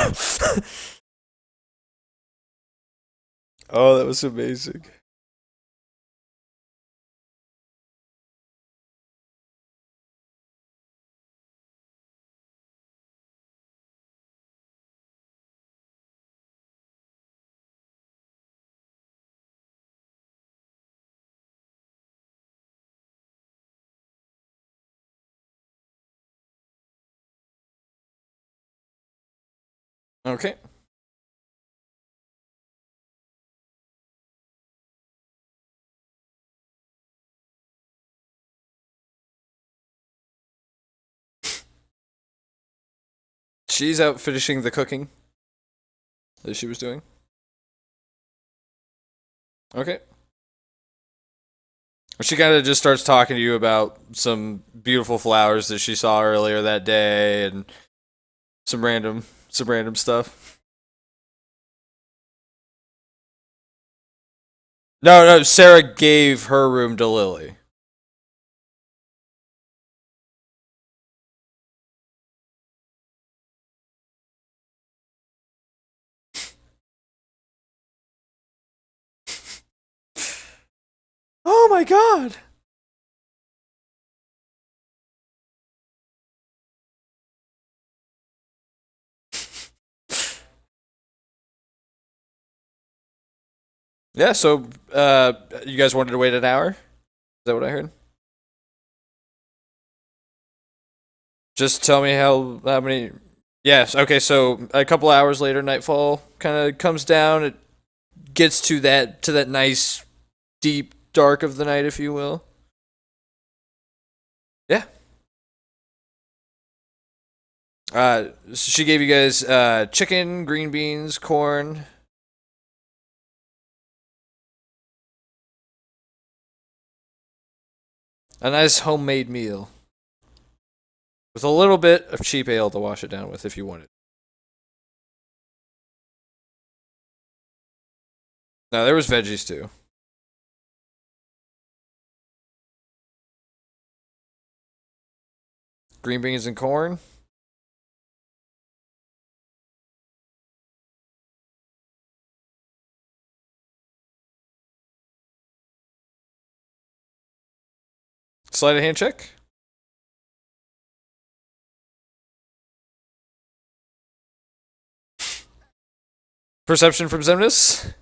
Oh, that was amazing. Okay. She's out finishing the cooking that she was doing. Okay. She kind of just starts talking to you about some beautiful flowers that she saw earlier that day and some random stuff. No, Sarah gave her room to Lily. Oh my god. Yeah, so you guys wanted to wait an hour? Is that what I heard? Just tell me how many. Yes. Okay. So a couple hours later, nightfall kind of comes down. It gets to that nice deep dark of the night, if you will. Yeah. She gave you guys chicken, green beans, corn. A nice homemade meal with a little bit of cheap ale to wash it down with, if you wanted. No, there was veggies too. Green beans and corn. Sleight of hand check. Perception from Zemnis.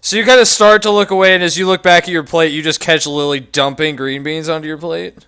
So you kind of start to look away, and as you look back at your plate, you just catch Lily dumping green beans onto your plate.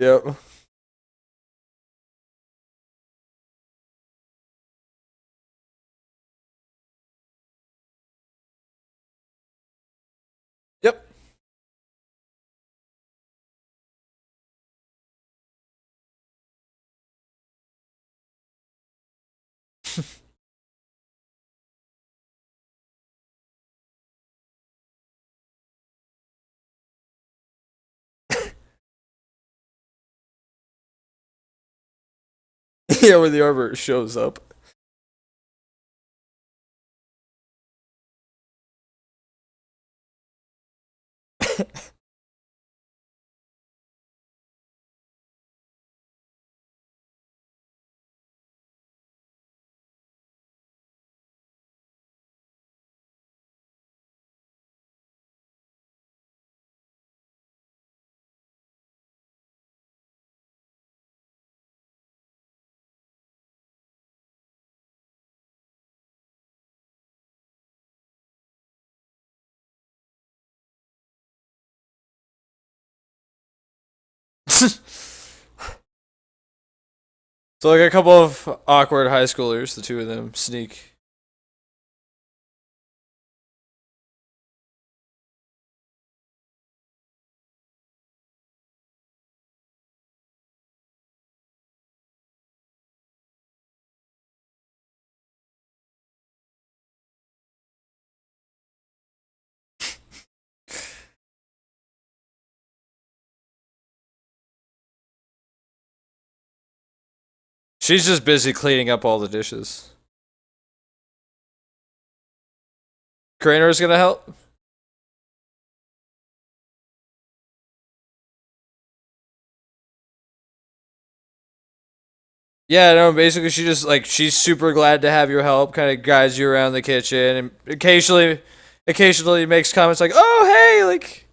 Yep. Yep. Yeah, where the arbor shows up. So like a couple of awkward high schoolers, the two of them sneak. She's just busy cleaning up all the dishes. Crainer's gonna help? Yeah, no, basically she just like she's super glad to have your help, kind of guides you around the kitchen and occasionally makes comments like, "Oh, hey, like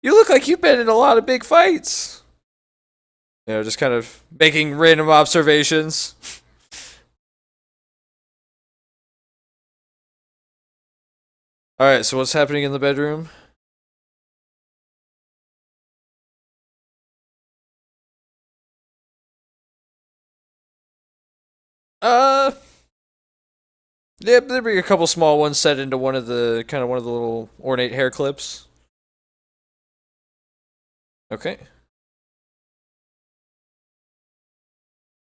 you look like you've been in a lot of big fights." You know, just kind of making random observations. All right, so what's happening in the bedroom? Uh, yeah, there be a couple small ones set into one of the little ornate hair clips. Okay.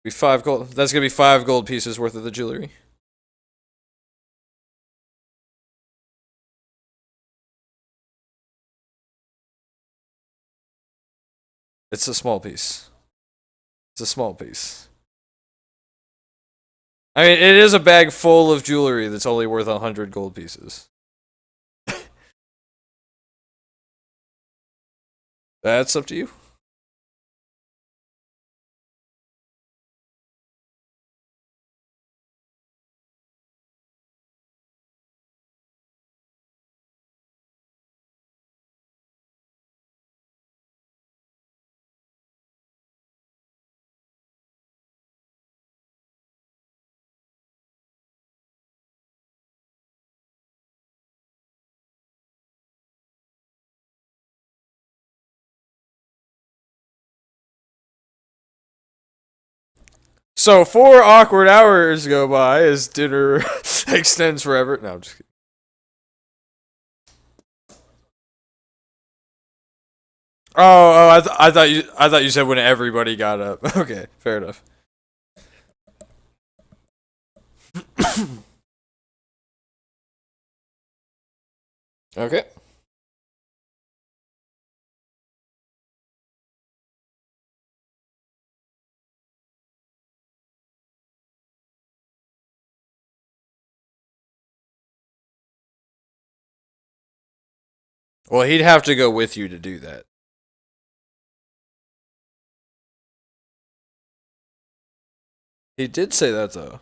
Be 5 gold. That's gonna be 5 gold pieces worth of the jewelry. It's a small piece. It's a small piece. I mean, it is a bag full of jewelry that's only worth 100 gold pieces. That's up to you. So 4 awkward hours go by as dinner extends forever. No, I'm just kidding. Oh, I thought you said when everybody got up. Okay, fair enough. Okay. Well, he'd have to go with you to do that. He did say that though.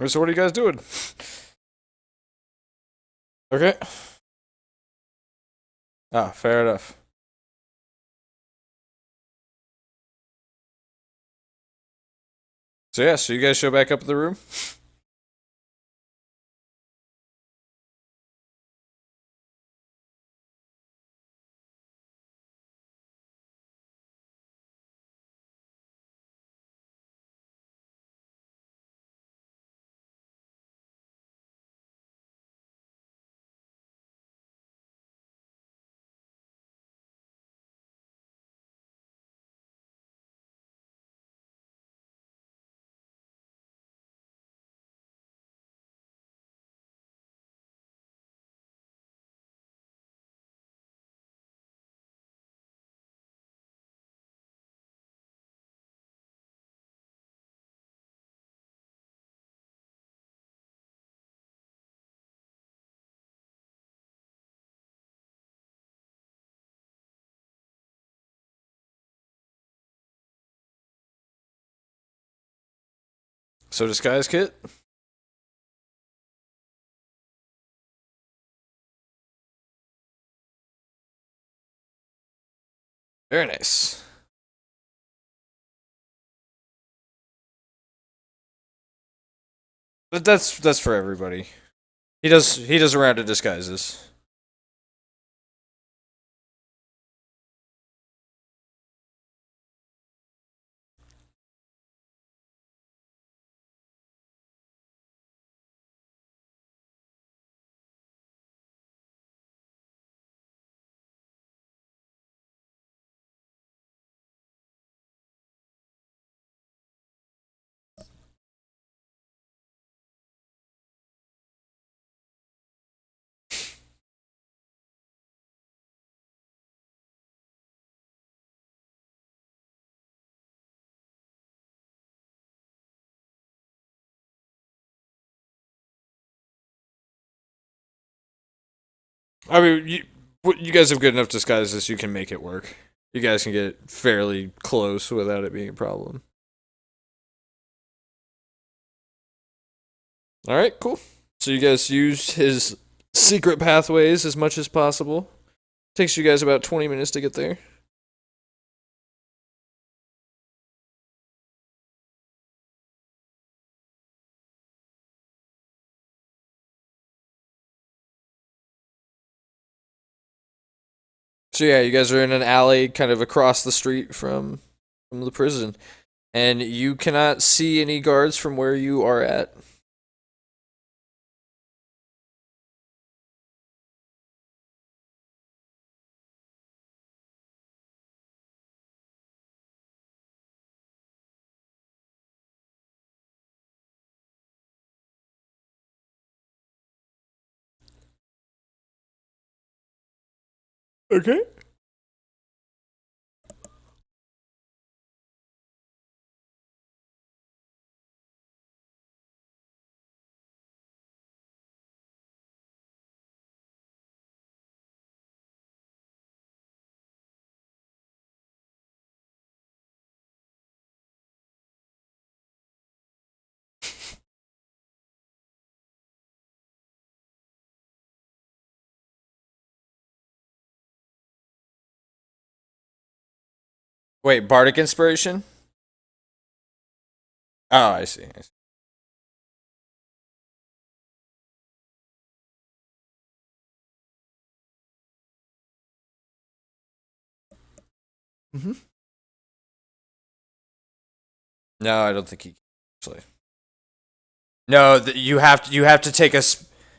So what are you guys doing? Okay. Ah, fair enough. So yeah, so you guys show back up at the room? So disguise kit. Very nice. But that's for everybody. He does a round of disguises. I mean, you guys have good enough disguises. You can make it work. You guys can get fairly close without it being a problem. All right, cool. So you guys used his secret pathways as much as possible. Takes you guys about 20 minutes to get there. So yeah, you guys are in an alley kind of across the street from the prison. And you cannot see any guards from where you are at. Okay. Wait, Bardic Inspiration? Oh, I see. Mm-hmm. No, I don't think he can, actually. No, you have to take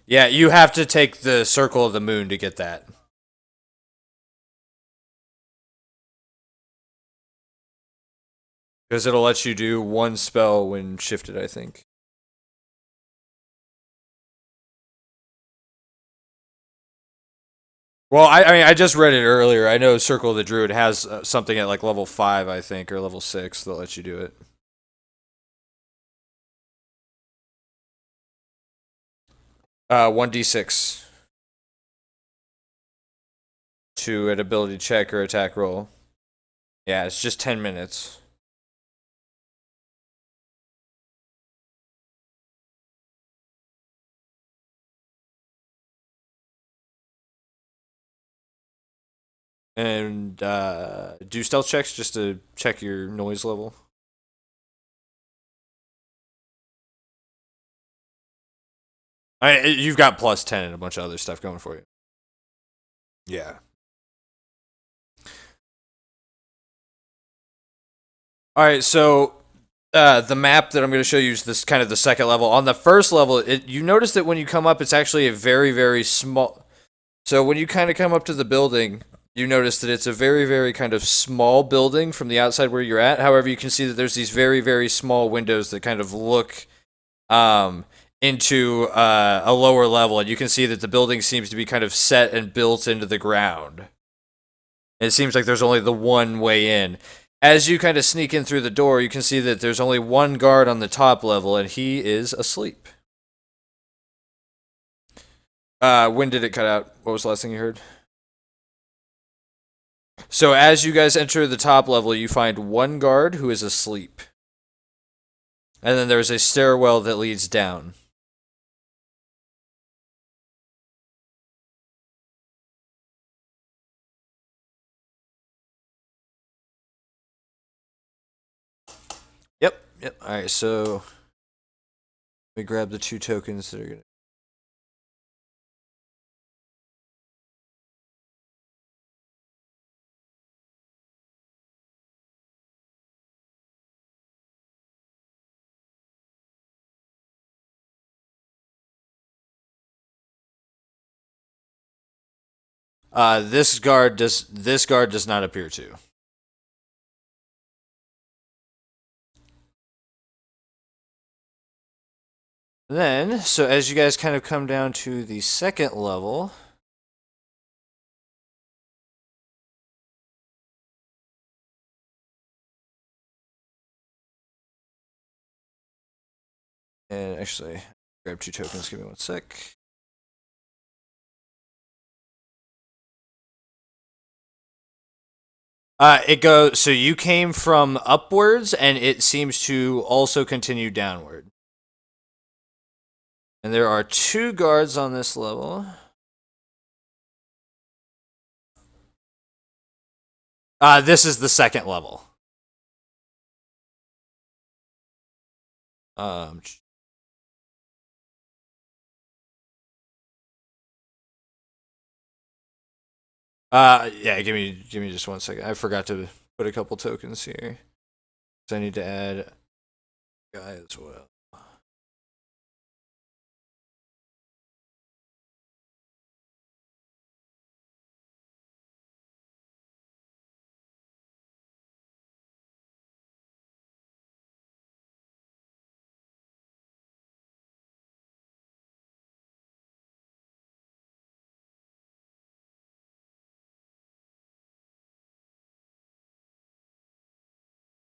yeah, you have to take the Circle of the Moon to get that. Because it'll let you do one spell when shifted, I think. Well, I mean, I just read it earlier. I know Circle of the Druid has something at like level 5, I think, or level 6 that lets you do it. 1d6 to an ability check or attack roll. Yeah, it's just 10 minutes. And do stealth checks just to check your noise level. You've got plus 10 and a bunch of other stuff going for you. Yeah. All right, so the map that I'm going to show you is this kind of the second level. On the first level, you notice that when you come up, it's actually a very, very small. So when you kind of come up to the building, you notice that it's a very, very kind of small building from the outside where you're at. However, you can see that there's these very, very small windows that kind of look into a lower level, and you can see that the building seems to be kind of set and built into the ground. It seems like there's only the one way in. As you kind of sneak in through the door, you can see that there's only one guard on the top level, and he is asleep. When did it cut out? What was the last thing you heard? So as you guys enter the top level, you find one guard who is asleep. And then there's a stairwell that leads down. Yep. Alright, so let me grab the 2 tokens that are gonna. This guard does not appear to. Then, so as you guys kind of come down to the second level, and actually, grab 2 tokens, give me 1 sec. It goes, so you came from upwards, and it seems to also continue downward. And there are 2 guards on this level. This is the second level. Yeah, give me just 1 second. I forgot to put a couple tokens here. So I need to add a guy as well.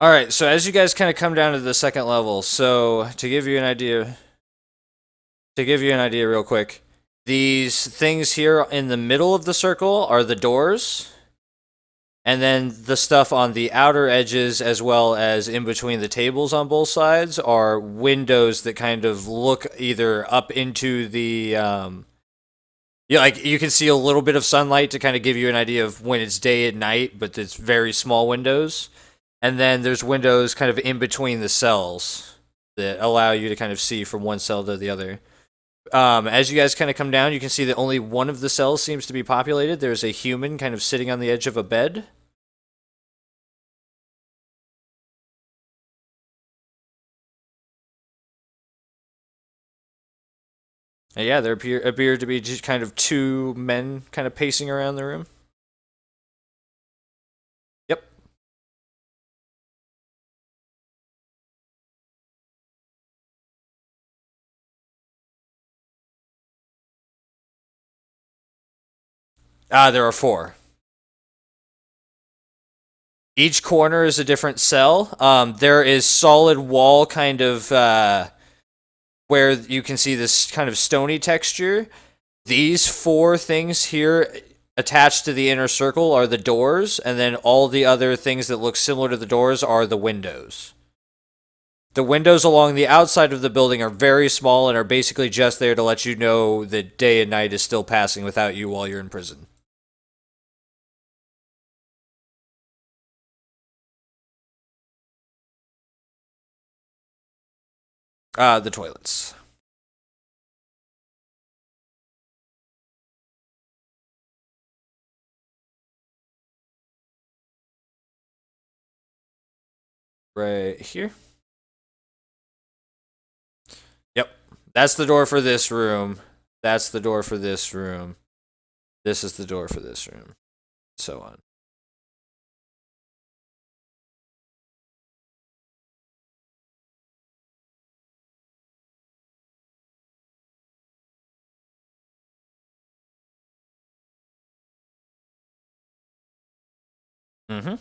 All right, so as you guys kind of come down to the second level, so to give you an idea real quick, these things here in the middle of the circle are the doors, and then the stuff on the outer edges as well as in between the tables on both sides are windows that kind of look either up into the yeah, like you can see a little bit of sunlight to kind of give you an idea of when it's day and night, but it's very small windows. And then there's windows kind of in between the cells that allow you to kind of see from one cell to the other. As you guys kind of come down, you can see that only one of the cells seems to be populated. There's a human kind of sitting on the edge of a bed. And yeah, there appear to be just kind of 2 men kind of pacing around the room. Yep. There are 4. Each corner is a different cell. There is solid wall kind of where you can see this kind of stony texture. These 4 things here attached to the inner circle are the doors, and then all the other things that look similar to the doors are the windows. The windows along the outside of the building are very small and are basically just there to let you know that day and night is still passing without you while you're in prison. The toilets. Right here. Yep. That's the door for this room. That's the door for this room. This is the door for this room. So on. Mm-hmm.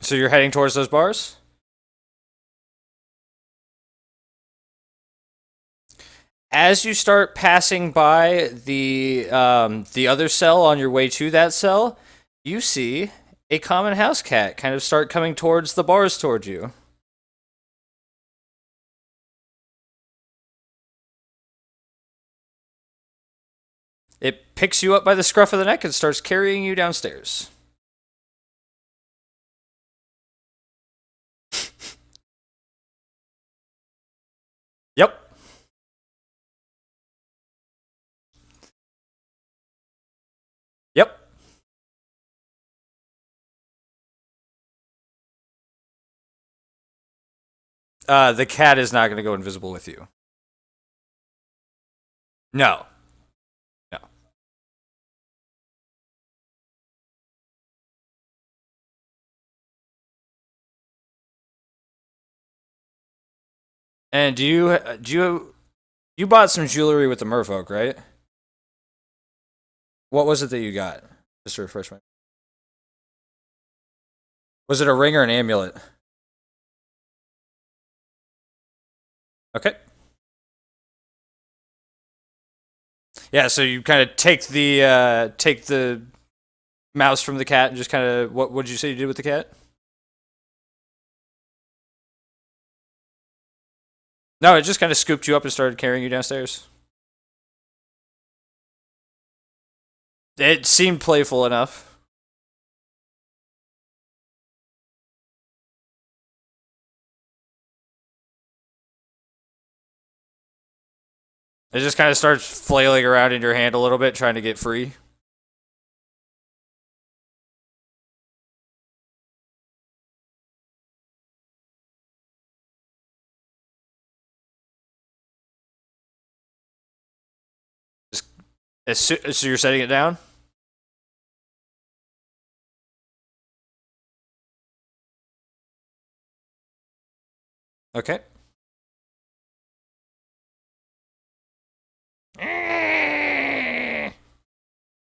So you're heading towards those bars? As you start passing by the other cell on your way to that cell, you see a common house cat kind of start coming towards the bars towards you. It picks you up by the scruff of the neck and starts carrying you downstairs. Yep. Yep. The cat is not going to go invisible with you. No. No. And you bought some jewelry with the merfolk, right? What was it that you got? Just to refresh my. Was it a ring or an amulet? Okay. Yeah, so you kind of take the mouse from the cat and just kind of what did you say you did with the cat? No, it just kind of scooped you up and started carrying you downstairs. It seemed playful enough. It just kind of starts flailing around in your hand a little bit, trying to get free. So you're setting it down? Okay.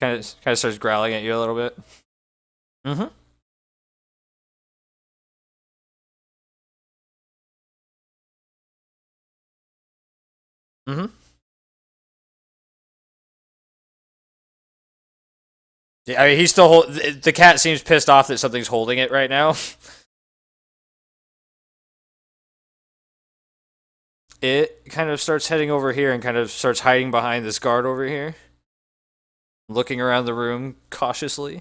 Kind of starts growling at you a little bit. Mm-hmm. Mm-hmm. Yeah, I mean, he's still the cat seems pissed off that something's holding it right now. It kind of starts heading over here and kind of starts hiding behind this guard over here, looking around the room cautiously.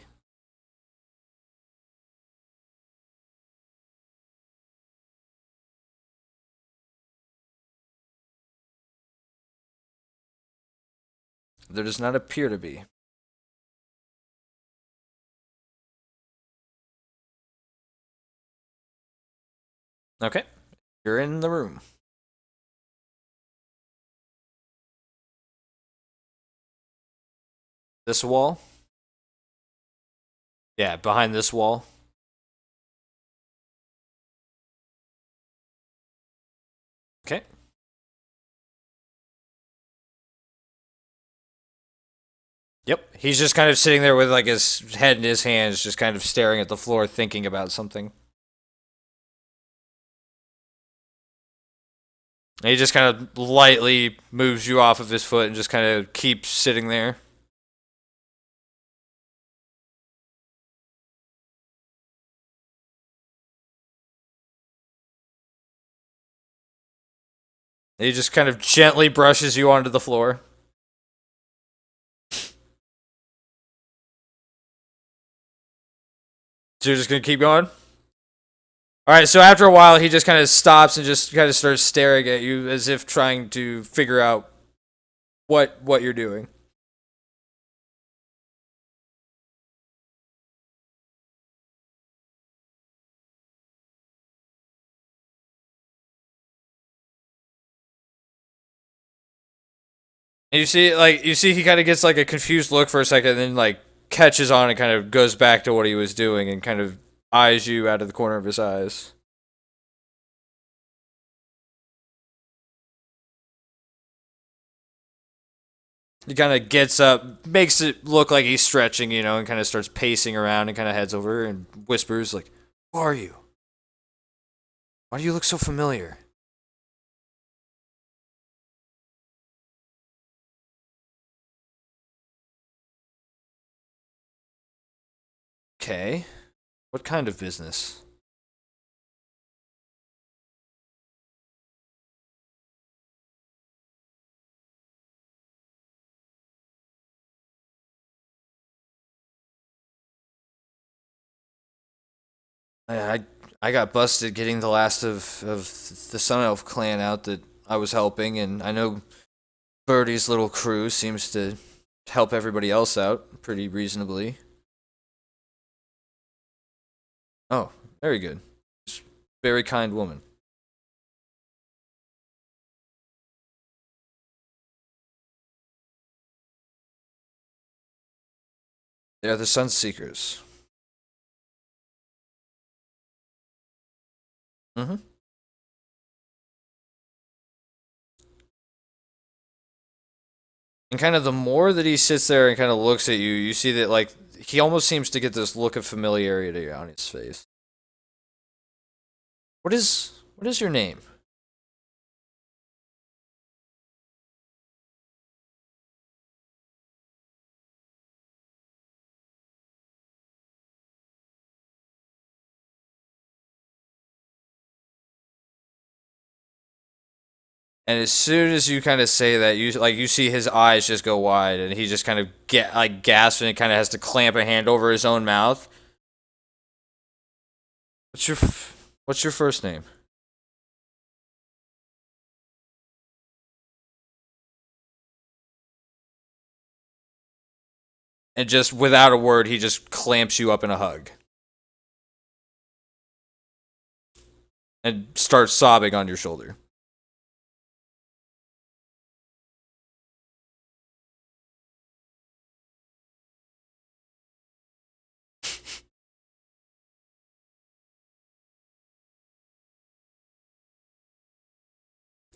There does not appear to be. Okay. You're in the room. This wall? Yeah, behind this wall. Okay. Yep. He's just kind of sitting there with like his head in his hands, just kind of staring at the floor, thinking about something. And he just kind of lightly moves you off of his foot and just kind of keeps sitting there. And he just kind of gently brushes you onto the floor. So you're just gonna keep going? Alright, so after a while he just kind of stops and just kind of starts staring at you as if trying to figure out what you're doing. And you see he kind of gets like a confused look for a second and then like catches on and kind of goes back to what he was doing and kind of eyes you out of the corner of his eyes. He kind of gets up, makes it look like he's stretching, and kind of starts pacing around and kind of heads over and whispers like, Who are you? Why do you look so familiar? Okay. What kind of business? I got busted getting the last of the Sun Elf clan out that I was helping, and I know Birdie's little crew seems to help everybody else out pretty reasonably. Oh, very good. Very kind woman. They are the Sunseekers. Mm-hmm. And kind of the more that he sits there and kind of looks at you, you see that, like, he almost seems to get this look of familiarity on his face. What is your name? And as soon as you kind of say that, you see his eyes just go wide, and he just kind of gasps, and he kind of has to clamp a hand over his own mouth. What's your first name? And just without a word, he just clamps you up in a hug. And starts sobbing on your shoulder.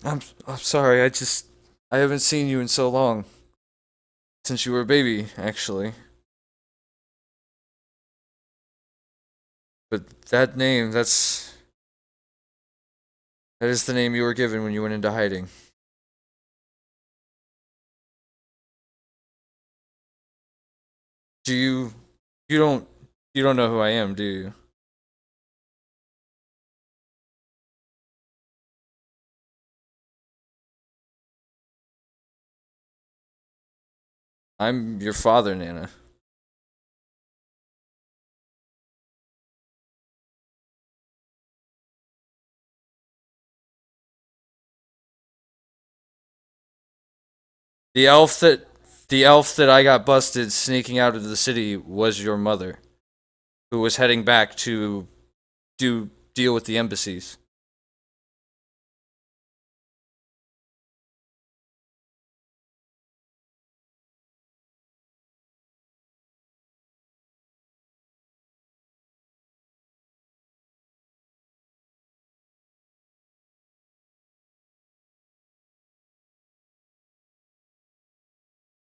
I'm sorry, I haven't seen you in so long. Since you were a baby, actually. But that name, that is the name you were given when you went into hiding. Do you don't know who I am, do you? I'm your father, Nana. The elf that I got busted sneaking out of the city was your mother, who was heading back to deal with the embassies.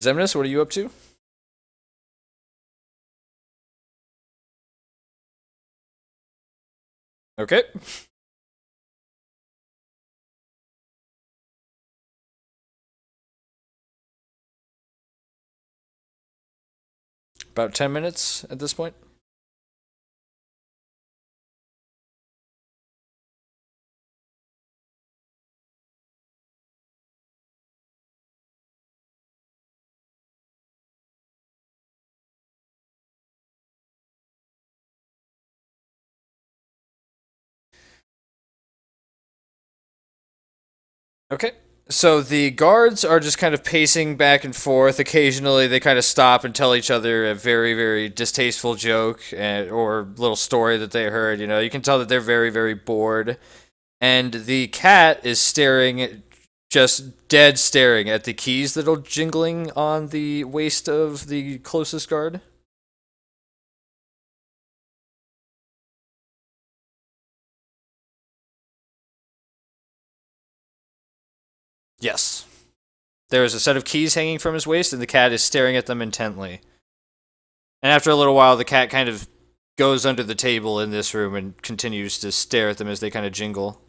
Zemnis, what are you up to? Okay. About 10 minutes at this point. Okay. So the guards are just kind of pacing back and forth. Occasionally, they kind of stop and tell each other a very, very distasteful joke or little story that they heard. You know, you can tell that they're very, very bored. And the cat is staring, just dead staring at the keys that are jingling on the waist of the closest guard. Yes. There is a set of keys hanging from his waist, and the cat is staring at them intently. And after a little while, the cat kind of goes under the table in this room and continues to stare at them as they kind of jingle.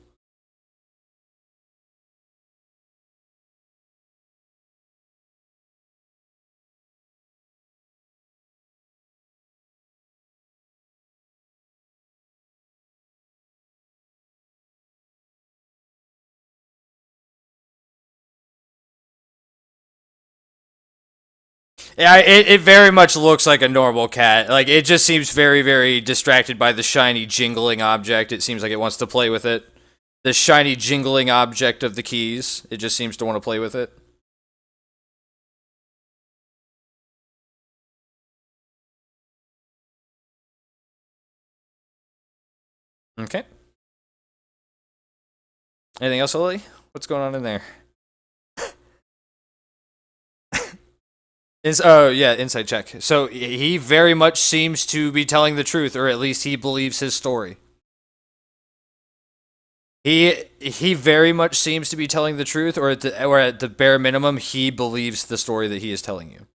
Yeah, it very much looks like a normal cat. Like, it just seems very, very distracted by the shiny jingling object. It seems like it wants to play with it. The shiny jingling object of the keys. It just seems to want to play with it. Okay. Anything else, Lily? What's going on in there? Oh, yeah, insight check. So he very much seems to be telling the truth, or at least he believes his story. He very much seems to be telling the truth, or at the bare minimum, he believes the story that he is telling you.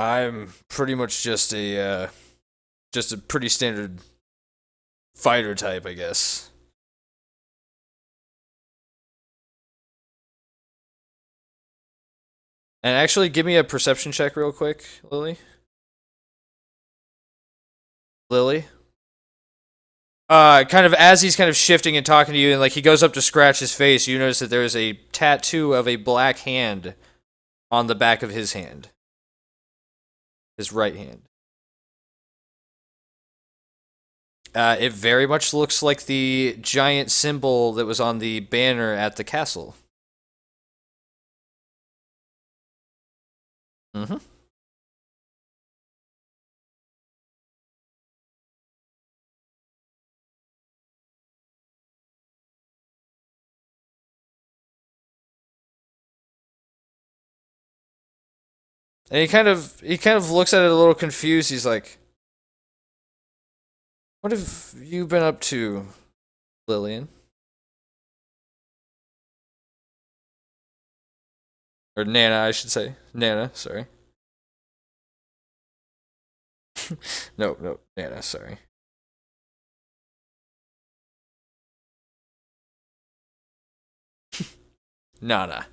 I'm pretty much just a pretty standard fighter type, I guess. And actually, give me a perception check real quick, Lily. Lily? Kind of as he's kind of shifting and talking to you, and like he goes up to scratch his face, you notice that there's a tattoo of a black hand on the back of his hand. His right hand. It very much looks like the giant symbol that was on the banner at the castle. Mm-hmm. And he kind of looks at it a little confused. He's like, "What have you been up to, Lillian?" Or Nana, I should say. Nana, sorry. No, Nana, sorry. Nana.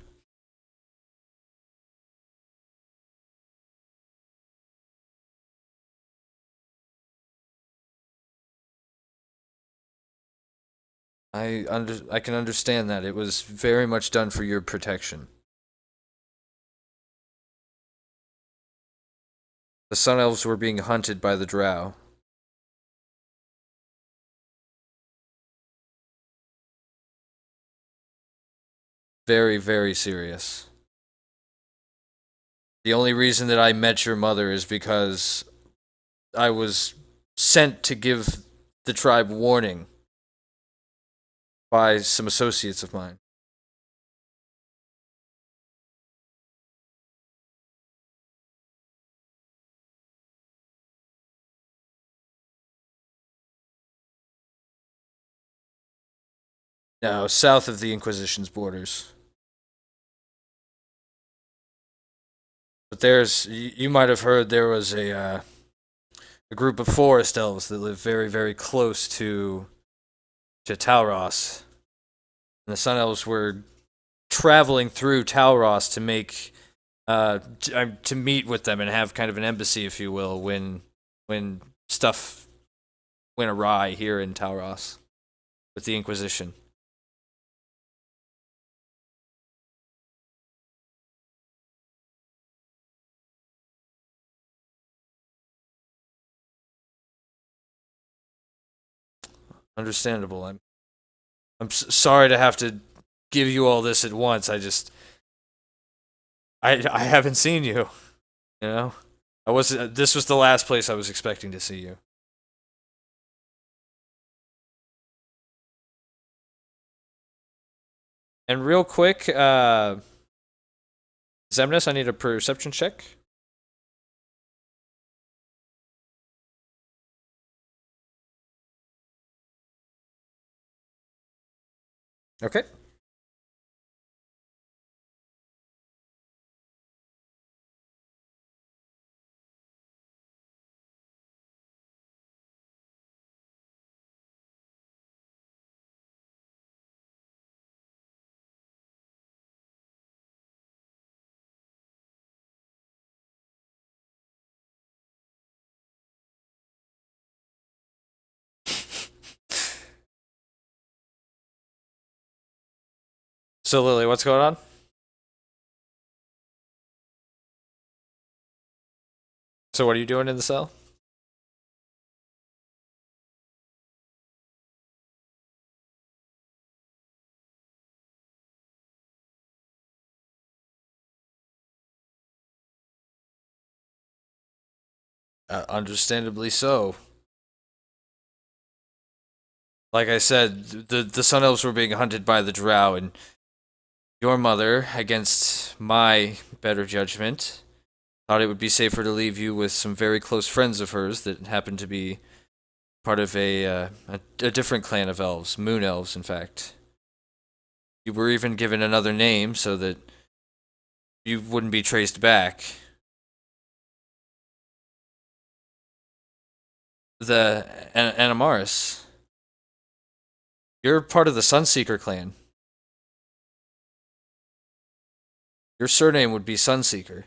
I can understand that. It was very much done for your protection. The Sun Elves were being hunted by the Drow. Very, very serious. The only reason that I met your mother is because I was sent to give the tribe warning by some associates of mine. Now, south of the Inquisition's borders. But you might have heard there was a group of forest elves that live very, very close to Talros. And the Sun Elves were traveling through Talros to make to meet with them and have kind of an embassy, if you will, when stuff went awry here in Talros with the Inquisition. Understandable. I'm sorry to have to give you all this at once. I haven't seen you. You know, this was the last place I was expecting to see you. And real quick, Zemnis, I need a perception check. Okay. So Lily, what's going on? So what are you doing in the cell? Understandably so. Like I said, the Sun Elves were being hunted by the Drow, and your mother, against my better judgment, thought it would be safer to leave you with some very close friends of hers that happened to be part of a different clan of elves, Moon Elves, in fact. You were even given another name so that you wouldn't be traced back. The Animaris. You're part of the Sunseeker clan. Your surname would be Sunseeker.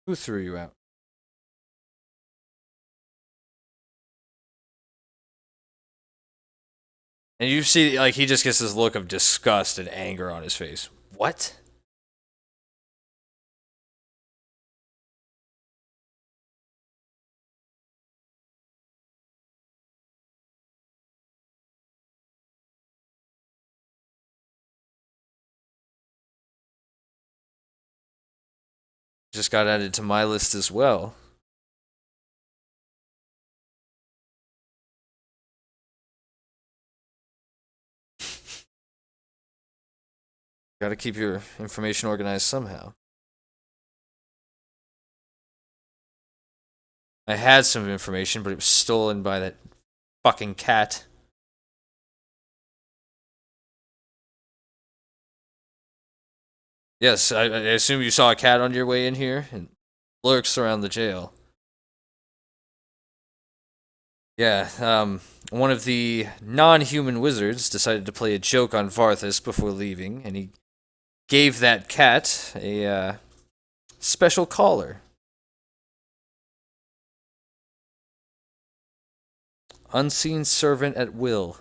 Who threw you out? And you see, like, he just gets this look of disgust and anger on his face. What? Just got added to my list as well. Gotta keep your information organized somehow. I had some information, but it was stolen by that fucking cat. Yes, I assume you saw a cat on your way in here and lurks around the jail. Yeah, one of the non-human wizards decided to play a joke on Varthus before leaving, and he gave that cat a special collar. Unseen servant at will.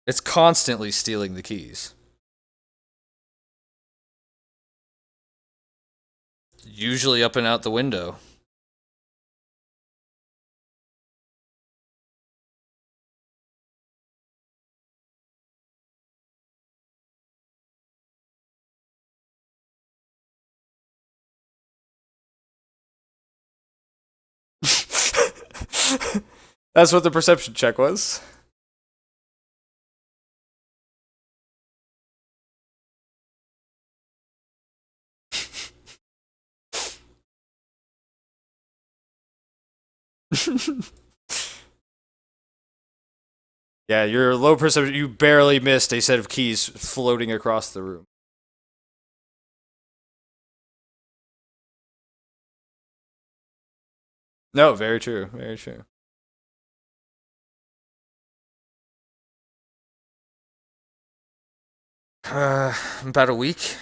It's constantly stealing the keys. Usually up and out the window. That's what the perception check was. Yeah, your low perception, you barely missed a set of keys floating across the room. No, very true, very true. About a week.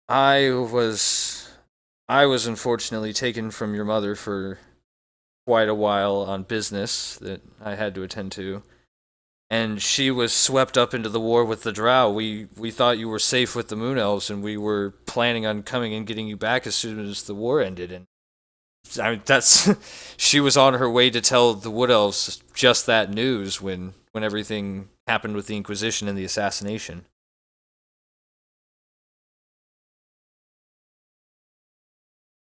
I was I was unfortunately taken from your mother for quite a while on business that I had to attend to. And she was swept up into the war with the Drow. We thought you were safe with the Moon Elves, and we were planning on coming and getting you back as soon as the war ended. And I mean, that's she was on her way to tell the Wood Elves just that news when everything happened with the Inquisition and the assassination.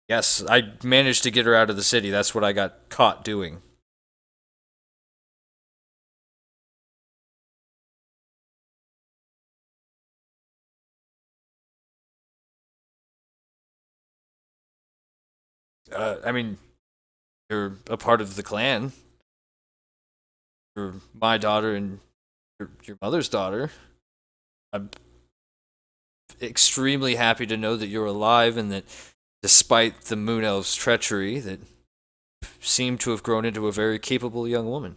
Yes, I managed to get her out of the city. That's what I got caught doing. I mean, you're a part of the clan. You're my daughter and your mother's daughter. I'm extremely happy to know that you're alive and that despite the Moon Elf's treachery, that seemed to have grown into a very capable young woman.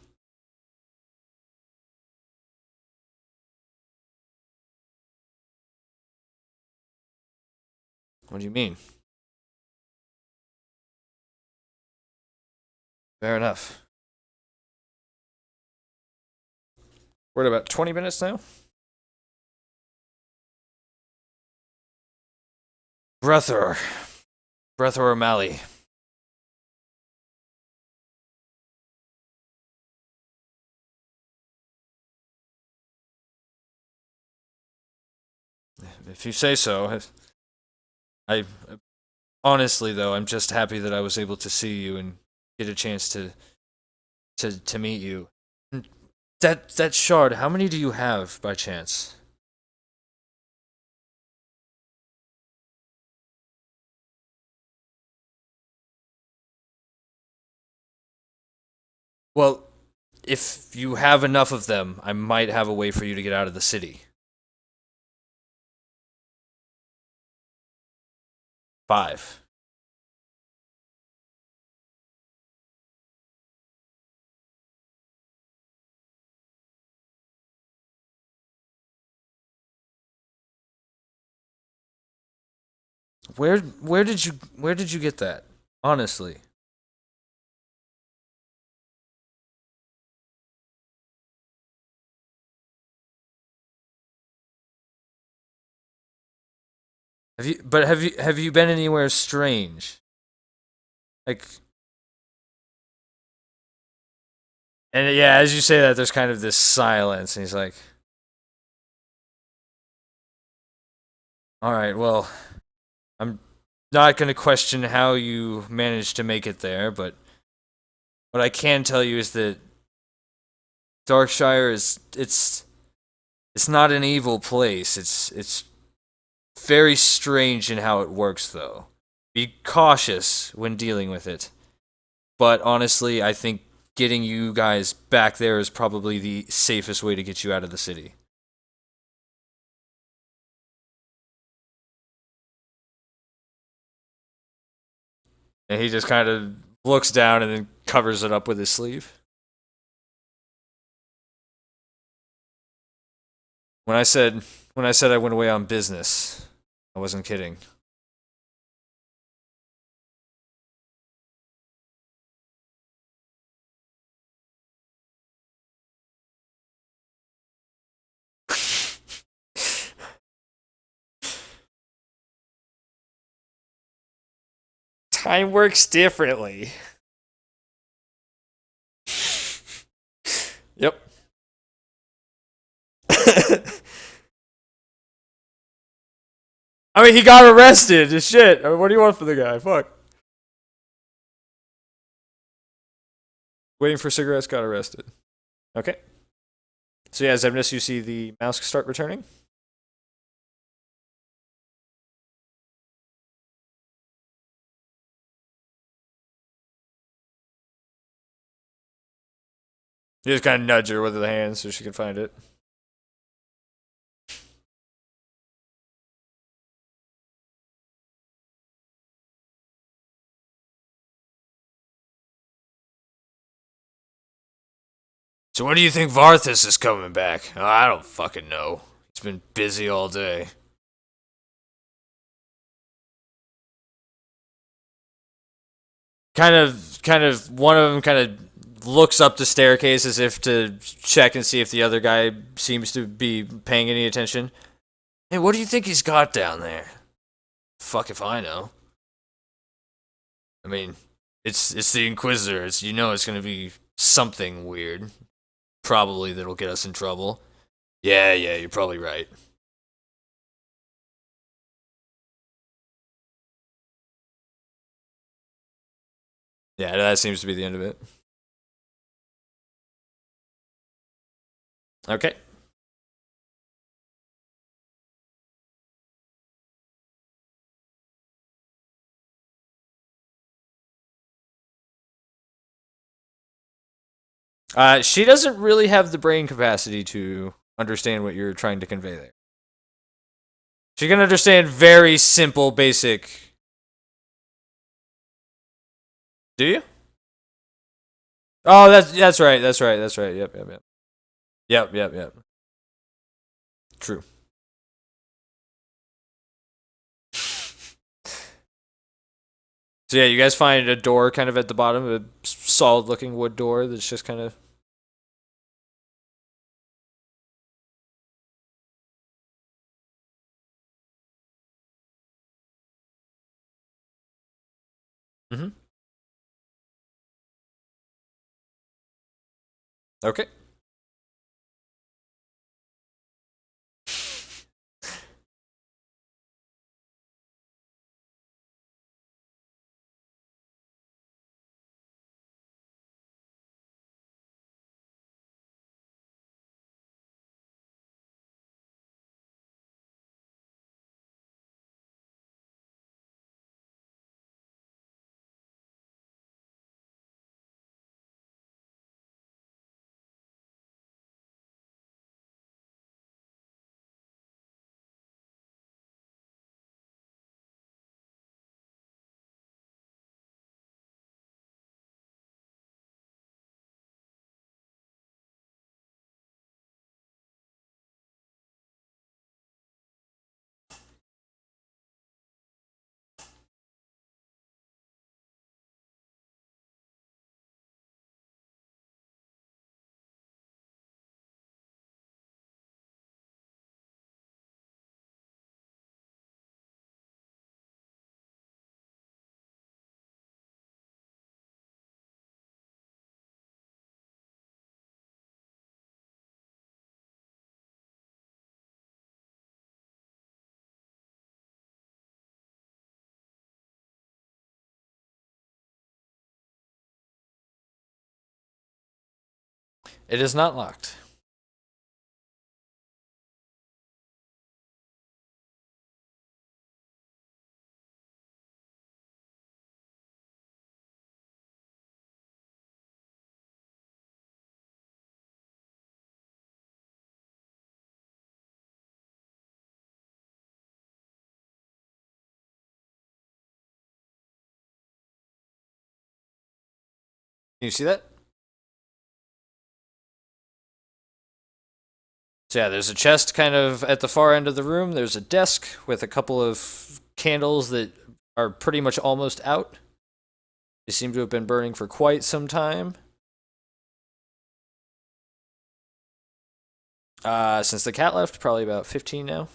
What do you mean? Fair enough. We're at about 20 minutes now. Brethor. Brethor O'Malley. If you say so. I honestly though, I'm just happy that I was able to see you and get a chance to meet you. That shard, how many do you have by chance? Well, if you have enough of them, I might have a way for you to get out of the city. 5. Where did you get that? Honestly. Have you been anywhere strange? Like, and yeah, as you say that, there's kind of this silence, and he's like, "All right, well, I'm not going to question how you managed to make it there, but what I can tell you is that Darkshire is it's not an evil place. It's very strange in how it works, though. Be cautious when dealing with it. But honestly, I think getting you guys back there is probably the safest way to get you out of the city." And he just kind of looks down and then covers it up with his sleeve. When I said I went away on business, I wasn't kidding. Time works differently. Yep. I mean, he got arrested. Shit. I mean, what do you want from the guy? Fuck. Waiting for cigarettes, got arrested. Okay. So yeah, Zemnis, you see the mouse start returning. You just kind of nudge her with the hand so she can find it. So when do you think Varthus is coming back? Oh, I don't fucking know. He's been busy all day. kind of one of them kind of looks up the staircase as if to check and see if the other guy seems to be paying any attention. Hey, what do you think he's got down there? Fuck if I know. I mean, it's the Inquisitor. It's gonna be something weird. Probably that'll get us in trouble. Yeah, you're probably right. Yeah, that seems to be the end of it. Okay. She doesn't really have the brain capacity to understand what you're trying to convey there. She can understand very simple, basic. Do you? Oh, that's right. Yep. True. So yeah, you guys find a door kind of at the bottom, a solid-looking wood door that's just kind of. Mm-hmm. Okay. It is not locked. Can you see that? So yeah, there's a chest kind of at the far end of the room. There's a desk with a couple of candles that are pretty much almost out. They seem to have been burning for quite some time. Since the cat left, probably about 15 now.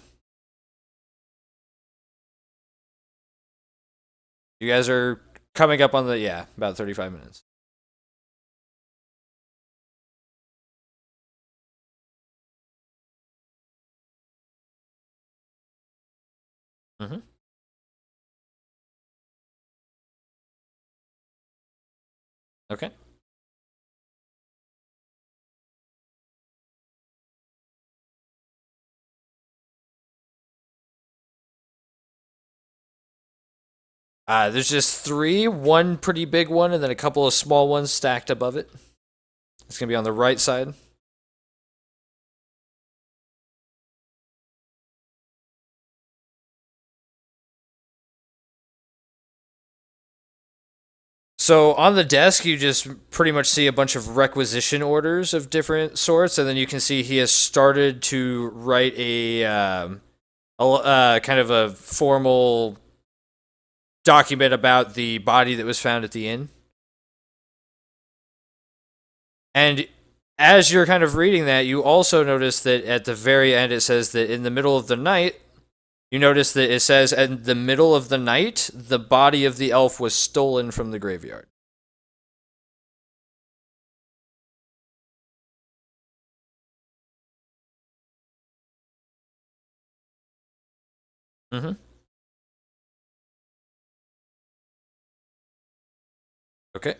You guys are coming up on about 35 minutes. Mm-hmm. Okay. There's just three, one pretty big one, and then a couple of small ones stacked above it. It's gonna be on the right side. So on the desk, you just pretty much see a bunch of requisition orders of different sorts, and then you can see he has started to write a kind of a formal document about the body that was found at the inn. And as you're kind of reading that, you also notice that at the very end it says that in the middle of the night, you notice that it says in the middle of the night, the body of the elf was stolen from the graveyard. Mm-hmm. Okay.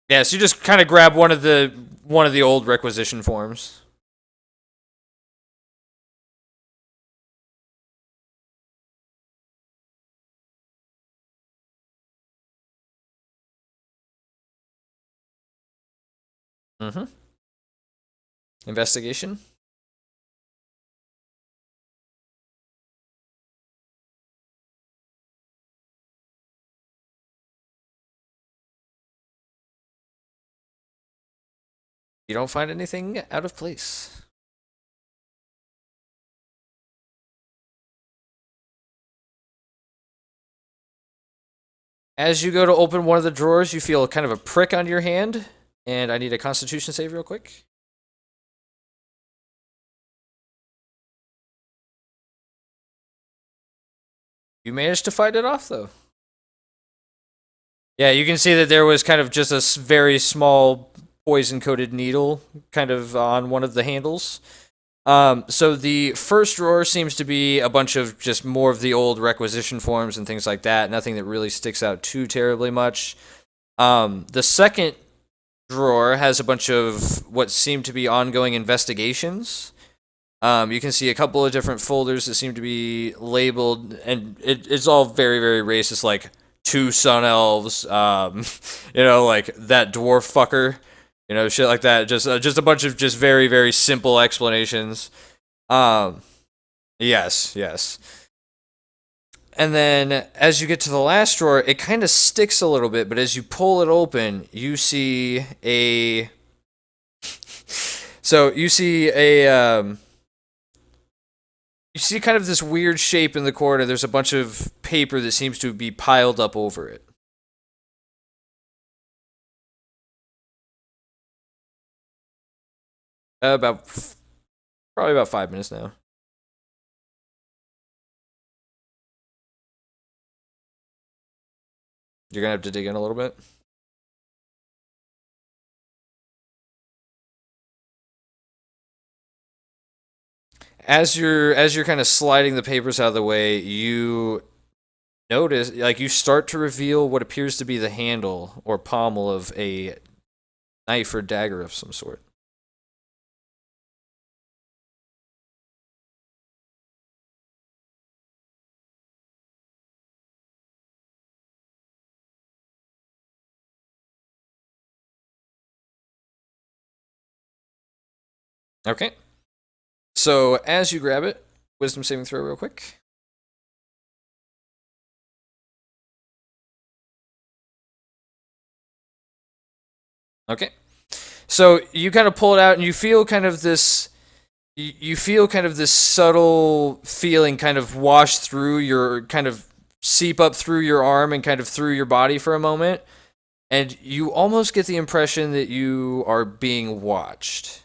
Yeah, so you just kind of grab one of the old requisition forms. Mm-hmm. Investigation. You don't find anything out of place. As you go to open one of the drawers, you feel kind of a prick on your hand, and I need a Constitution save real quick. You managed to fight it off, though. Yeah, you can see that there was kind of just a very small poison-coated needle kind of on one of the handles. So the first drawer seems to be a bunch of just more of the old requisition forms and things like that. Nothing that really sticks out too terribly much. The second drawer has a bunch of what seem to be ongoing investigations. You can see a couple of different folders that seem to be labeled, and it's all very, very racist, like 2 sun elves, like that dwarf fucker, shit like that. Just a bunch of just very, very simple explanations. Yes. And then as you get to the last drawer, it kind of sticks a little bit, but as you pull it open, you see a. So you see a. You see kind of this weird shape in the corner. There's a bunch of paper that seems to be piled up over it. Probably about 5 minutes now. You're gonna have to dig in a little bit. As you're kind of sliding the papers out of the way, you notice, like, you start to reveal what appears to be the handle or pommel of a knife or dagger of some sort. Okay. So as you grab it, wisdom saving throw real quick. Okay. So you kind of pull it out and you feel kind of this subtle feeling kind of wash through your, kind of seep up through your arm and kind of through your body for a moment. And you almost get the impression that you are being watched.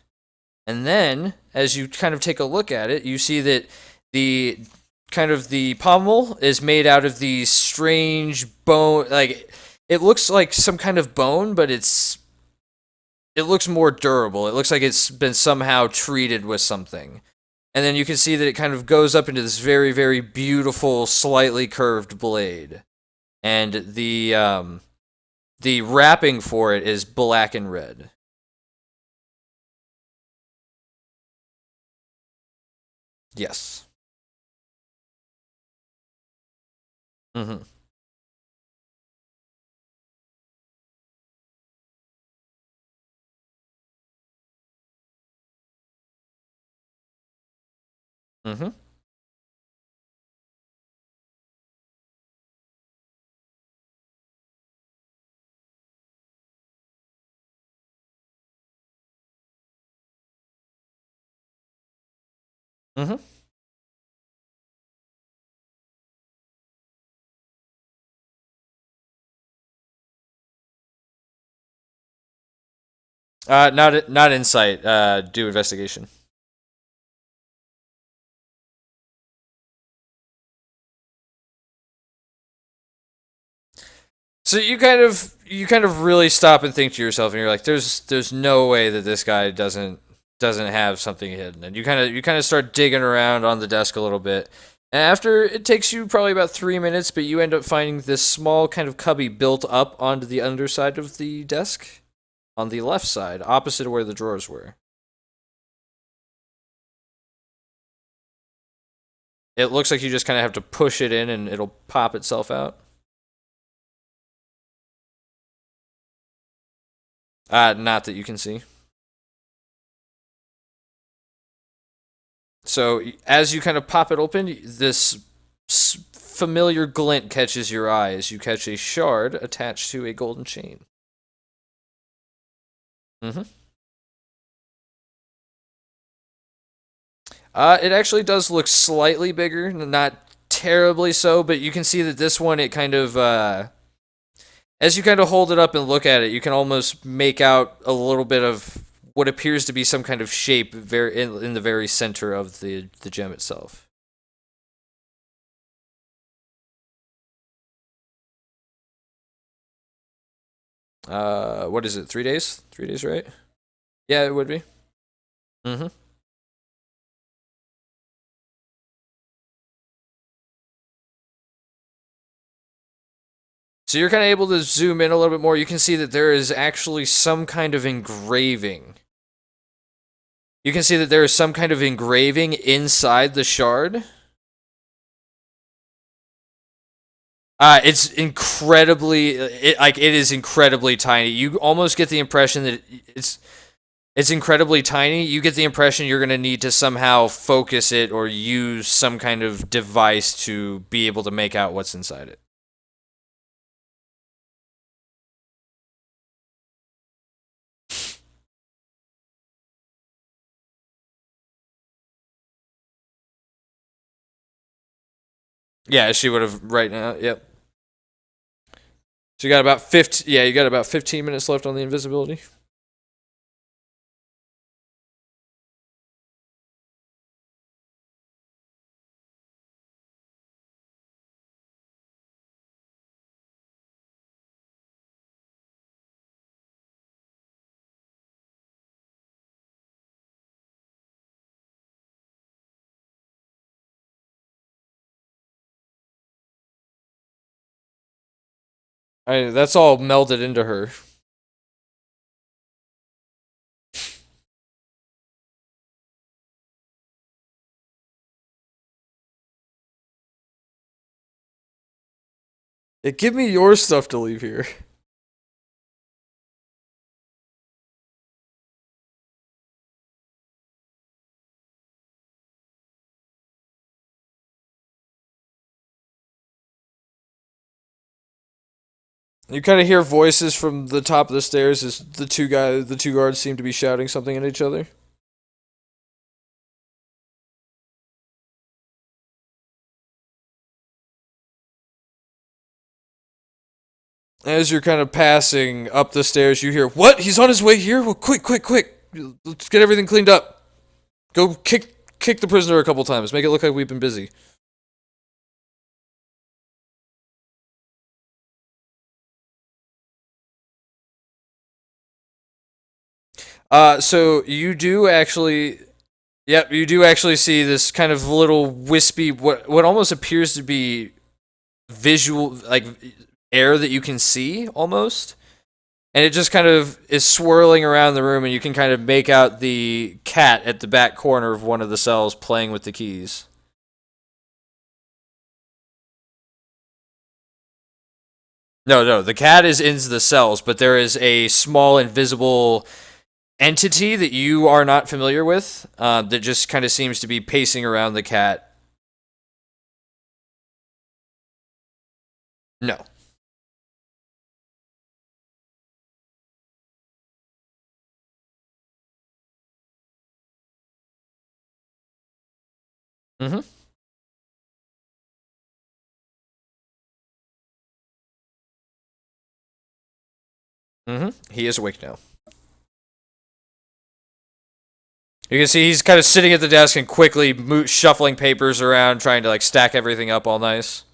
And then, as you kind of take a look at it, you see that the pommel is made out of these strange bone, like, it looks like some kind of bone, but it looks more durable. It looks like it's been somehow treated with something. And then you can see that it kind of goes up into this very, very beautiful, slightly curved blade. And the wrapping for it is black and red. Yes. Mm-hmm. Mm-hmm. Mm-hmm. Not insight. Do investigation. So you kind of really stop and think to yourself, and you're like, there's no way that this guy doesn't have something hidden, and you kind of start digging around on the desk a little bit. And after it takes you probably about 3 minutes, but you end up finding this small kind of cubby built up onto the underside of the desk, on the left side, opposite of where the drawers were. It looks like you just kind of have to push it in, and it'll pop itself out. Not that you can see. So as you kind of pop it open, this familiar glint catches your eye as you catch a shard attached to a golden chain. Mm-hmm. It actually does look slightly bigger, not terribly so, but you can see that this one, it kind of, as you kind of hold it up and look at it, you can almost make out a little bit of what appears to be some kind of shape in the very center of the gem itself. What is it? 3 days? 3 days, right? Yeah, it would be. Mm-hmm. So you're kind of able to zoom in a little bit more. You can see that there is actually some kind of engraving. You can see that there is some kind of engraving inside the shard. It's incredibly, it is incredibly tiny. You almost get the impression that it's incredibly tiny. You get the impression you're going to need to somehow focus it or use some kind of device to be able to make out what's inside it. Yeah, she would have right now. Yep. So you got about 15. Yeah, you got about 15 minutes left on the invisibility. That's all melded into her. Yeah, give me your stuff to leave here. You kind of hear voices from the top of the stairs as the two guards seem to be shouting something at each other. As you're kind of passing up the stairs, you hear, "What? He's on his way here? Well, quick, quick, quick! Let's get everything cleaned up. Go kick the prisoner a couple times. Make it look like we've been busy." So you do actually, yep, you do actually see this kind of little wispy, what almost appears to be visual, like air that you can see almost, and it just kind of is swirling around the room, and you can kind of make out the cat at the back corner of one of the cells playing with the keys. No, the cat is in the cells, but there is a small invisible entity that you are not familiar with that just kind of seems to be pacing around the cat. No. Mm-hmm. Mm-hmm. He is awake now. You can see he's kind of sitting at the desk and quickly shuffling papers around, trying to like stack everything up all nice.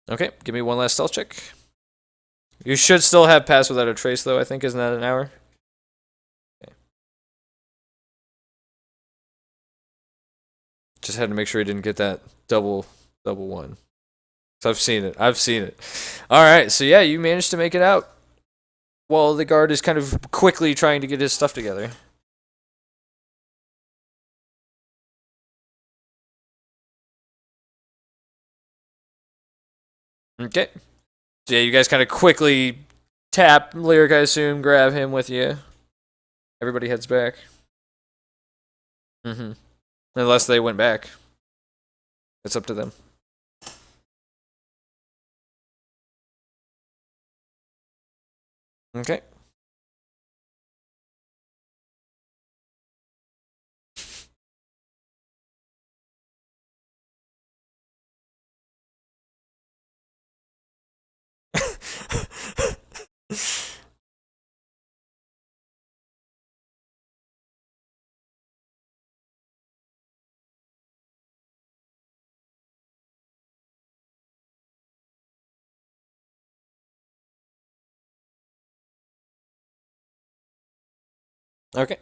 Okay, give me one last stealth check. You should still have pass without a trace, though, I think. Isn't that an hour? Okay. Just had to make sure he didn't get that double one. So I've seen it. Alright, so yeah, you managed to make it out. While the guard is kind of quickly trying to get his stuff together. Okay. So yeah, you guys kind of quickly tap Lyric, I assume, grab him with you. Everybody heads back. Unless they went back. It's up to them. Okay. Okay.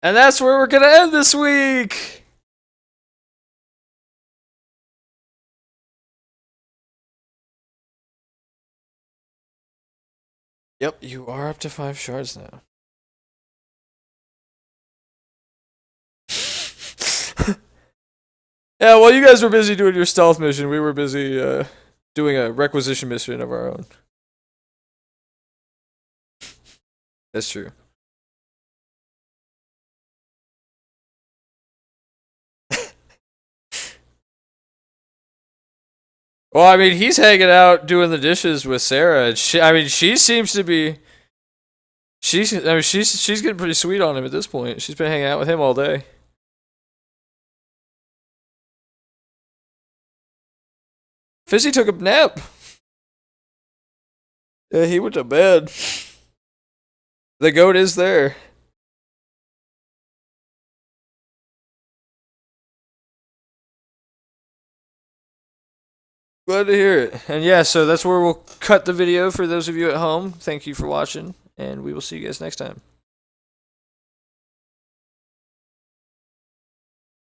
And that's where we're gonna end this week. Yep, you are up to 5 shards now. Yeah, while you guys were busy doing your stealth mission, we were busy doing a requisition mission of our own. That's true. Well, I mean, he's hanging out doing the dishes with Sarah. She seems to be. She's getting pretty sweet on him at this point. She's been hanging out with him all day. Fizzy took a nap. Yeah, he went to bed. The goat is there. Glad to hear it. And yeah, so that's where we'll cut the video for those of you at home. Thank you for watching, and we will see you guys next time.